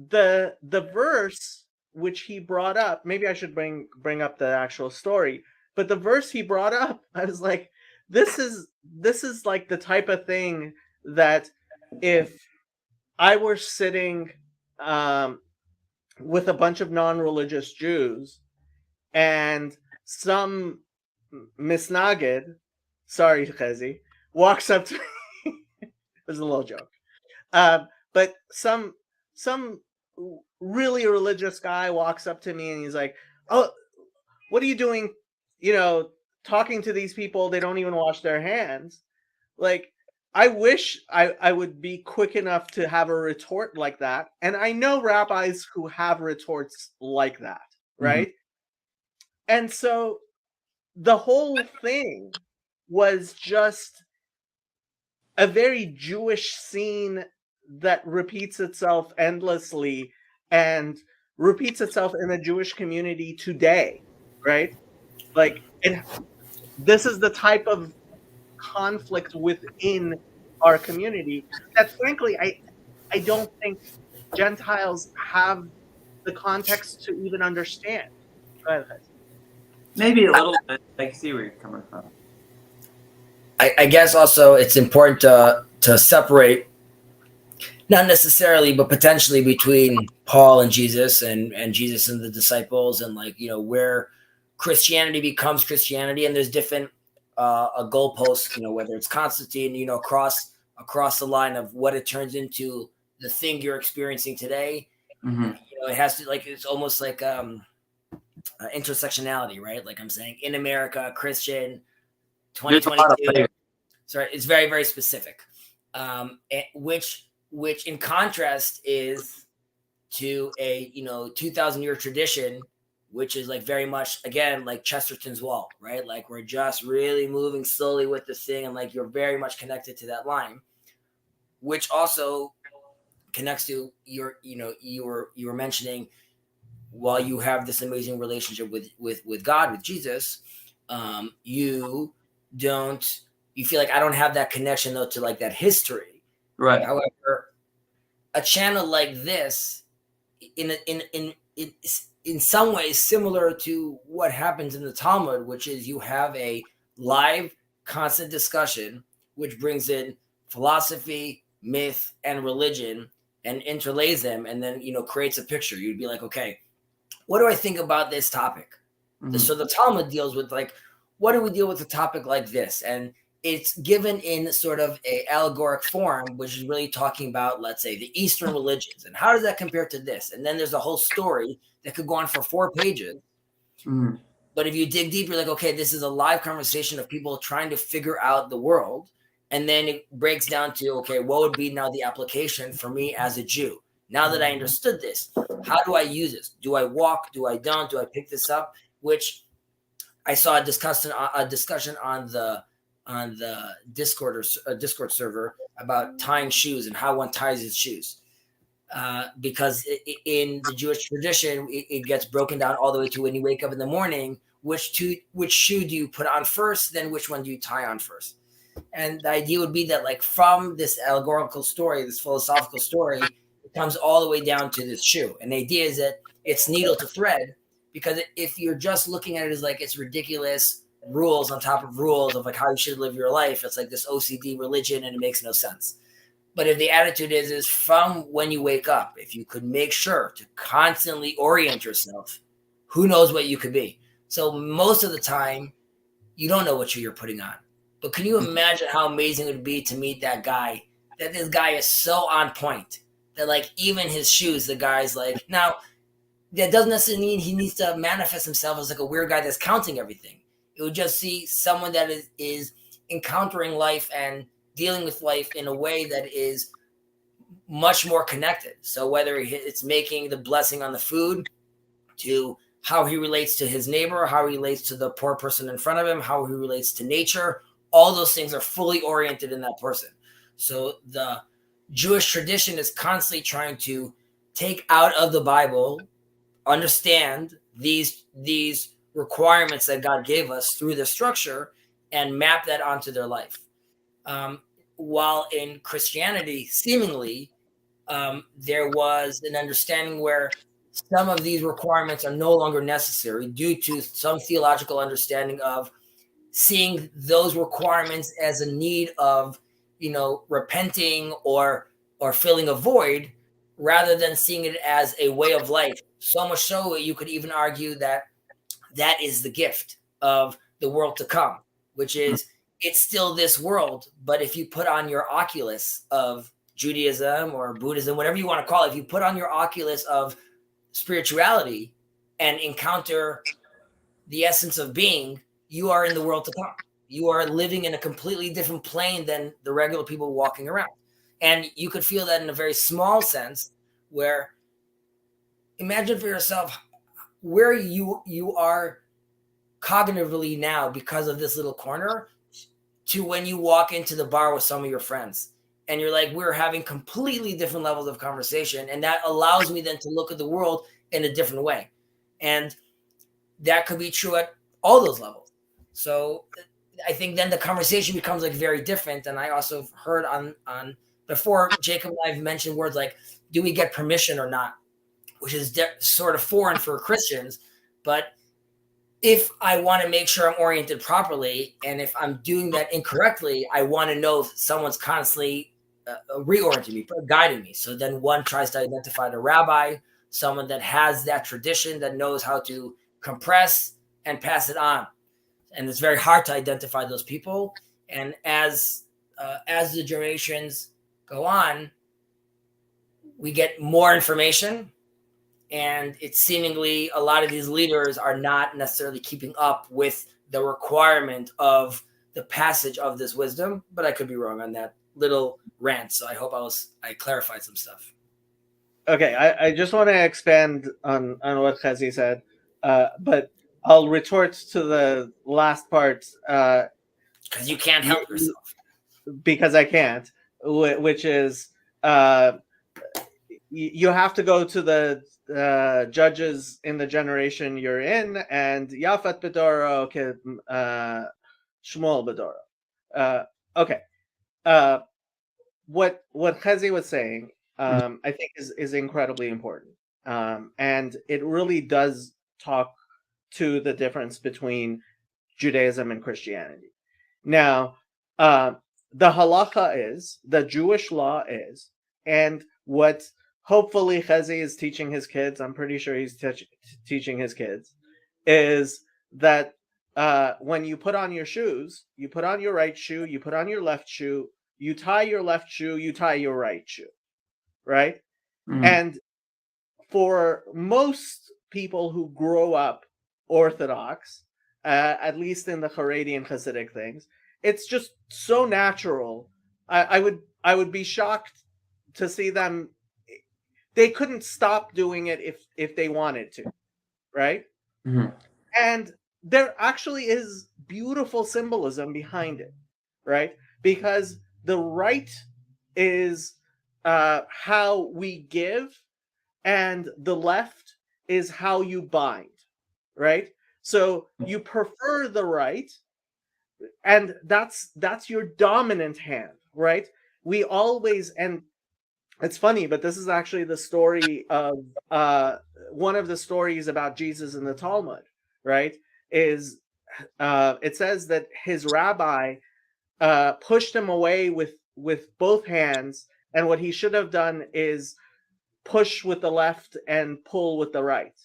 the verse which he brought up, maybe I should bring up the actual story, but the verse he brought up, I was like, this is like the type of thing that if I were sitting with a bunch of non-religious Jews and some misnagid, sorry Chezi, walks up to me, it was a little joke, but some really religious guy walks up to me and he's like, "Oh, what are you doing? Talking to these people, they don't even wash their hands." Like, I wish I would be quick enough to have a retort like that. And I know rabbis who have retorts like that, right? Mm-hmm. And so the whole thing was just a very Jewish scene that repeats itself endlessly and repeats itself in the Jewish community today, right? Like, this is the type of conflict within our community that, frankly, I don't think Gentiles have the context to even understand. Go ahead. Maybe a little bit. I can see where you're coming from. I guess also it's important to separate, not necessarily, but potentially, between Paul and Jesus, and Jesus and the disciples, and where Christianity becomes Christianity, and there's different a goalpost, whether it's Constantine, across the line of what it turns into, the thing you're experiencing today. Mm-hmm. It has to, it's almost like intersectionality, right? Like I'm saying, in America, Christian, 2022. Sorry, it's very, very specific. Which in contrast is to a 2,000-year tradition which is like very much, again, like Chesterton's wall, right? Like we're just really moving slowly with this thing, and like you're very much connected to that line, which also connects to your, you were mentioning, while you have this amazing relationship with God, with Jesus, you feel like I don't have that connection though to like that history. Right. However, a channel like this, in some ways similar to what happens in the Talmud, which is you have a live, constant discussion, which brings in philosophy, myth, and religion, and interlays them, and then creates a picture. You'd be like, okay, what do I think about this topic? Mhm. So the Talmud deals with like, what do we deal with a topic like this? And it's given in sort of a allegoric form, which is really talking about, let's say, the Eastern religions, and how does that compare to this? And then there's a whole story that could go on for 4 pages. Mhm. But if you dig deeper, you're like, okay, this is a live conversation of people trying to figure out the world. And then it breaks down to, okay, what would be now the application for me as a Jew? Now that I understood this, how do I use this? Do I walk? Do I don't? Do I pick this up? Which I saw a discussion on the Discord Discord server about tying shoes and how one ties his shoes. Because in the Jewish tradition, it gets broken down all the way to when you wake up in the morning, which shoe do you put on first, then which one do you tie on first? And the idea would be that, like, from this allegorical story, this philosophical story, it comes all the way down to this shoe. And the idea is that it's needle to thread, because if you're just looking at it as like it's ridiculous rules on top of rules of like how you should live your life, it's like this OCD religion, and it makes no sense. But if the attitude is from when you wake up, if you could make sure to constantly orient yourself, who knows what you could be. So most of the time, you don't know what shoe you're putting on. But can you imagine how amazing it would be to meet that guy, that this guy is so on point that like even his shoes, the guy's like, now that doesn't necessarily mean he needs to manifest himself as like a weird guy that's counting everything. It would just see someone that is encountering life and dealing with life in a way that is much more connected. So whether it's making the blessing on the food, to how he relates to his neighbor, how he relates to the poor person in front of him, how he relates to nature, all those things are fully oriented in that person. So the Jewish tradition is constantly trying to take out of the Bible, understand these requirements that God gave us through the structure, and map that onto their life. While in Christianity, seemingly, there was an understanding where some of these requirements are no longer necessary due to some theological understanding of seeing those requirements as a need of, repenting or filling a void, rather than seeing it as a way of life. So much so you could even argue that that is the gift of the world to come, which is it's still this world, but if you put on your Oculus of Judaism or Buddhism, whatever you want to call it, if you put on your Oculus of spirituality and encounter the essence of being, you are in the world to come. You are living in a completely different plane than the regular people walking around. And you could feel that in a very small sense, where imagine for yourself where you are cognitively now because of this little corner, to when you walk into the bar with some of your friends and you're like, we're having completely different levels of conversation. And that allows me then to look at the world in a different way. And that could be true at all those levels. So I think then the conversation becomes like very different. And I also heard on before, Jacob and I have mentioned words like, do we get permission or not? Which is sort of foreign for Christians. But if I want to make sure I'm oriented properly, and if I'm doing that incorrectly, I want to know if someone's constantly reorienting me, guiding me. So then one tries to identify the rabbi, someone that has that tradition, that knows how to compress and pass it on. And it's very hard to identify those people. And as the generations go on, we get more information. And it's seemingly a lot of these leaders are not necessarily keeping up with the requirement of the passage of this wisdom. But I could be wrong on that little rant. So I hope I clarified some stuff. Okay, I just want to expand on what Chazi said. but I'll retort to the last part Because you can't help yourself. because I can't, which is you have to go to the judges in the generation you're in, and Yafat Bedoro, Shmuel Bedoro. Okay. What Chazi was saying, I think is incredibly important, and it really does talk to the difference between Judaism and Christianity. Now, the halacha is, the Jewish law is, and what hopefully Chazi is teaching his kids, I'm pretty sure he's teaching his kids, is that when you put on your shoes, you put on your right shoe, you put on your left shoe, you tie your left shoe, you tie your right shoe, right? Mhm. And for most people who grow up Orthodox, at least in the Haredi and Hasidic things, it's just so natural. I would be shocked to see them. They couldn't stop doing it if they wanted to, right? Mhm. And there actually is beautiful symbolism behind it, right? Because the right is how we give, and the left is how you bind, right? So you prefer the right, and that's your dominant hand, right? We always, and it's funny, but this is actually the story of one of the stories about Jesus in the Talmud, right? Is it says that his rabbi pushed him away with both hands, and what he should have done is push with the left and pull with the right,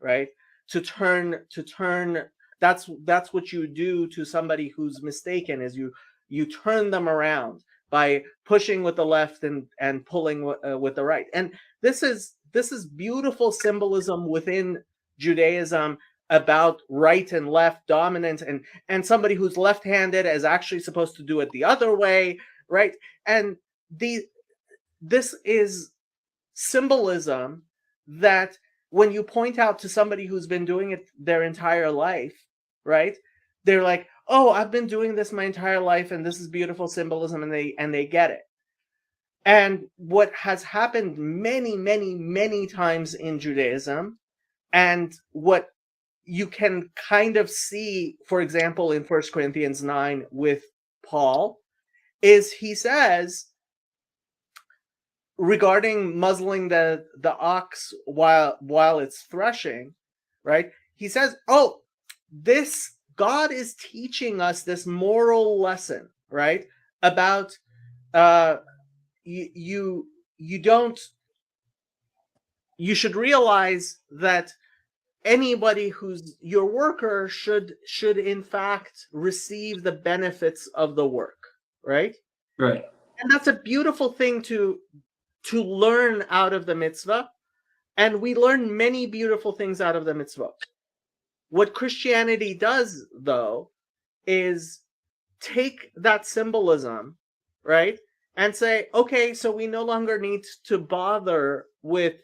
right? To turn. That's what you do to somebody who's mistaken, is you turn them around by pushing with the left and pulling with the right. And this is beautiful symbolism within Judaism about right and left, dominant, and somebody who's left-handed is actually supposed to do it the other way, right? And this is symbolism that when you point out to somebody who's been doing it their entire life, right? They're like, "Oh, I've been doing this my entire life, and this is beautiful symbolism," and they get it. And what has happened many, many, many times in Judaism, and what you can kind of see, for example, in 1 Corinthians 9 with Paul, is he says, regarding muzzling the ox while it's threshing, right? He says, "Oh, this God is teaching us this moral lesson, right? About you should realize that anybody who's your worker should in fact receive the benefits of the work, right?" Right. And that's a beautiful thing to learn out of the mitzvah, and we learn many beautiful things out of the mitzvah. What Christianity does, though, is take that symbolism, right, and say, okay, so we no longer need to bother with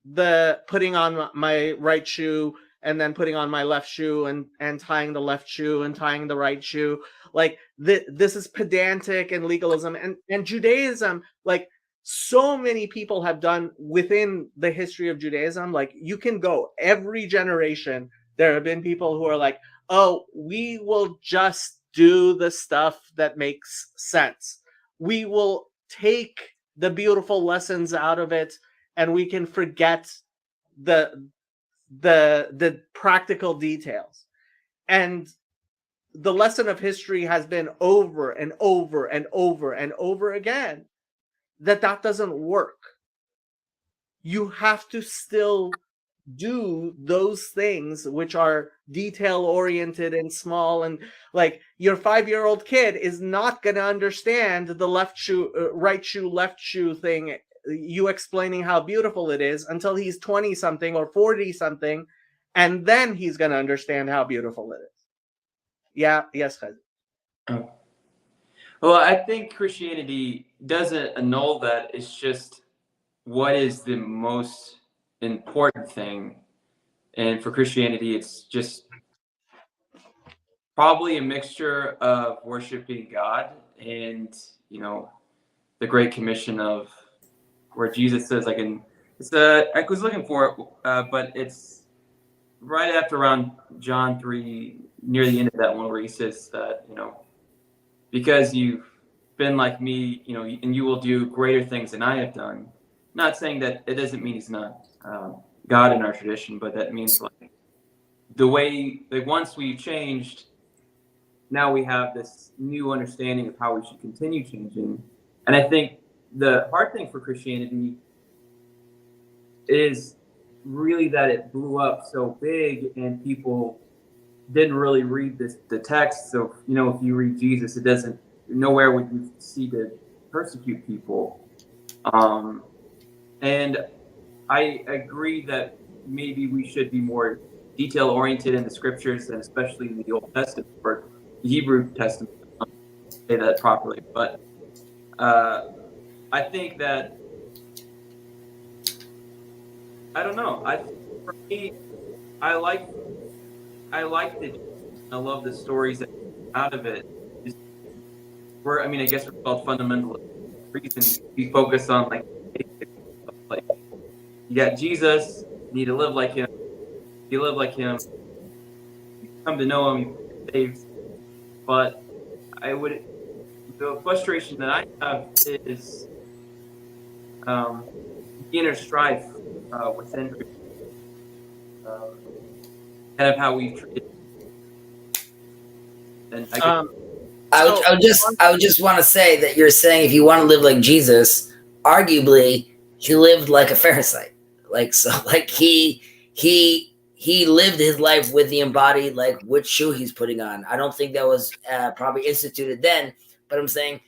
the putting on my right shoe and then putting on my left shoe and tying the left shoe and tying the right shoe. Like this is pedantic and legalism, and Judaism, like so many people have done within the history of Judaism. Like you can go every generation, there have been people who are like, "Oh, we will just do the stuff that makes sense. We will take the beautiful lessons out of it, and we can forget the practical details." And the lesson of history has been over and over and over and over again that doesn't work. You have to still do those things which are detail oriented and small, and like your 5-year-old kid is not going to understand the left shoe right shoe left shoe thing, you explaining how beautiful it is, until he's 20 something or 40 something, and then he's going to understand how beautiful it is. Yeah, yes, Chazi. Oh. Well, I think Christianity doesn't annul that. It's just what is the most important thing And for Christianity, it's just probably a mixture of worshiping God and, you know, the Great Commission of where Jesus says, I was looking for it, but it's right after around John 3, near the end of that one, where he says that, you know, because you've been like me, you know, and you will do greater things than I have done. Not saying that it doesn't mean he's not God in our tradition, but that means like the way, like once we've changed, now we have this new understanding of how we should continue changing. And I think the hard thing for Christianity is really that it blew up so big and people didn't really read the text. So, you know, if you read Jesus, it doesn't, nowhere would you see to persecute people. And I agree that maybe we should be more detail oriented in the scriptures, and especially in the Old Testament or the Hebrew Testament. I don't say that properly, but I think that, I don't know. For me, I like it. I love the stories that come out of it. I mean, I guess we're called fundamental reason. We focus on like you got Jesus, you need to live like him. If you live like him, you come to know him, you're saved. But the frustration that I have is the inner strife within kind of how we've treated. And I would just want to say that you're saying if you want to live like Jesus, arguably he lived like a Pharisee. Like, so like he lived his life with the embodied, like which shoe he's putting on. I don't think that was probably instituted then, but I'm saying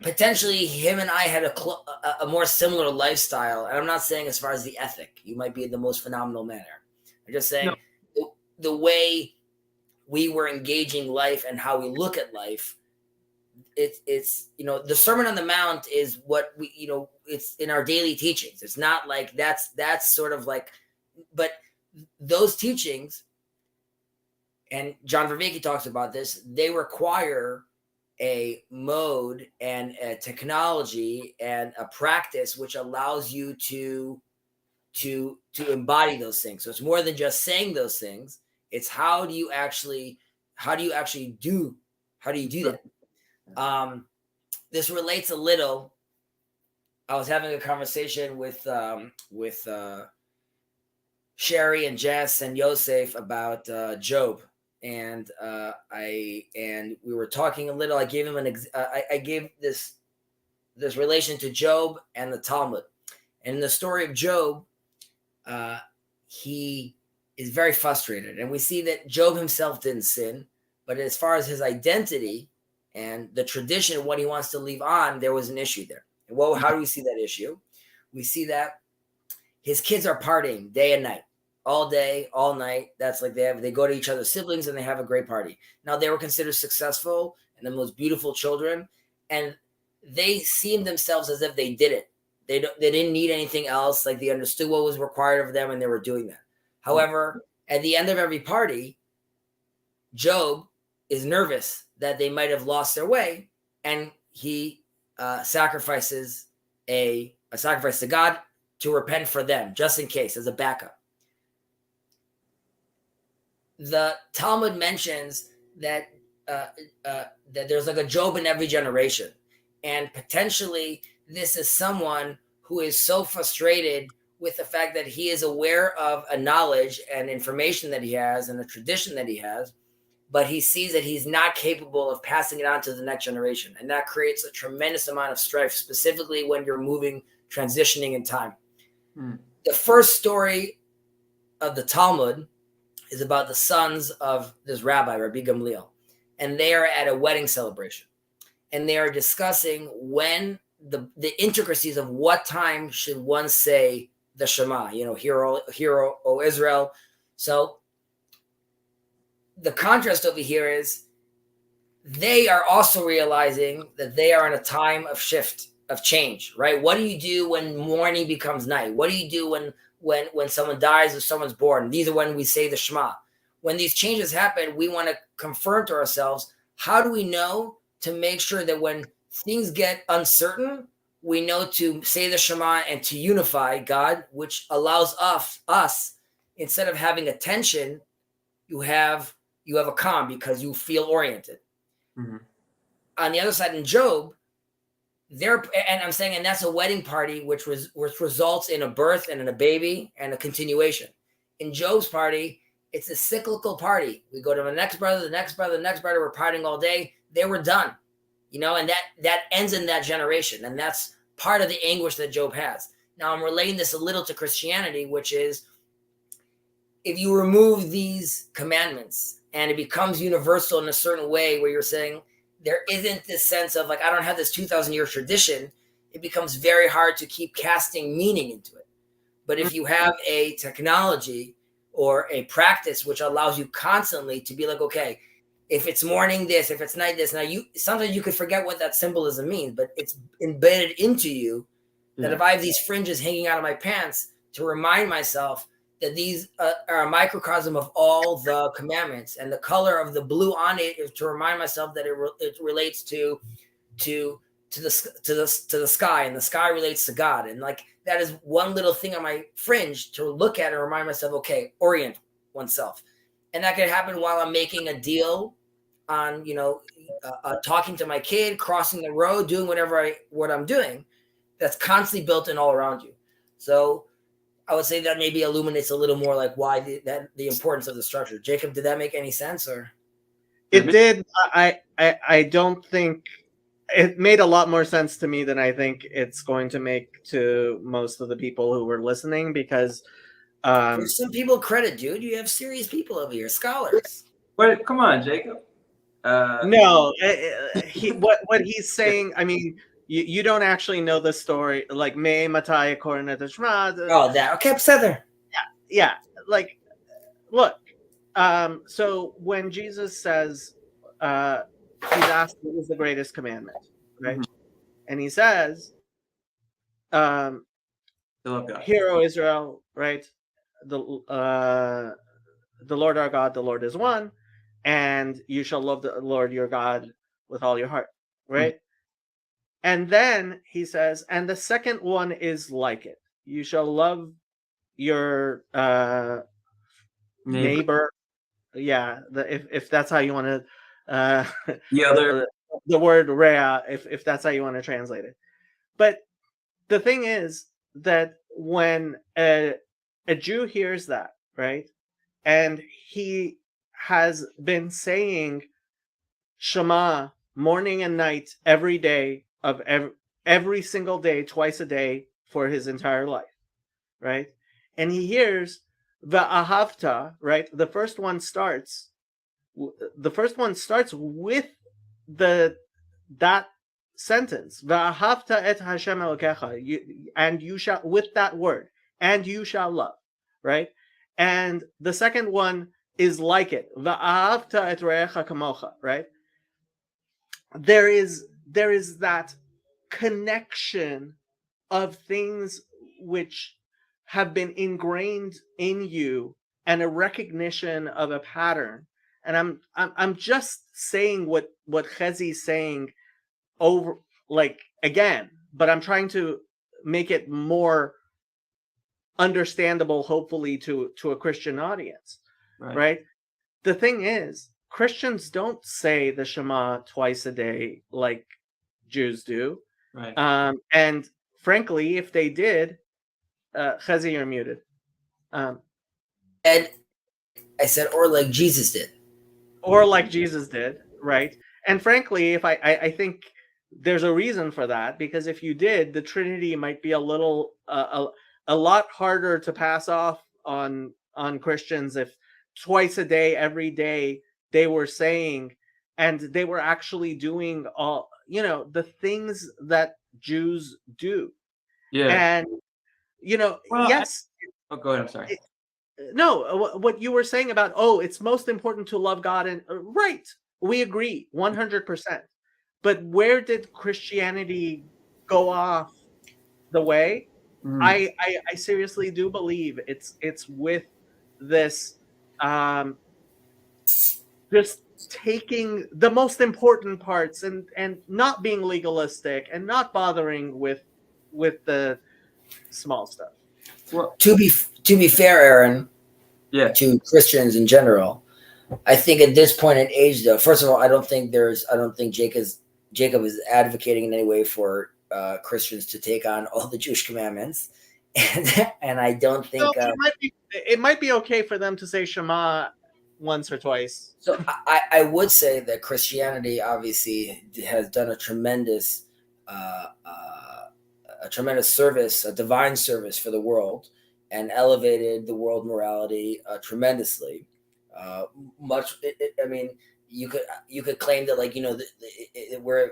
potentially him and I had a more similar lifestyle. And I'm not saying as far as the ethic, you might be in the most phenomenal manner. I'm just saying the way we were engaging life and how we look at life. It's you know, the Sermon on the Mount is what we, you know, it's in our daily teachings. It's not like that's sort of like, but those teachings, and John Vervaeke talks about this, they require a mode and a technology and a practice which allows you to embody those things. So it's more than just saying those things. It's how do you actually do that? This relates a little. I was having a conversation with Sherry and Jess and Yosef about Job, and we were talking a little. I gave him I gave this relation to Job and the Talmud, and in the story of Job, he is very frustrated, and we see that Job himself didn't sin, but as far as his identity and the tradition of what he wants to leave on, there was an issue there. And well, how do we see that issue? We see that his kids are partying day and night, all day, all night. That's like they go to each other's siblings and they have a great party. Now, they were considered successful and the most beautiful children, and they seen themselves as if they did it. They didn't need anything else. Like, they understood what was required of them and they were doing that. However, at the end of every party, Job is nervous that they might have lost their way, and he sacrifices a sacrifice to God to repent for them, just in case, as a backup. The Talmud mentions that that there's like a Job in every generation, and potentially this is someone who is so frustrated with the fact that he is aware of a knowledge and information that he has and a tradition that he has, but he sees that he's not capable of passing it on to the next generation. And that creates a tremendous amount of strife, specifically when you're transitioning in time. The first story of the Talmud is about the sons of this rabbi, Rabbi Gamliel. And they are at a wedding celebration. And they are discussing when the intricacies of what time should one say the Shema, you know, hear, O Israel. So the contrast over here is they are also realizing that they are in a time of shift, of change, right? What do you do when morning becomes night? What do you do when someone dies or someone's born. These are when we say the Shema. When these changes happen, we want to confirm to ourselves, how do we know to make sure that when things get uncertain, we know to say the Shema and to unify God, which allows us instead of having a tension, you have a calm because you feel oriented. Mm-hmm. On the other side, in Job, and that's a wedding party, which results in a birth and in a baby and a continuation. In Job's party, it's a cyclical party. We go to the next brother, the next brother, the next brother. We're partying all day. They were done, and that ends in that generation. And that's part of the anguish that Job has. Now I'm relating this a little to Christianity, which is if you remove these commandments and it becomes universal in a certain way where you're saying there isn't this sense of like, I don't have this 2,000-year tradition, it becomes very hard to keep casting meaning into it. But if you have a technology or a practice which allows you constantly to be like, okay, if it's morning this, if it's night this, now sometimes you could forget what that symbolism means, but it's embedded into you that if I have these fringes hanging out of my pants to remind myself that these are a microcosm of all the commandments, and the color of the blue on it is to remind myself that it relates to the sky, and the sky relates to God, and like that is one little thing on my fringe to look at and remind myself, okay, orient oneself, and that could happen while I'm making a deal on talking to my kid, crossing the road, doing what I'm doing. That's constantly built in all around you. So I would say that maybe illuminates a little more like why the importance of the structure. Jacob, did that make any sense? Or it did. I don't think it made a lot more sense to me than I think it's going to make to most of the people who were listening, because give some people credit, dude. You have serious people over here, scholars. But come on, Jacob. No, what he's saying. I mean, you don't actually know the story, like Me Matai according to Shema. Oh, that okay, Sether. Yeah. Like, look. So when Jesus says, he's asked, "What is the greatest commandment?" Right, and he says, "Hear, O Israel, right? The Lord our God, the Lord is one, and you shall love the Lord your God with all your heart." Right. And then he says, and the second one is like it. You shall love your neighbor. Yeah, if that's how you want to, the word rea, if that's how you want to translate it. But the thing is that when a Jew hears that, right, and he has been saying Shema morning and night every day of every single day, twice a day for his entire life, right? And he hears Va'ahavta, right? The first one starts with that sentence, Va'ahavta et Hashem Elokecha, and you shall, with that word, and you shall love, right? And the second one is like it, Va'ahavta et Re'echa Kamocha, right? There is that connection of things which have been ingrained in you, and a recognition of a pattern. And I'm just saying what Chezi's saying over, like, again, but I'm trying to make it more understandable, hopefully, to a Christian audience, right? The thing is, Christians don't say the Shema twice a day like Jews do. Right. And frankly, if they did, Chezi, you're muted. And I said, or like Jesus did. Or like Jesus did, right? And frankly, if I think there's a reason for that, because if you did, the Trinity might be a little, a lot harder to pass off on Christians if twice a day, every day, they were saying, and they were actually doing all, the things that Jews do. Yeah. And, yes. Go ahead. I'm sorry. No, what you were saying about, it's most important to love God, and right. We agree 100%. But where did Christianity go off the way? I seriously do believe it's with this just taking the most important parts and not being legalistic and not bothering with the small stuff. Well, To be fair, Aaron, yeah. to Christians in general, I think at this point in age, though, first of all, I don't think Jacob is advocating in any way for Christians to take on all the Jewish commandments, and I don't think. So it might be okay for them to say Shema once or twice. So I would say that Christianity obviously has done a tremendous service, a divine service for the world, and elevated the world morality tremendously. I mean, you could claim that, like, we're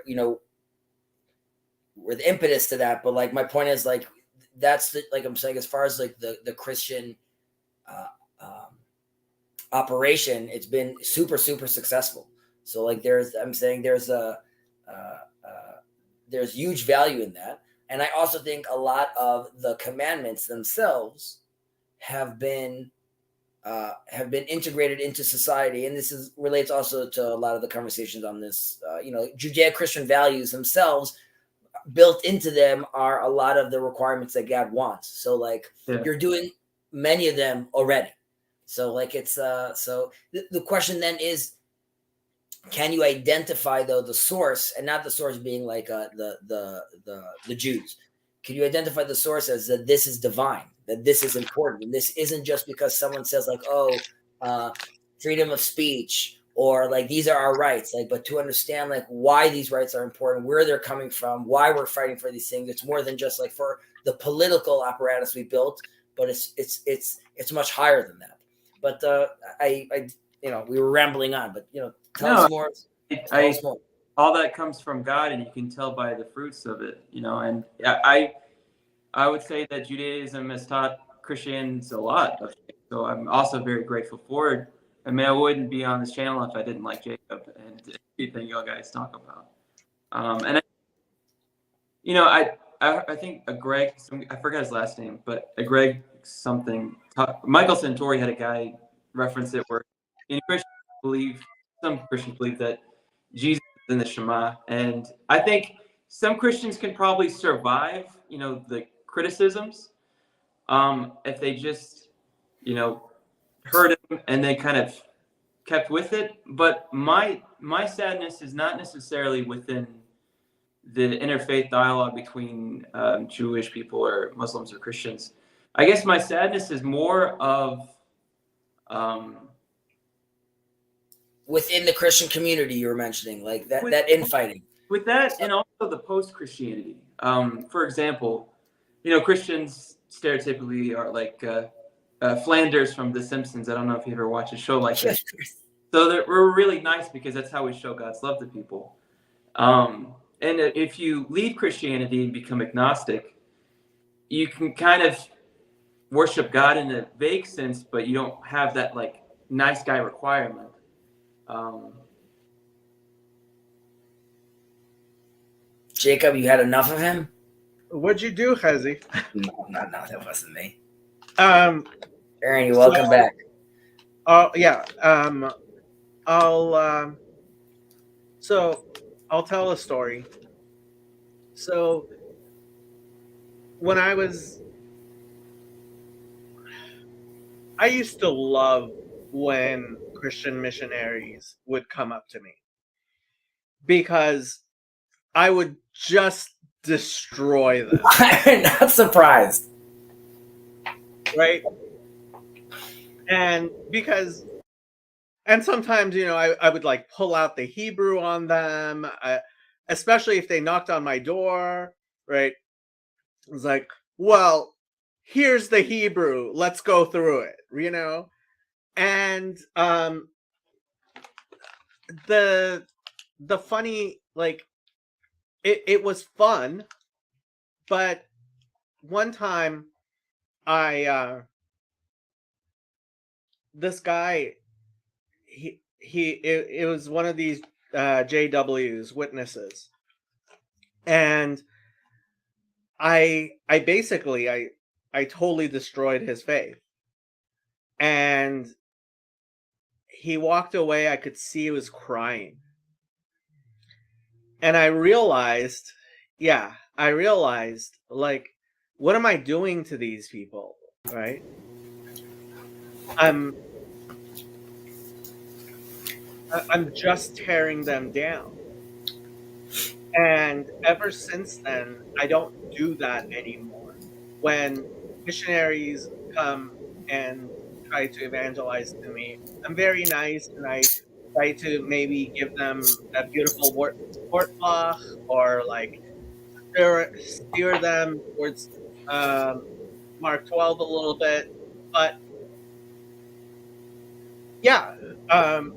the impetus to that, but like my point is, like, that's like I'm saying, as far as like the Christian operation, it's been super successful. So like there's huge value in that, and I also think a lot of the commandments themselves have been integrated into society, and this relates also to a lot of the conversations on this. Judeo-Christian values themselves, built into them are a lot of the requirements that God wants. So like you're doing many of them already. So like it's so the question then is, can you identify though the source, and not the source being like the Jews? Can you identify the source as that this is divine, that this is important, and this isn't just because someone says like, freedom of speech, or like these are our rights, like, but to understand like why these rights are important, where they're coming from, why we're fighting for these things. It's more than just like for the political apparatus we built, but it's much higher than that. But we were rambling on, but tell us more. Tell us more. All that comes from God, and you can tell by the fruits of it, and I would say that Judaism has taught Christians a lot of things, so I'm also very grateful for it. I mean, I wouldn't be on this channel if I didn't like Jacob and everything you guys talk about. I think a Greg, I forgot his last name, but a Greg something, Michael Santori had a guy reference it where some Christians believe that Jesus is in the Shema. And I think some Christians can probably survive, the criticisms if they just, heard him and then kind of kept with it. But my sadness is not necessarily within the interfaith dialogue between Jewish people or Muslims or Christians. I guess my sadness is more of within the Christian community you were mentioning, like that infighting. With that, and also the post-Christianity. For example, Christians stereotypically are like Flanders from The Simpsons. I don't know if you ever watched a show like that. So we're really nice because that's how we show God's love to people. And if you leave Christianity and become agnostic, you can kind of worship God in a vague sense, but you don't have that like nice guy requirement. Jacob, you had enough of him? What'd you do, Chazi? No, that wasn't me. Aaron, you're welcome back. Yeah. I'll tell a story. So when I used to love when Christian missionaries would come up to me, because I would just destroy them. I'm not surprised. Right? And sometimes, I would like pull out the Hebrew on them, especially if they knocked on my door, right? It was like, well, here's the Hebrew. Let's go through it, And the funny, like, it was fun, but one time this guy, it was one of these JW's witnesses, and I basically I totally destroyed his faith. And he walked away. I could see he was crying. And I realized, yeah, I realized, like, what am I doing to these people, right? I'm I'm just tearing them down. And ever since then, I don't do that anymore. When missionaries come and try to evangelize to me, I'm very nice and I try to maybe give them a beautiful wortbach or like steer them towards um, Mark 12 a little bit. But yeah, this is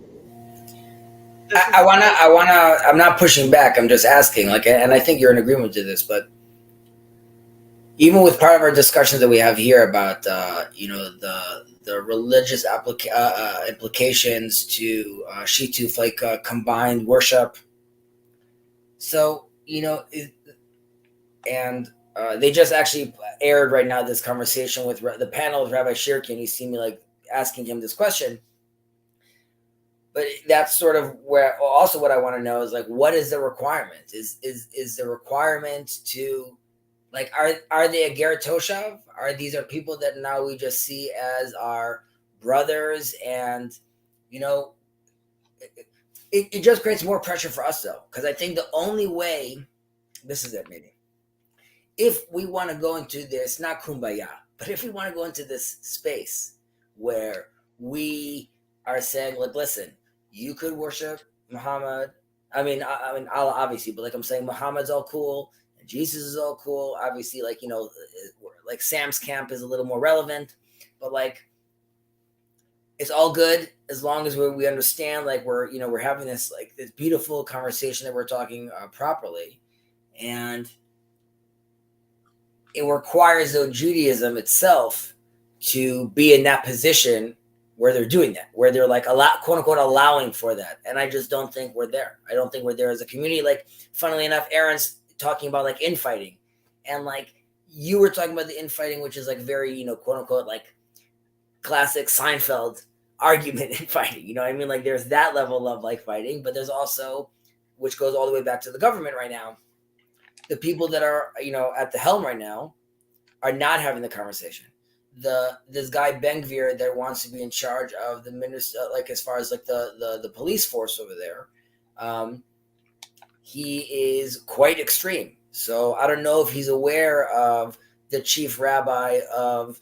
I'm not pushing back. I'm just asking, like, and I think you're in agreement to this, but even with part of our discussions that we have here about, the religious implications to Shituf, like combined worship. So, they just actually aired right now this conversation with the panel with Rabbi Shirky, and you see me like asking him this question. But that's sort of where also what I want to know is like, what is the requirement? Is the requirement to like, are they a Ger Toshav? These are people that now we just see as our brothers, and it just creates more pressure for us though, because I think the only way, this is it maybe, if we want to go into this, not kumbaya, but if we want to go into this space where we are saying, like, listen, you could worship Muhammad. I mean Allah, obviously, but like I'm saying, Muhammad's all cool and Jesus is all cool. Obviously, like, like Sam's camp is a little more relevant, but like, it's all good as long as we understand, like, we're having this like this beautiful conversation that we're talking properly, and it requires though Judaism itself to be in that position where they're doing that, where they're like quote unquote allowing for that. And I just don't think we're there. I don't think we're there as a community. Like, funnily enough, Aaron's talking about like infighting, and like you were talking about the infighting, which is like very, quote unquote, like classic Seinfeld argument infighting. You know what I mean? Like, there's that level of like fighting, but there's also, which goes all the way back to the government right now, the people that are, at the helm right now are not having the conversation. This guy Ben-Gvir that wants to be in charge of the minister, like as far as like the police force over there, he is quite extreme. So I don't know if he's aware of the chief rabbi of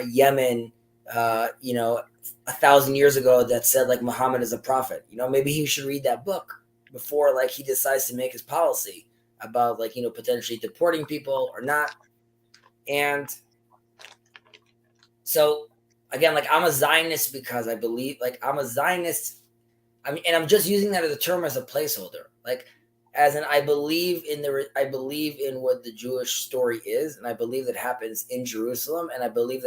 Yemen, 1,000 years ago, that said like Muhammad is a prophet. Maybe he should read that book before like he decides to make his policy about like potentially deporting people or not. And so again, like, I'm a Zionist because I believe, like, I'm a Zionist. I mean, and I'm just using that as a term as a placeholder. Like, as in, I believe in what the Jewish story is, and I believe that happens in Jerusalem, and I believe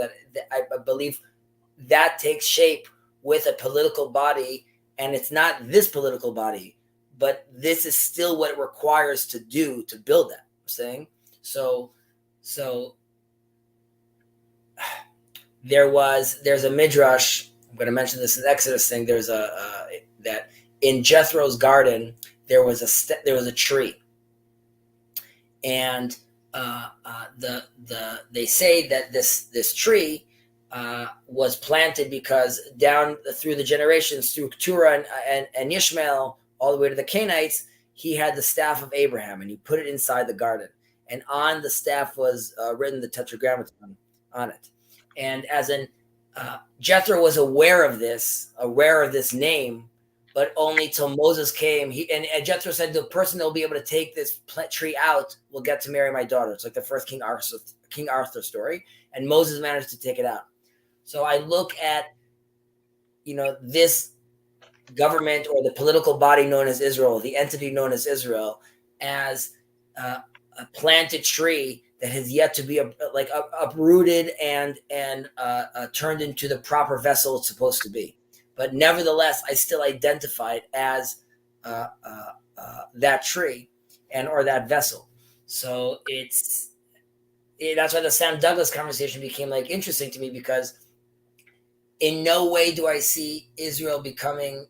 that takes shape with a political body, and it's not this political body, but this is still what it requires to do to build that. I'm saying so. There's a midrash. I'm going to mention this in Exodus thing. There's that in Jethro's garden there was a tree, and they say that this tree was planted because down through the generations, through Keturah and Ishmael, all the way to the Canaanites, he had the staff of Abraham, and he put it inside the garden, and on the staff was written the Tetragrammaton on it. And as in, Jethro was aware of this name, but only till Moses came. And Jethro said, the person that will be able to take this tree out will get to marry my daughter. It's like the first King Arthur story. And Moses managed to take it out. So I look at, this government or the political body known as Israel, the entity known as Israel, as a planted tree that has yet to be uprooted and turned into the proper vessel it's supposed to be. But nevertheless, I still identify it as that tree or that vessel. So it's that's why the Sam Douglas conversation became like interesting to me, because in no way do I see Israel becoming,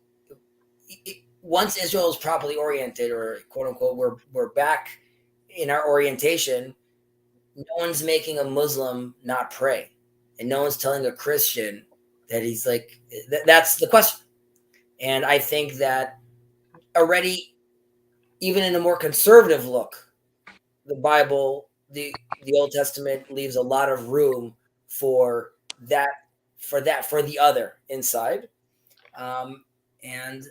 once Israel is properly oriented, or quote unquote, we're back in our orientation, no one's making a Muslim not pray, and no one's telling a Christian that he's like, that's the question. And I think that already, even in a more conservative look, the Bible, the Old Testament leaves a lot of room for the other inside. And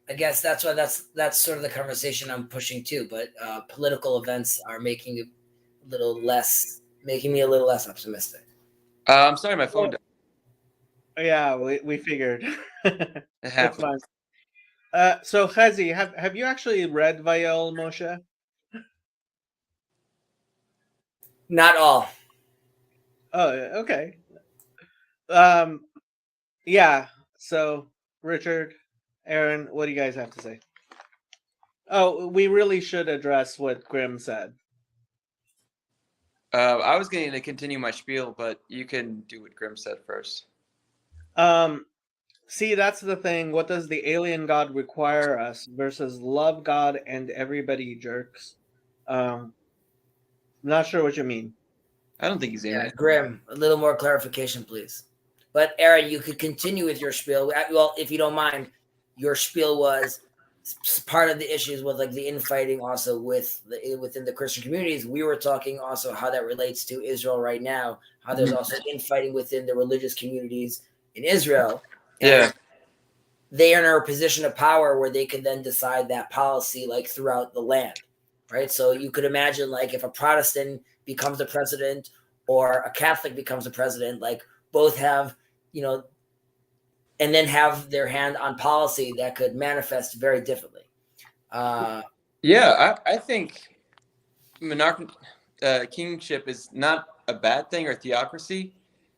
I guess that's why that's sort of the conversation I'm pushing too. But political events are making me a little less optimistic. I'm sorry, my phone died. Yeah, we figured. It That's happened. fine. So Chazi, have you actually read Vayel Moshe? Not all. Oh, okay. Yeah. So Richard, Aaron, what do you guys have to say? Oh, we really should address what Grimm said. I was going to continue my spiel, but you can do what Grimm said first. See, that's the thing. What does the alien god require us versus love God and everybody jerks? Not sure what you mean. I don't think he's Yeah, alien. Grim, a little more clarification, please. But Aaron, you could continue with your spiel. Well, if you don't mind, your spiel was part of the issues with like the infighting also within the Christian communities. We were talking also how that relates to Israel right now, how there's also infighting within the religious communities in Israel. Yeah. They are in a position of power where they can then decide that policy like throughout the land, right? So you could imagine like if a Protestant becomes the president or a Catholic becomes the president, like both have, and then have their hand on policy that could manifest very differently. Yeah, I think kingship is not a bad thing, or theocracy.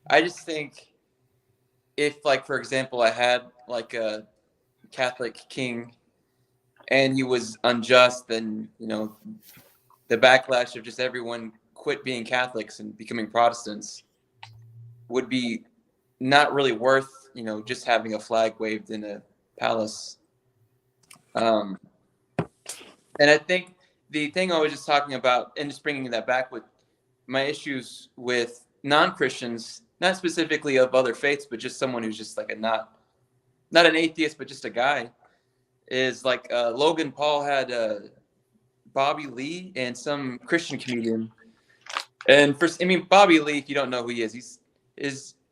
I just think if, like, for example, I had like a Catholic king and he was unjust, then the backlash of just everyone quit being Catholics and becoming Protestants would be not really worth just having a flag waved in a palace. And I think the thing I was just talking about, and just bringing that back with my issues with non-Christians, not specifically of other faiths, but just someone who's just like not an atheist, but just a guy, is like Logan Paul had Bobby Lee and some Christian comedian. And Bobby Lee, if you don't know who he is,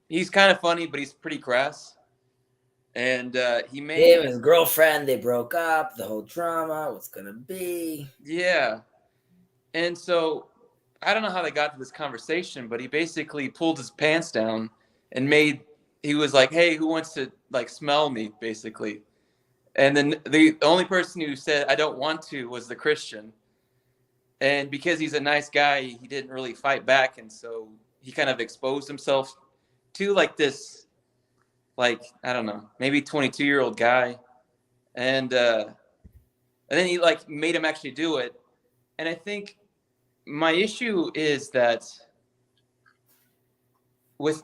he's kind of funny, but he's pretty crass. And he made him and his girlfriend, they broke up, the whole drama, what's gonna be. Yeah. And so I don't know how they got to this conversation, but he basically pulled his pants down and he was like, hey, who wants to like smell me, basically. And then the only person who said I don't want to was the Christian. And because he's a nice guy, he didn't really fight back. And so he kind of exposed himself to like this, like, I don't know, maybe 22-year-old guy. And then he like made him actually do it. And I think my issue is that with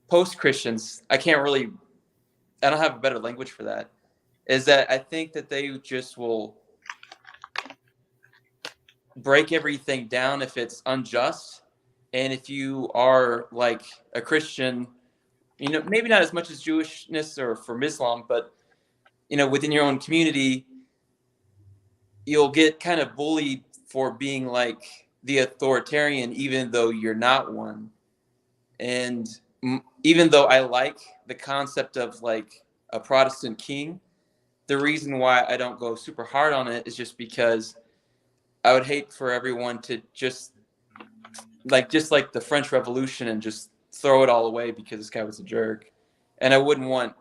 post-Christians, I don't have a better language for that, is that I think that they just will break everything down if it's unjust. And if you are like a Christian, maybe not as much as Jewishness or from Islam, but within your own community, you'll get kind of bullied for being like the authoritarian, even though you're not one. And even though I like the concept of like a Protestant king, the reason why I don't go super hard on it is just because I would hate for everyone to just like the French Revolution and just throw it all away because this guy was a jerk. And I wouldn't want,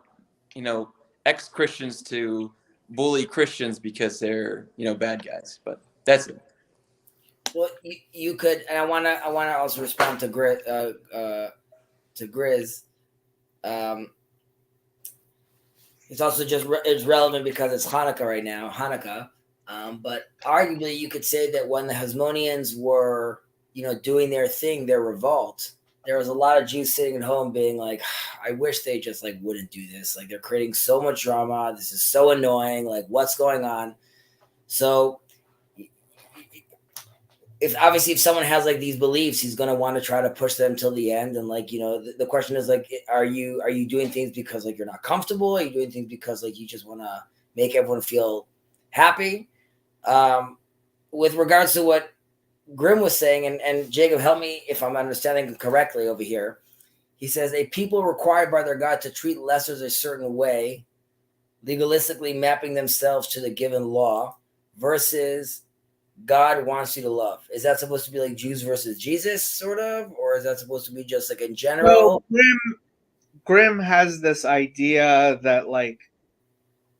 ex-Christians to bully Christians because they're, bad guys. But that's it. Well, you could, and I wanna also respond to Grizz. It's also it's relevant because it's Hanukkah right now, but arguably you could say that when the Hasmoneans were, doing their thing, their revolt, there was a lot of Jews sitting at home being like, I wish they just like wouldn't do this. Like they're creating so much drama. This is so annoying. Like what's going on? So if someone has like these beliefs, he's going to want to try to push them till the end. And like, the question is like, are you doing things because like you're not comfortable? Are you doing things because like you just want to make everyone feel happy? With regards to what Grimm was saying, and Jacob, help me if I'm understanding correctly over here. He says a people required by their God to treat lessers a certain way, legalistically mapping themselves to the given law, versus God wants you to love. Is that supposed to be like Jews versus Jesus, sort of, or is that supposed to be just like in general? Well, Grimm has this idea that like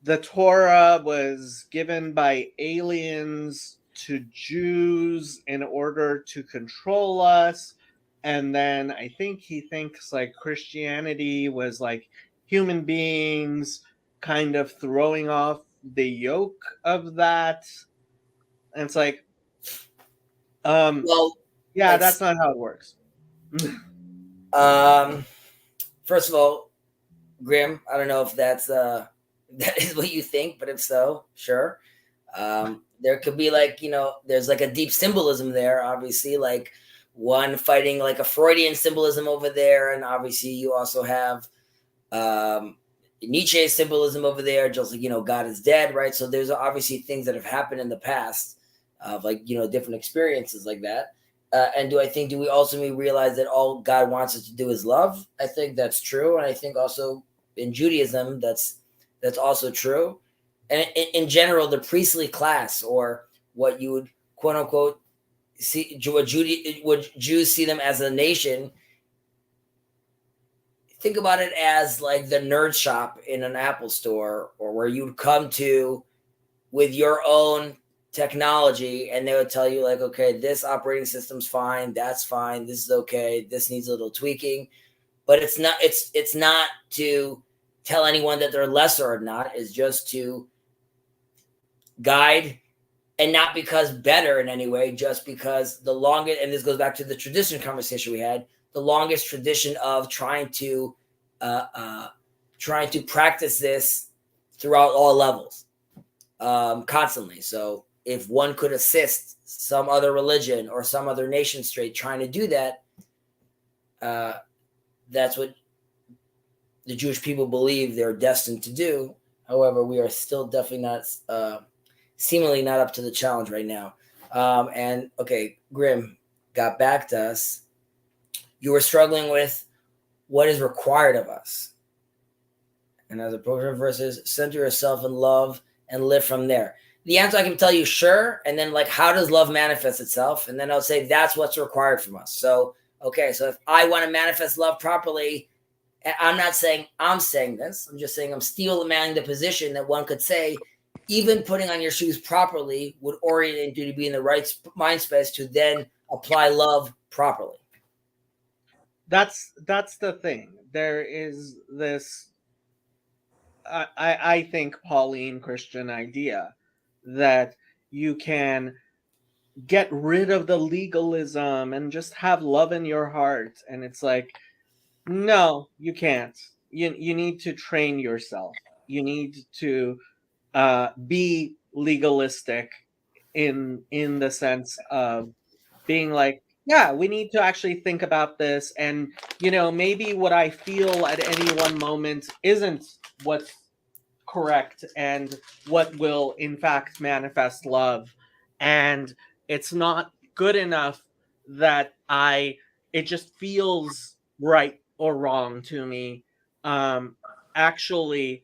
the Torah was given by aliens to Jews in order to control us. And then I think he thinks like Christianity was like human beings kind of throwing off the yoke of that. And it's like, Well, yeah, that's not how it works. First of all, Grimm, I don't know if that is what you think, but if so, sure. There could be like, there's like a deep symbolism there, obviously, like one fighting like a Freudian symbolism over there. And obviously you also have Nietzsche's symbolism over there, just like, God is dead, right? So there's obviously things that have happened in the past of like, different experiences like that. And do we ultimately realize that all God wants us to do is love? I think that's true. And I think also in Judaism, that's also true. And in general, the priestly class, or what you would quote unquote see, would Jews see them as a nation? Think about it as like the nerd shop in an Apple store, or where you'd come to with your own technology, and they would tell you like, okay, this operating system's fine, that's fine, this is okay, this needs a little tweaking, but it's not to tell anyone that they're lesser or not. It's just to guide, and not because better in any way, just because the longest, and this goes back to the tradition conversation we had, the longest tradition of trying to practice this throughout all levels, constantly. So if one could assist some other religion or some other nation state trying to do that, that's what the Jewish people believe they're destined to do. However, we are still definitely not, seemingly not up to the challenge right now. And okay, Grimm got back to us. You were struggling with what is required of us. And as a program versus center yourself in love and live from there. The answer I can tell you, sure. And then like, how does love manifest itself? And then I'll say, that's what's required from us. So, okay. So if I want to manifest love properly, I'm not saying I'm saying this, I'm just saying I'm still manning the position that one could say, even putting on your shoes properly would orient you to be in the right mind space to then apply love properly. That's the thing. There is this, I think, Pauline Christian idea that you can get rid of the legalism and just have love in your heart. And it's like, no, you can't. You need to train yourself. You need to be legalistic in the sense of being like, yeah, we need to actually think about this, and maybe what I feel at any one moment isn't what's correct and what will in fact manifest love, and it's not good enough that it just feels right or wrong to me. Actually,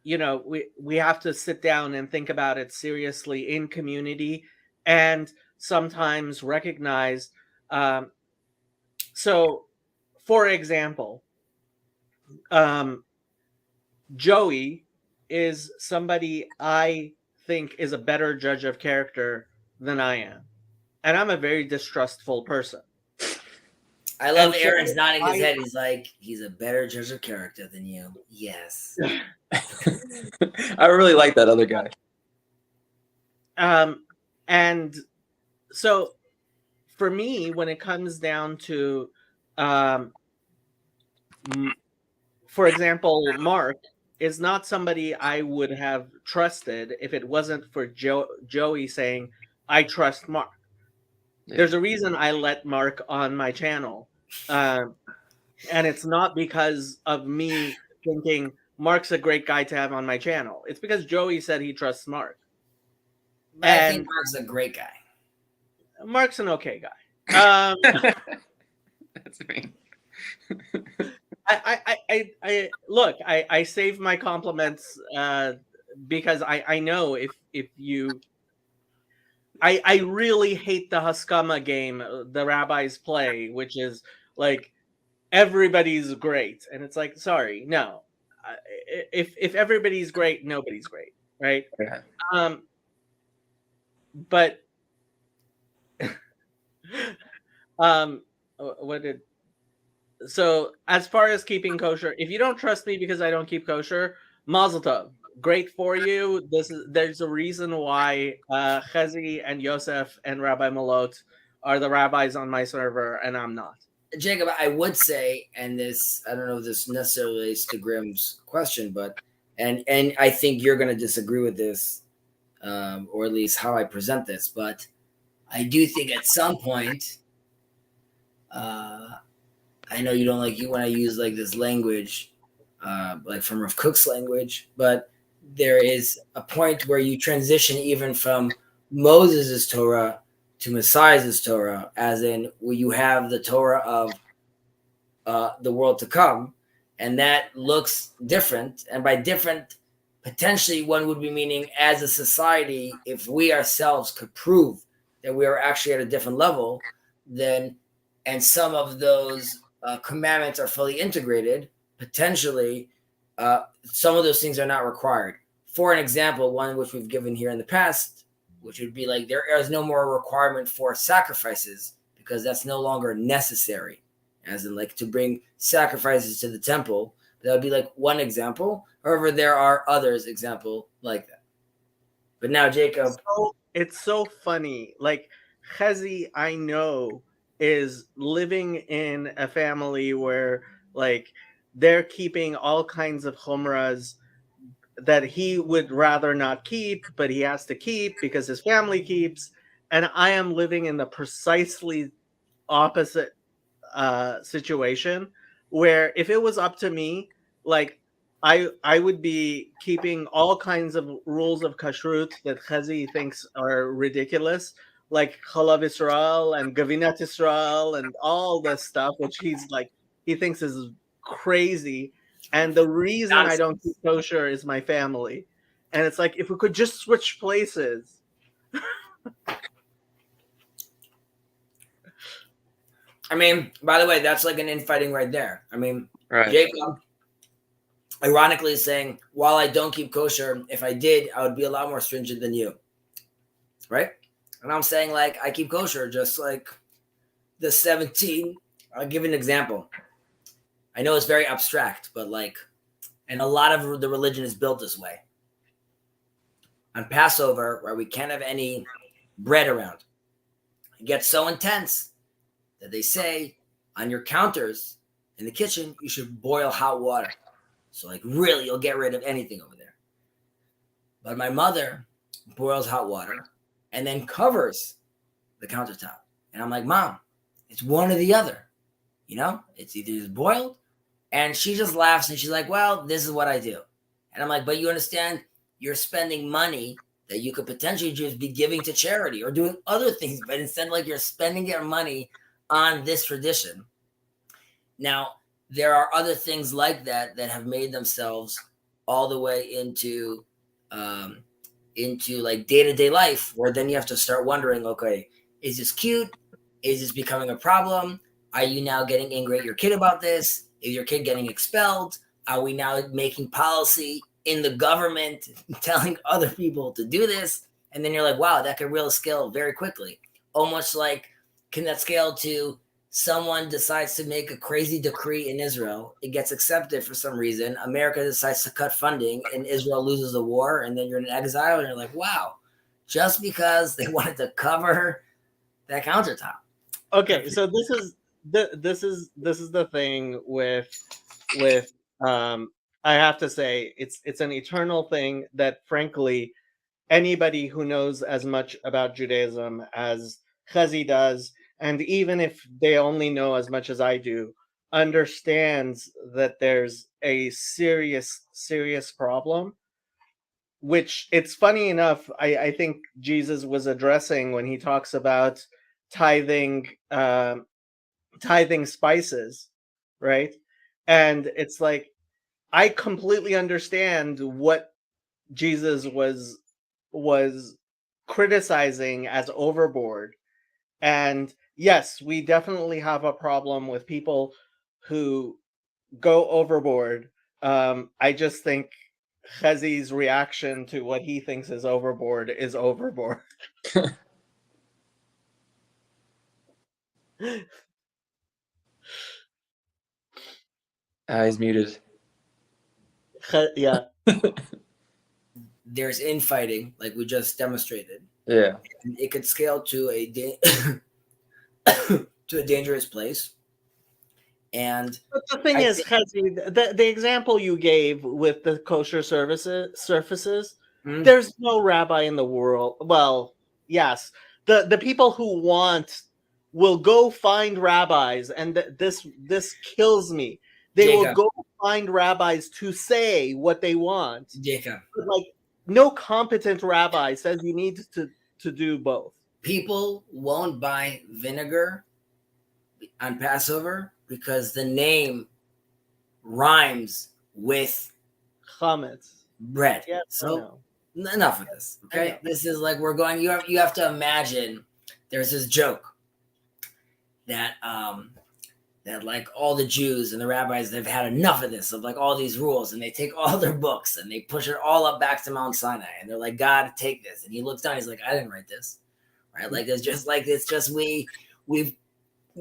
we have to sit down and think about it seriously in community, and sometimes recognize. So, for example, Joey is somebody I think is a better judge of character than I am, and I'm a very distrustful person. I love Aaron's nodding his head. He's like, he's a better judge of character than you. Yes. I really like that other guy. And so for me, when it comes down to, um, for example, Mark is not somebody I would have trusted if it wasn't for Joey saying, I trust Mark. Yeah. There's a reason I let Mark on my channel. And it's not because of me thinking Mark's a great guy to have on my channel. It's because Joey said he trusts Mark. But I think And Mark's a great guy. Mark's an okay guy. That's me. I look, I save my compliments because I know if you I really hate the Haskama game the rabbis play, which is like everybody's great, and it's like, sorry, no, if everybody's great, nobody's great, right? Yeah. But what did so as far as keeping kosher, if you don't trust me because I don't keep kosher, mazel tov, great for you. There's a reason why Chezi and Yosef and Rabbi Malot are the rabbis on my server, and I'm not. Jacob, I would say, and this, I don't know if this necessarily relates to Grimm's question, but and I think you're going to disagree with this, or at least how I present this, but I do think at some point, I know you don't like you when I use like this language, like from Rav Kook's language, but there is a point where you transition even from Moses' Torah to Messiah's Torah, as in where you have the Torah of the world to come, and that looks different. And by different, potentially one would be meaning as a society, if we ourselves could prove that we are actually at a different level, then, and some of those commandments are fully integrated, potentially some of those things are not required. For an example, one which we've given here in the past, which would be like there is no more requirement for sacrifices because that's no longer necessary, as in like to bring sacrifices to the temple. That would be like one example. However, there are others example like that. But now, Jacob. It's so funny. Like Chezi, I know, is living in a family where like they're keeping all kinds of chumras that he would rather not keep, but he has to keep because his family keeps. And I am living in the precisely opposite situation where if it was up to me, like I would be keeping all kinds of rules of kashrut that Chezi thinks are ridiculous, like Chalav Yisrael and Gavinat Yisrael and all this stuff, which he thinks is crazy. And the reason I don't keep kosher is my family. And it's like, if we could just switch places. I mean, by the way, that's like an infighting right there. I mean, Right. Jacob, ironically, is saying, while I don't keep kosher, if I did, I would be a lot more stringent than you. Right? And I'm saying, like, I keep kosher, just like the 17. I'll give you an example. I know it's very abstract, but like, and a lot of the religion is built this way. On Passover, where we can't have any bread around, it gets so intense that they say on your counters in the kitchen, you should boil hot water. So like really, you'll get rid of anything over there. But my mother boils hot water and then covers the countertop. And I'm like, Mom, it's one or the other. You know, it's either it's boiled. And she just laughs and she's like, well, this is what I do. And I'm like, but you understand, you're spending money that you could potentially just be giving to charity or doing other things. But instead, like you're spending your money on this tradition. Now, there are other things like that that have made themselves all the way into like day-to-day life, where then you have to start wondering, okay, is this cute? Is this becoming a problem? Are you now getting angry at your kid about this? Is your kid getting expelled? Are we now making policy in the government telling other people to do this? And then you're like, wow, that could really scale very quickly. Almost like, can that scale to someone decides to make a crazy decree in Israel, it gets accepted for some reason, America decides to cut funding and Israel loses a war, and then you're in exile and you're like, wow, just because they wanted to cover that countertop. Okay, so this is the thing with I have to say it's an eternal thing that frankly anybody who knows as much about Judaism as Chazi does, and even if they only know as much as I do, understands that there's a serious problem, which it's funny enough, I think Jesus was addressing when he talks about tithing tithing spices, right? And it's like I completely understand what Jesus was criticizing as overboard. And yes, we definitely have a problem with people who go overboard. I just think Chazi's reaction to what he thinks is overboard is overboard. He's muted. Yeah. There's infighting, like we just demonstrated. Yeah. And it could scale to a to a dangerous place. And But the thing is, Chazi, the example you gave with the kosher surfaces, Mhm. there's no rabbi in the world. Well, yes, the people who want will go find rabbis, and this kills me. They will Jacob. go find rabbis to say what they want. Jacob, But like, no competent rabbi says you need to do both. people won't buy vinegar on Passover because the name rhymes with Chametz. bread. Yeah. So enough of this. I Okay, know. this is like we're going. You have to imagine. There's this joke that that like all the Jews and the rabbis, they've had enough of this, of like all these rules, and they take all their books and they push it all up back to Mount Sinai, and they're like, God, take this. And he looks down, he's like, I didn't write this, right? Like it's just we've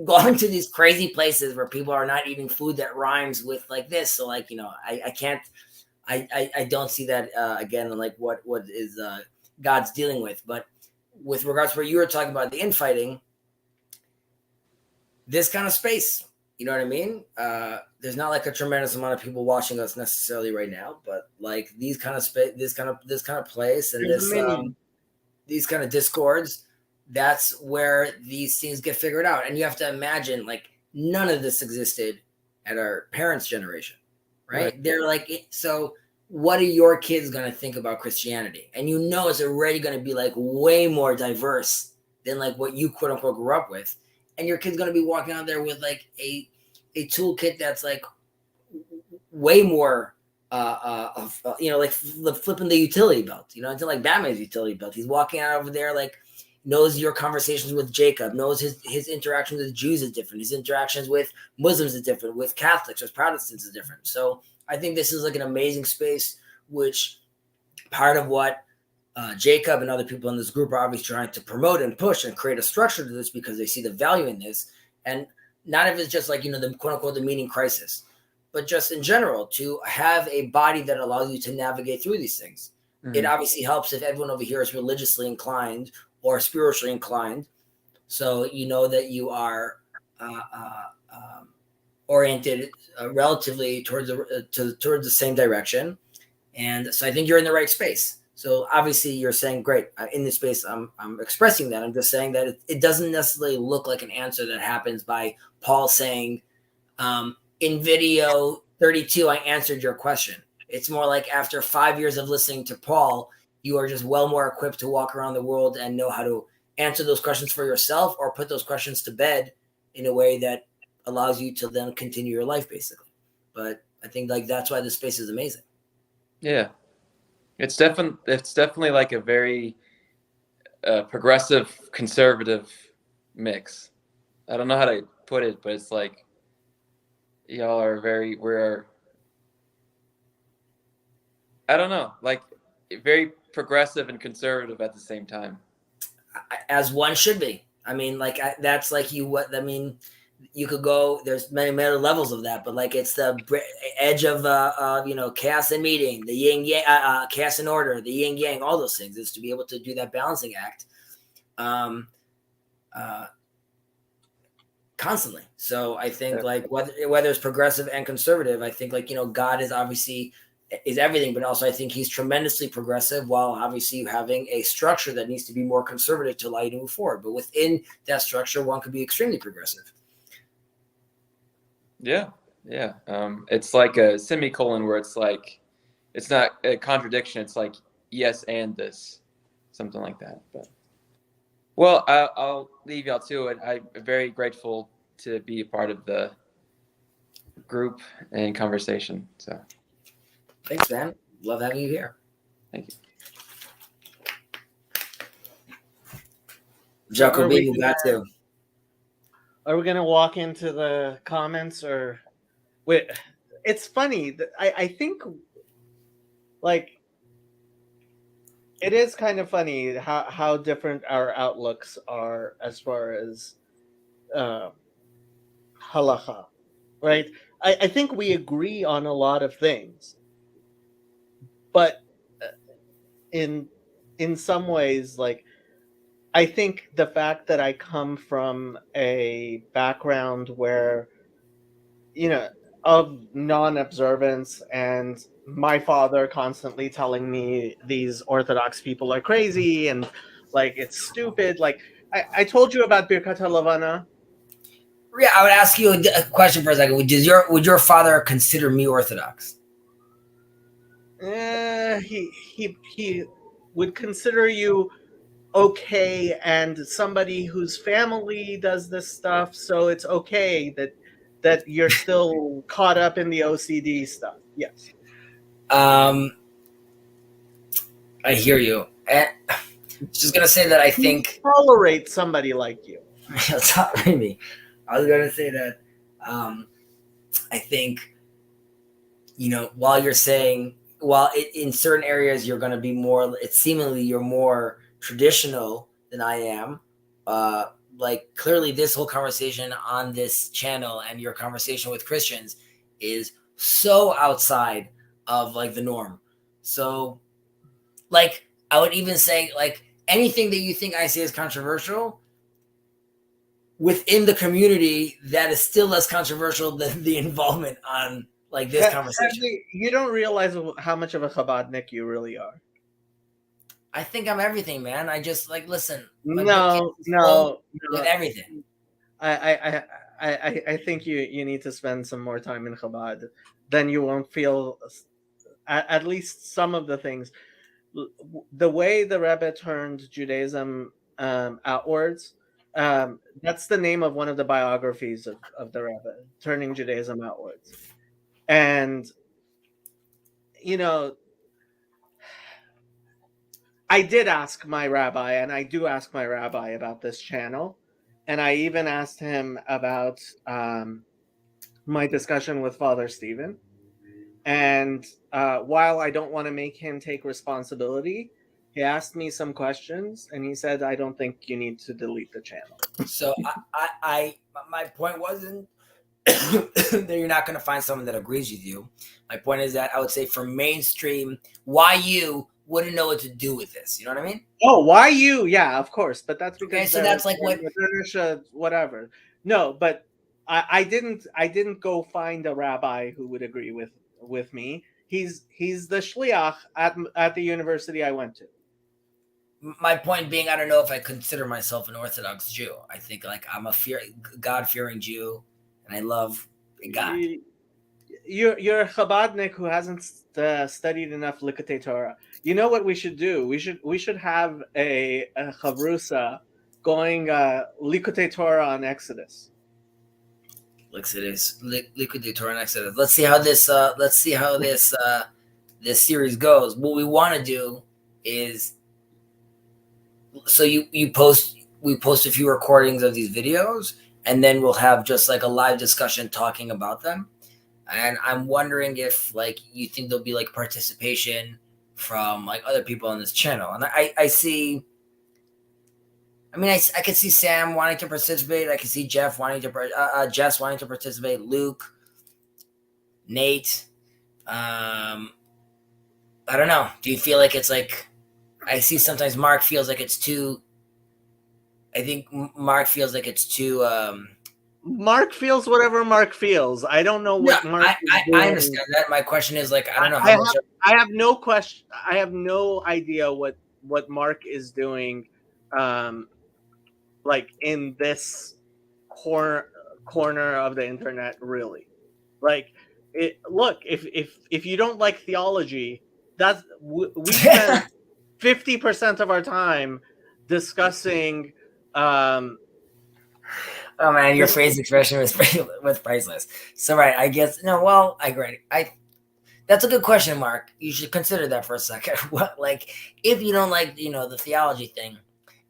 gone to these crazy places where people are not eating food that rhymes with like this. So like, I can't, I don't see that again, like what is God's dealing with. But with regards to where you were talking about the infighting, this kind of space, you know what I mean? There's not like a tremendous amount of people watching us necessarily right now, but like these kind of space, this kind of place, and There's many. these kind of discords, that's where these things get figured out. And you have to imagine, like, none of this existed at our parents' generation, right? They're like, so what are your kids going to think about Christianity? And it's already going to be like way more diverse than like what you quote unquote grew up with. And your kid's going to be walking out there with like a toolkit that's like way more like flipping the utility belt, into like Batman's utility belt. He's walking out over there, like, knows your conversations with Jacob, knows his interactions with Jews is different. His interactions with Muslims is different, with Catholics or Protestants is different. So I think this is like an amazing space, which part of what Jacob and other people in this group are obviously trying to promote and push and create a structure to this because they see the value in this. And not if it's just like, the quote unquote, the meaning crisis, but just in general, to have a body that allows you to navigate through these things. Mm-hmm. It obviously helps if everyone over here is religiously inclined or spiritually inclined. So that you are oriented relatively towards the same direction. And so I think you're in the right space. So obviously you're saying, great, in this space, I'm expressing that. I'm just saying that it doesn't necessarily look like an answer that happens by Paul saying, in video 32, I answered your question. It's more like after 5 years of listening to Paul, you are just well more equipped to walk around the world and know how to answer those questions for yourself or put those questions to bed in a way that allows you to then continue your life, basically. But I think like that's why this space is amazing. Yeah. It's definitely like a very progressive, conservative mix. I don't know how to put it, but it's like y'all are I don't know, like very progressive and conservative at the same time. As one should be. I mean, like that's like you could go. There's many levels of that, but like it's the edge of chaos and meeting, the yin yang, chaos and order, the yin yang, all those things is to be able to do that balancing act. constantly. So I think like whether it's progressive and conservative, I think like, God is obviously is everything, but also I think he's tremendously progressive while obviously having a structure that needs to be more conservative to allow you to move forward. But within that structure, one could be extremely progressive. Yeah. It's like a semicolon where it's like, it's not a contradiction. It's like, yes, and this, something like that. But well, I'll leave y'all to it. I'm very grateful to be a part of the group and conversation. So Thanks, man. Love having you here. thank you. Jacoby, you got to. Are we gonna walk into the comments or wait? It's funny that I think like it is kind of funny how different our outlooks are as far as halacha, right? I think we agree on a lot of things, but in some ways, like I think the fact that I come from a background where, of non-observance, and my father constantly telling me these Orthodox people are crazy and like it's stupid. Like I told you about Birkat HaLavana. Yeah, I would ask you a question for a second. Would your father consider me Orthodox? He would consider you okay and somebody whose family does this stuff, so it's okay that you're still caught up in the OCD stuff. Yes. I hear you. And just gonna say that I think tolerate somebody like you. Tolerate me. I was gonna say that I think while you're saying in certain areas you're gonna be more, it's seemingly you're more traditional than I am. Like clearly this whole conversation on this channel and your conversation with Christians is so outside of like the norm. So like I would even say like anything that you think I say is controversial within the community, that is still less controversial than the involvement on like this conversation. Actually, you don't realize how much of a Chabadnik you really are. I think I'm everything, man. I just like listen. No. With everything. I think you need to spend some more time in Chabad. Then you won't feel at least some of the things. The way the Rebbe turned Judaism outwards. That's the name of one of the biographies of the Rebbe, Turning Judaism Outwards. And I did ask my rabbi, and I do ask my rabbi about this channel. And I even asked him about my discussion with Father Stephen. And while I don't want to make him take responsibility, he asked me some questions, and he said, I don't think you need to delete the channel. So my point wasn't that you're not going to find someone that agrees with you. My point is that I would say for mainstream, why you wouldn't know what to do with this. You know what I mean? Oh, why you? Yeah, of course. But that's because so that's like what whatever. No, but I didn't go find a rabbi who would agree with me. He's the shliach at the university I went to. My point being, I don't know if I consider myself an Orthodox Jew. I think like I'm a God-fearing Jew, and I love God. You're a Chabadnik who hasn't studied enough Likutei Torah. You know what we should do? We should have a chavrusa going Likutei Torah on Exodus. Likutei Torah on Exodus. Let's see how this this series goes. What we want to do is, so we post a few recordings of these videos, and then we'll have just like a live discussion talking about them. And I'm wondering if like you think there'll be like participation from like other people on this channel. And I see, I mean, I could see Sam wanting to participate. I could see Jeff wanting to, Jess wanting to participate. Luke, Nate. I don't know. Do you feel like it's like, I see sometimes Mark feels like it's too, I think Mark feels like it's too. Mark feels whatever Mark feels. I don't know what No, Mark is I doing. understand that. My question is like I don't know I how much. have no question. I have no idea what Mark is doing, like in this corner of the internet. Really, like it. Look, if you don't like theology, that's we spend 50% of our time discussing. Oh man, your phrase expression was priceless. So right, I guess no. Well, I agree. That's a good question, Mark. You should consider that for a second. What, like, if you don't like, the theology thing.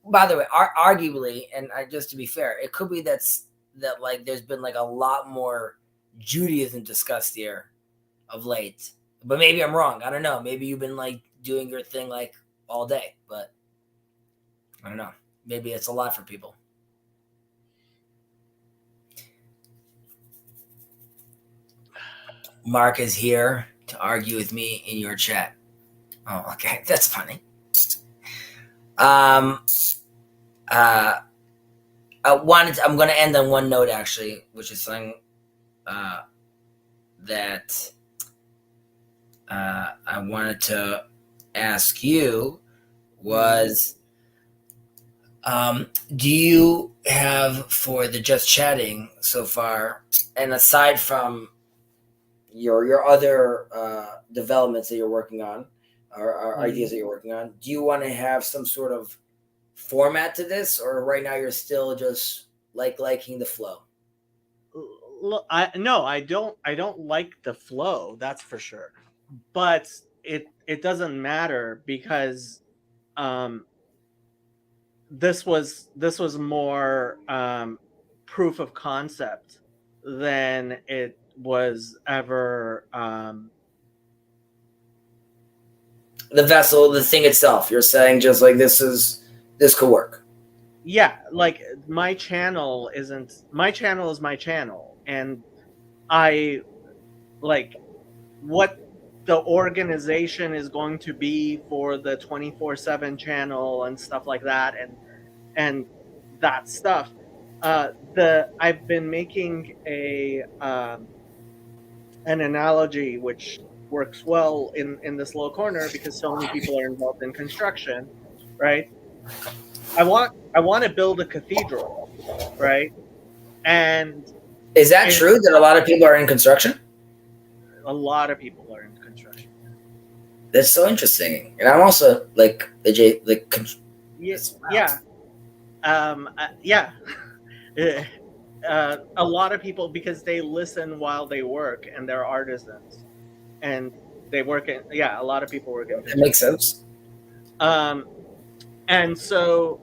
By the way, arguably, and just to be fair, it could be that like there's been like a lot more Judaism discussed here of late. But maybe I'm wrong. I don't know. Maybe you've been like doing your thing like all day, but I don't know. Maybe it's a lot for people. Mark is here to argue with me in your chat. Oh, okay. That's funny. I'm going to end on one note, actually, which is something that I wanted to ask you was, do you have for the Just Chatting so far, and aside from your other developments that you're working on, or ideas that you're working on, do you want to have some sort of format to this, or right now you're still just liking the flow? Look, I don't like the flow, that's for sure, but it doesn't matter because this was more proof of concept than it was ever the vessel, the thing itself. You're saying just like this could work. Yeah, like my channel is my channel, and I like what the organization is going to be for the 24/7 channel and stuff like that, and that stuff. I've been making an analogy which works well in this little corner because so many people are involved in construction, right? I want to build a cathedral, right? And is that true that a lot of people are in construction? A lot of people are in construction. That's so interesting, and I'm also like Yes, yeah, yeah. A lot of people, because they listen while they work, and they're artisans, and they work in. Yeah, a lot of people work in. That makes sense. And so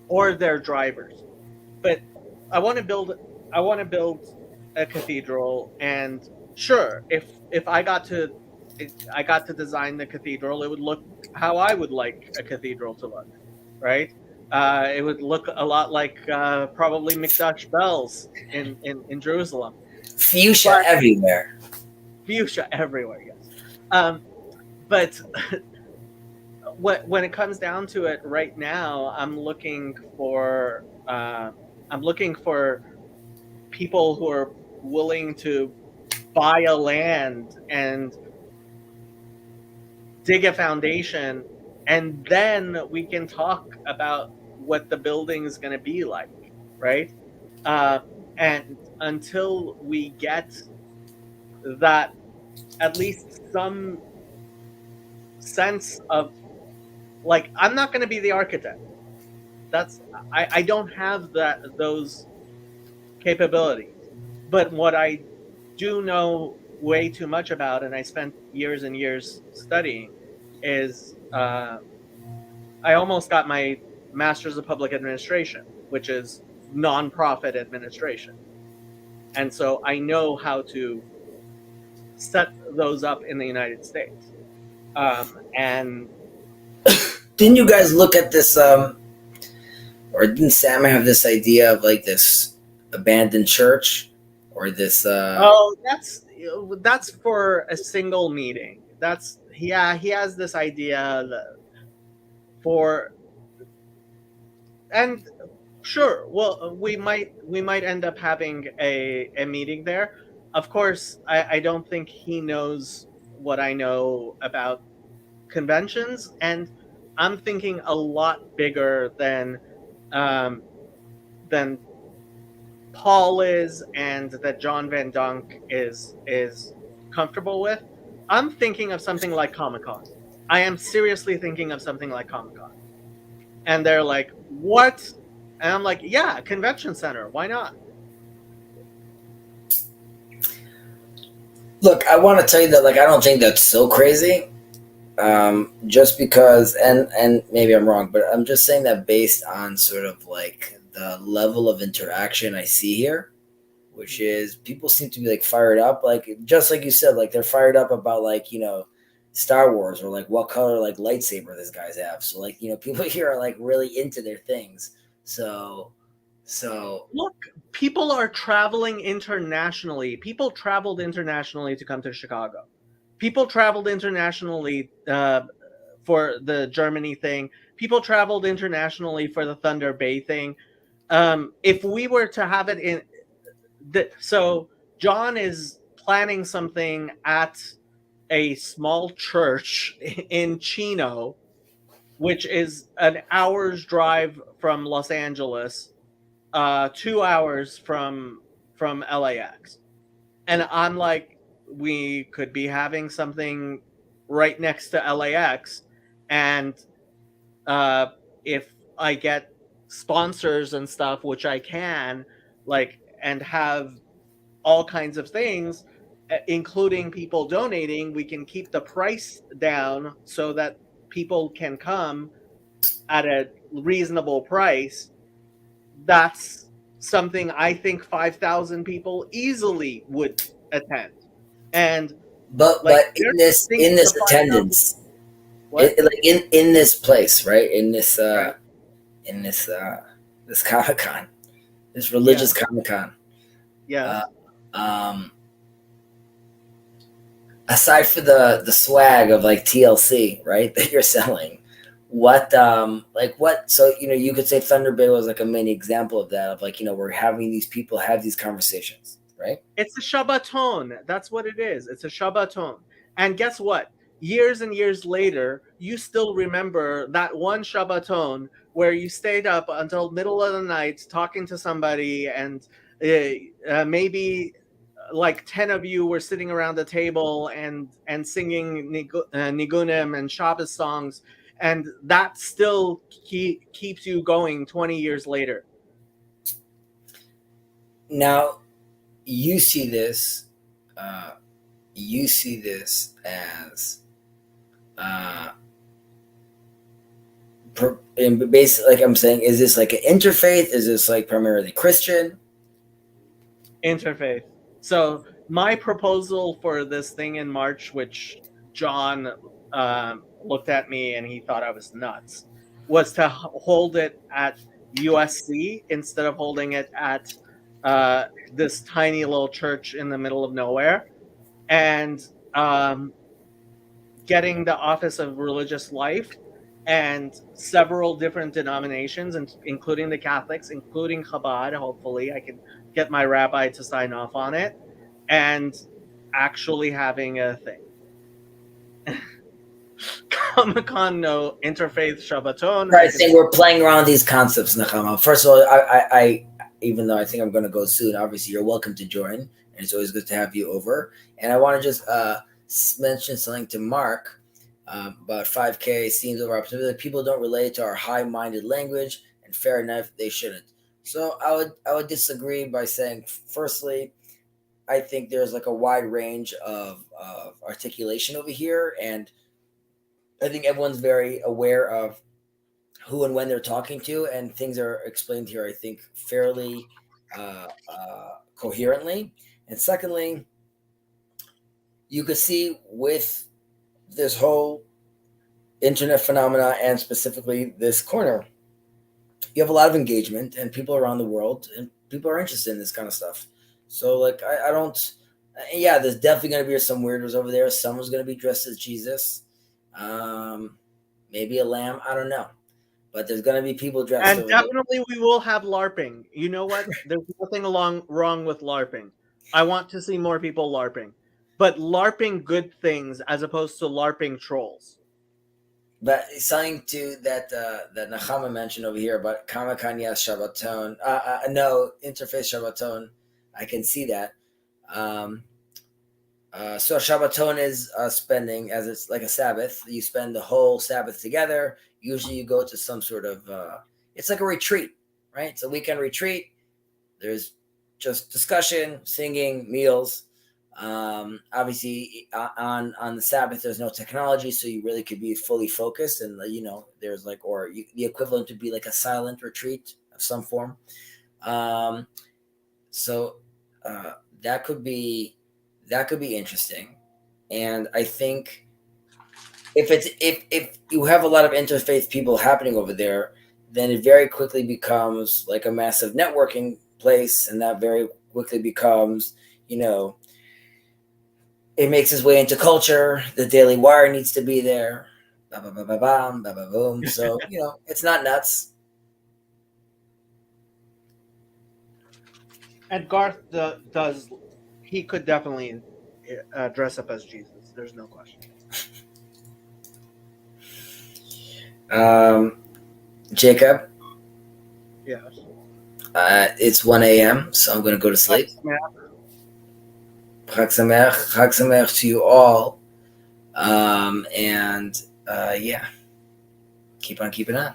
or they're drivers, but I want to build a cathedral, and sure, if I got to design the cathedral, it would look how I would like a cathedral to look, right? It would look a lot like probably Mikdash bells in Jerusalem. Fuchsia everywhere. Fuchsia everywhere, yes. But when it comes down to it, right now, I'm looking for people who are willing to buy a land and dig a foundation, and then we can talk about what the building is going to be like, right? And until we get that, at least some sense of, like, I'm not going to be the architect. I don't have those capabilities. But what I do know way too much about, and I spent years and years studying, is I almost got my Master's of Public Administration, which is nonprofit administration. And so I know how to set those up in the United States. And didn't you guys look at this, or didn't Sam have this idea of like this abandoned church, or this? Oh, that's for a single meeting. He has this idea Sure. Well, we might end up having a meeting there. Of course, I don't think he knows what I know about conventions, and I'm thinking a lot bigger um, than Paul is, and that John Van Dunk is comfortable with. I'm thinking of something like Comic Con. I am seriously thinking of something like Comic Con. And they're like, "What?" And I'm like, "Yeah, convention center. Why not?" Look, I want to tell you that like I don't think that's so crazy. Just because, and maybe I'm wrong, but I'm just saying that based on sort of like the level of interaction I see here, which is people seem to be like fired up, like just like you said, like they're fired up about like Star Wars or like what color like lightsaber this guys have. So like people here are like really into their things. So Look, people are traveling internationally. People traveled internationally to come to Chicago. People traveled internationally for the Germany thing. People traveled internationally for the Thunder Bay thing. If we were to have it in so John is planning something at a small church in Chino, which is an hour's drive from Los Angeles, 2 hours from LAX. And I'm like, we could be having something right next to LAX, and uh, if I get sponsors and stuff, which I can, like, and have all kinds of things, including people donating, we can keep the price down so that people can come at a reasonable price. That's something I think 5,000 people easily would attend. And like, but there's things in to this 5,000. attendance, What? like in this place, right? Right. In this Comic Con, this religious Yes. Comic Con. Yes. Um, aside for the swag of like TLC, right, that you're selling, what like what? So you could say Thunder Bay was like a mini example of that. Of like we're having these people have these conversations, right? It's a Shabbaton. That's what it is. It's a Shabbaton. And guess what? Years and years later, you still remember that one Shabbaton where you stayed up until middle of the night talking to somebody, and maybe like 10 of you were sitting around the table and singing nigunim and Shabbos songs, and that still keeps you going 20 years later. Now you see this as and basically, like I'm saying, is this like an interfaith? Is this like primarily Christian? Interfaith. So my proposal for this thing in March, which John looked at me and he thought I was nuts, was to hold it at USC instead of holding it at this tiny little church in the middle of nowhere, and getting the Office of Religious Life and several different denominations, including the Catholics, including Chabad. Hopefully, I can get my rabbi to sign off on it, and actually having a thing. Comic-Con, no interfaith Shabbaton. Right, saying we're playing around with these concepts, Nakama. First of all, I even though I think I'm going to go soon, obviously you're welcome to join, and it's always good to have you over. And I want to just mention something to Mark about 5K seems over opportunity. People don't relate to our high-minded language, and fair enough, they shouldn't. So I would disagree by saying, firstly, I think there's like a wide range of articulation over here, and I think everyone's very aware of who and when they're talking to, and things are explained here, I think, fairly coherently. And secondly, you could see with this whole internet phenomena, and specifically this corner, you have a lot of engagement and people around the world, and people are interested in this kind of stuff. So like I don't, yeah, there's definitely going to be some weirdos over there. Someone's going to be dressed as Jesus, maybe a lamb, I don't know. but there's gonna be people dressed And over there. definitely we will have LARPing. You know what? There's nothing wrong with LARPing. I want to see more people LARPing. But LARPing good things as opposed to LARPing trolls. But something to that that Nachama mentioned over here about Comic-Con, yes, Shabbaton. No, Interface Shabbaton. I can see that. So Shabbaton is spending, as it's like a Sabbath. You spend the whole Sabbath together. Usually you go to some sort of, it's like a retreat, right? It's a weekend retreat. There's just discussion, singing, meals. Obviously on the Sabbath, there's no technology, so you really could be fully focused. And, there's like, the equivalent would be like a silent retreat of some form. So that could be interesting. And I think if you have a lot of interfaith people happening over there, then it very quickly becomes like a massive networking place, and that very quickly becomes, it makes its way into culture. The Daily Wire needs to be there. Ba ba ba ba bam, ba ba boom. So it's not nuts. And Garth he could definitely dress up as Jesus. There's no question. Jacob, Yes. it's 1 a.m., so I'm going to go to sleep. Chag Sameach to you all. And yeah, keep on keeping on.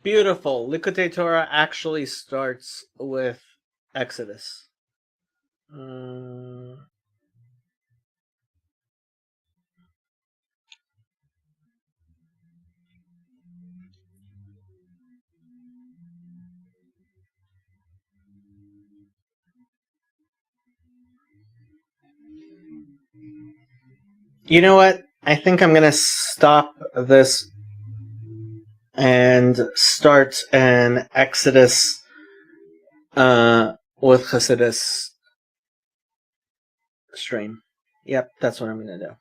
Beautiful. Likutei Torah actually starts with Exodus. You know what? I think I'm gonna stop this and start an Exodus with Hasidus stream. Yep, that's what I'm gonna do.